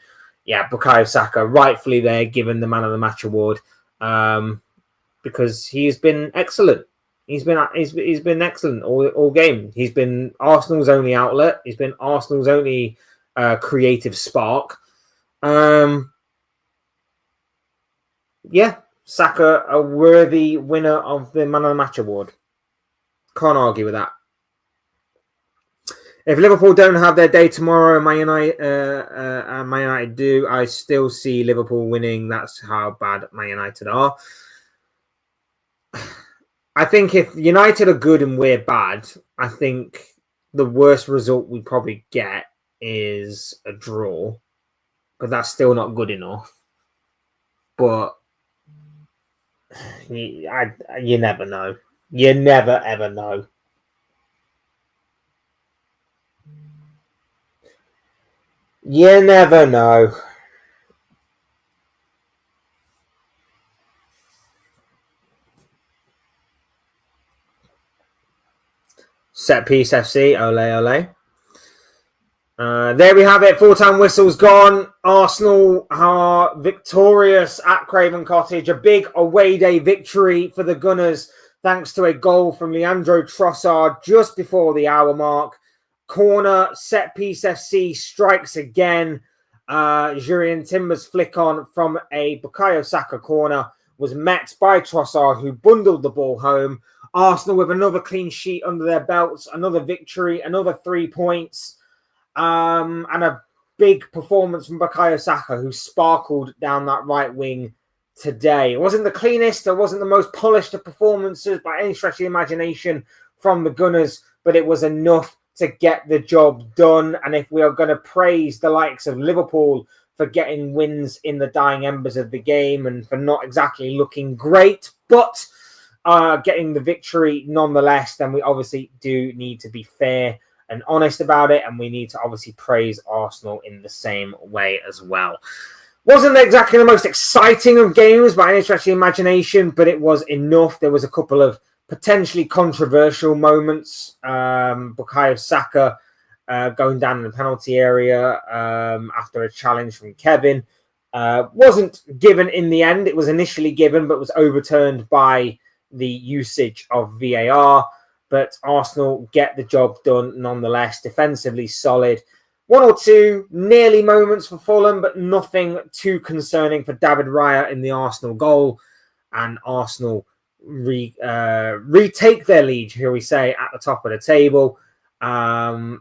yeah, Bukayo Saka rightfully there given the Man of the Match award because he's been excellent. He's been excellent all game. He's been Arsenal's only outlet. He's been Arsenal's only creative spark. Yeah, Saka, a worthy winner of the Man of the Match award. Can't argue with that. If Liverpool don't have their day tomorrow, Man United do, I still see Liverpool winning. That's how bad Man United are. I think if United are good and we're bad, I think the worst result we probably get is a draw. But that's still not good enough. But you never know. You never, ever know. You never know. Set piece FC, ole ole. There we have it. Full-time whistle's gone. Arsenal are victorious at Craven Cottage. A big away day victory for the Gunners, thanks to a goal from Leandro Trossard just before the hour mark. Corner, set piece FC strikes again. Jurrien Timber's flick on from a Bukayo Saka corner was met by Trossard, who bundled the ball home. Arsenal with another clean sheet under their belts, another victory, another 3 points. And a big performance from Bukayo Saka, who sparkled down that right wing today. It wasn't the cleanest, it wasn't the most polished of performances by any stretch of the imagination from the Gunners, but it was enough to get the job done. And if we are going to praise the likes of Liverpool for getting wins in the dying embers of the game and for not exactly looking great, but getting the victory nonetheless, then we obviously do need to be fair and honest about it, and we need to obviously praise Arsenal in the same way as well. Wasn't exactly the most exciting of games by any stretch of the imagination, but it was enough. There was a couple of potentially controversial moments. Bukayo Saka going down in the penalty area after a challenge from Kevin. Wasn't given in the end. It was initially given, but was overturned by the usage of VAR. But Arsenal get the job done nonetheless. Defensively solid. 1 or 2 nearly moments for Fulham, but nothing too concerning for David Raya in the Arsenal goal. And Arsenal retake their lead, shall we say, at the top of the table. A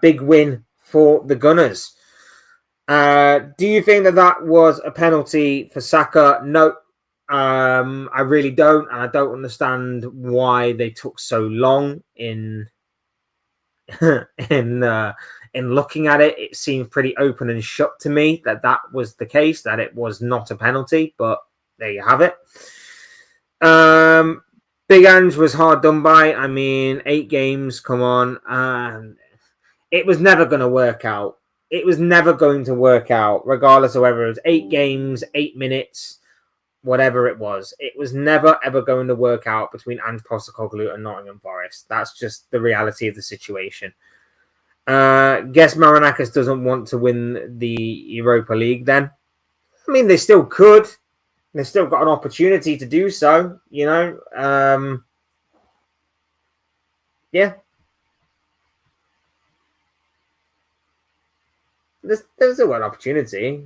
big win for the Gunners. Do you think that was a penalty for Saka? No. I really don't, and I don't understand why they took so long in in looking at it. It seemed pretty open and shut to me that was the case, that it was not a penalty, but there you have it. Big Ange was hard done by. I mean, 8 games, come on. It was never going to work out. It was never going to work out, regardless of whether it was 8 games, 8 minutes, whatever it was. It was never, ever going to work out between Ange Postecoglou and Nottingham Forest. That's just the reality of the situation. Guess Marinakis doesn't want to win the Europa League then. I mean, they still could. They've still got an opportunity to do so, you know. Yeah. There's still got an opportunity.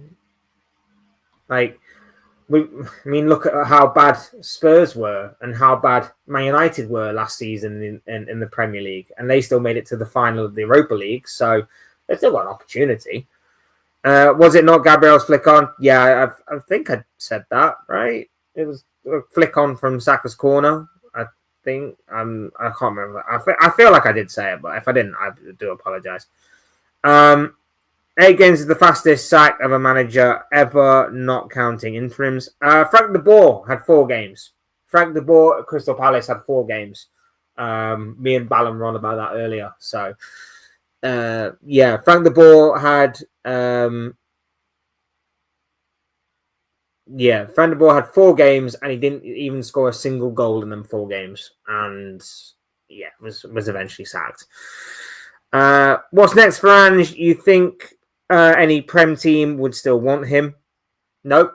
Look at how bad Spurs were and how bad Man United were last season in the Premier League, and they still made it to the final of the Europa League, so they've still got an opportunity. Was it not Gabriel's flick on? Yeah, I think I said that, right? It was a flick on from Saka's corner, I think. I can't remember. I feel like I did say it, but if I didn't, I do apologise. 8 games is the fastest sack of a manager ever, not counting interims. Frank de Boer had 4 games. Frank de Boer at Crystal Palace had 4 games. Me and Ballum were on about that earlier. So, Frank de Boer had... Frank de Boer had 4 games, and he didn't even score a single goal in them 4 games. And, was eventually sacked. What's next for Ange? You think... any Prem team would still want him? Nope.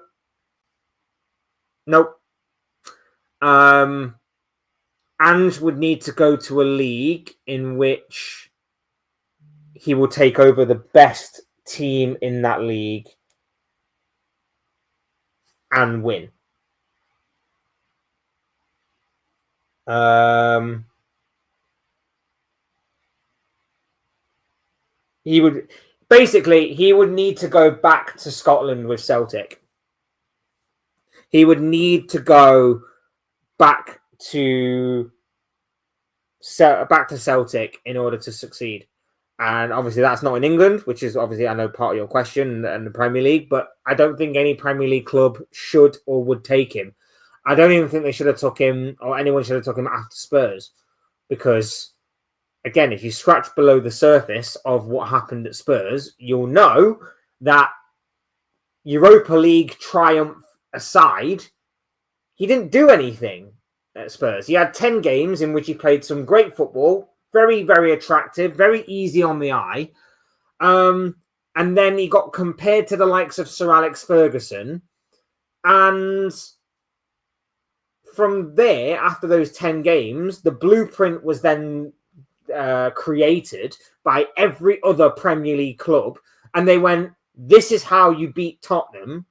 Ange would need to go to a league in which he will take over the best team in that league and win. He would need to go back to Scotland with Celtic. He would need to go back to Celtic in order to succeed. And obviously that's not in England, which is obviously, I know, part of your question, and the Premier League, but I don't think any Premier League club should or would take him. I don't even think they should have took him, or anyone should have took him after Spurs, because again, if you scratch below the surface of what happened at Spurs, you'll know that Europa League triumph aside, he didn't do anything. at Spurs. He had 10 games in which he played some great football, very, very attractive, very easy on the eye. And then he got compared to the likes of Sir Alex Ferguson. And from there, after those 10 games, the blueprint was then created by every other Premier League club. And they went, this is how you beat Tottenham.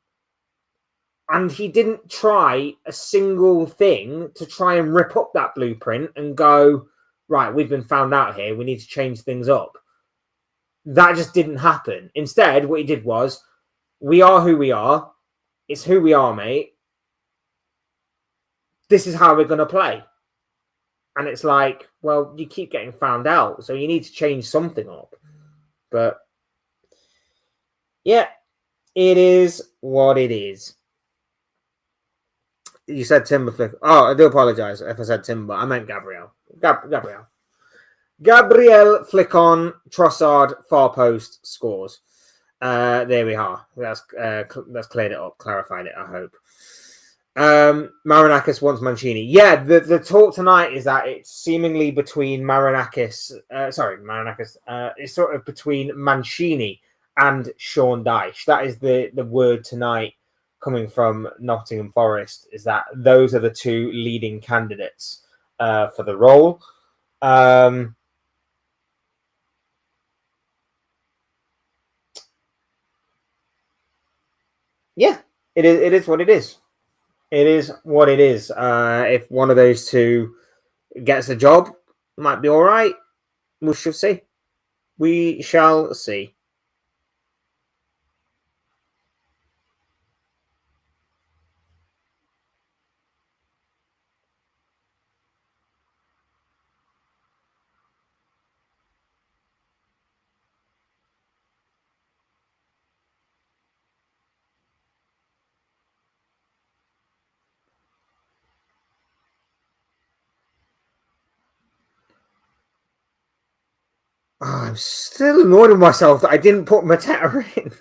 And he didn't try a single thing to try and rip up that blueprint and go, right, we've been found out here. We need to change things up. That just didn't happen. Instead, what he did was, we are who we are. It's who we are, mate. This is how we're going to play. And it's like, well, you keep getting found out, so you need to change something up. But, yeah, it is what it is. You said Timber Flick. Oh, I do apologise if I said Timber. I meant Gabriel. Gabriel Flickon, Trossard, far post, scores. There we are. That's cleared it up, clarified it, I hope. Marinakis wants Mancini. Yeah, the talk tonight is that it's seemingly between Marinakis. It's sort of between Mancini and Sean Dyche. That is the word tonight coming from Nottingham Forest, is that those are the two leading candidates for the role. Yeah, it is what it is. It is what it is. If one of those two gets a job, might be all right. We shall see. We shall see. Oh, I'm still annoyed with myself that I didn't put Mateta in.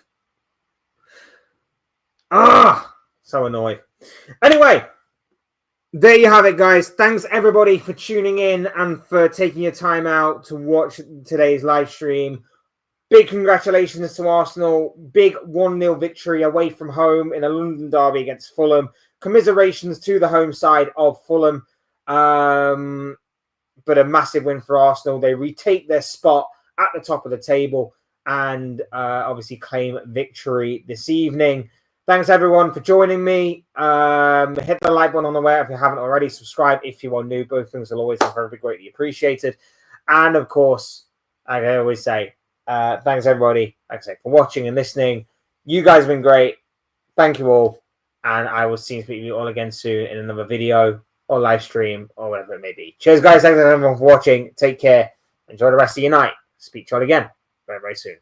So annoyed. Anyway, there you have it, guys. Thanks, everybody, for tuning in and for taking your time out to watch today's live stream. Big congratulations to Arsenal. Big 1-0 victory away from home in a London derby against Fulham. Commiserations to the home side of Fulham. But a massive win for Arsenal. They retake their spot at the top of the table and obviously claim victory this evening. Thanks, everyone, for joining me. Hit the like button on the way if you haven't already. Subscribe if you are new. Both things will always be very greatly appreciated. And, of course, like I always say, thanks, everybody, like I say, for watching and listening. You guys have been great. Thank you all. And I will see you all again soon in another video or live stream or whatever it may be. Cheers, guys. Thanks, everyone, for watching. Take care. Enjoy the rest of your night. Speak to you all again very, very soon.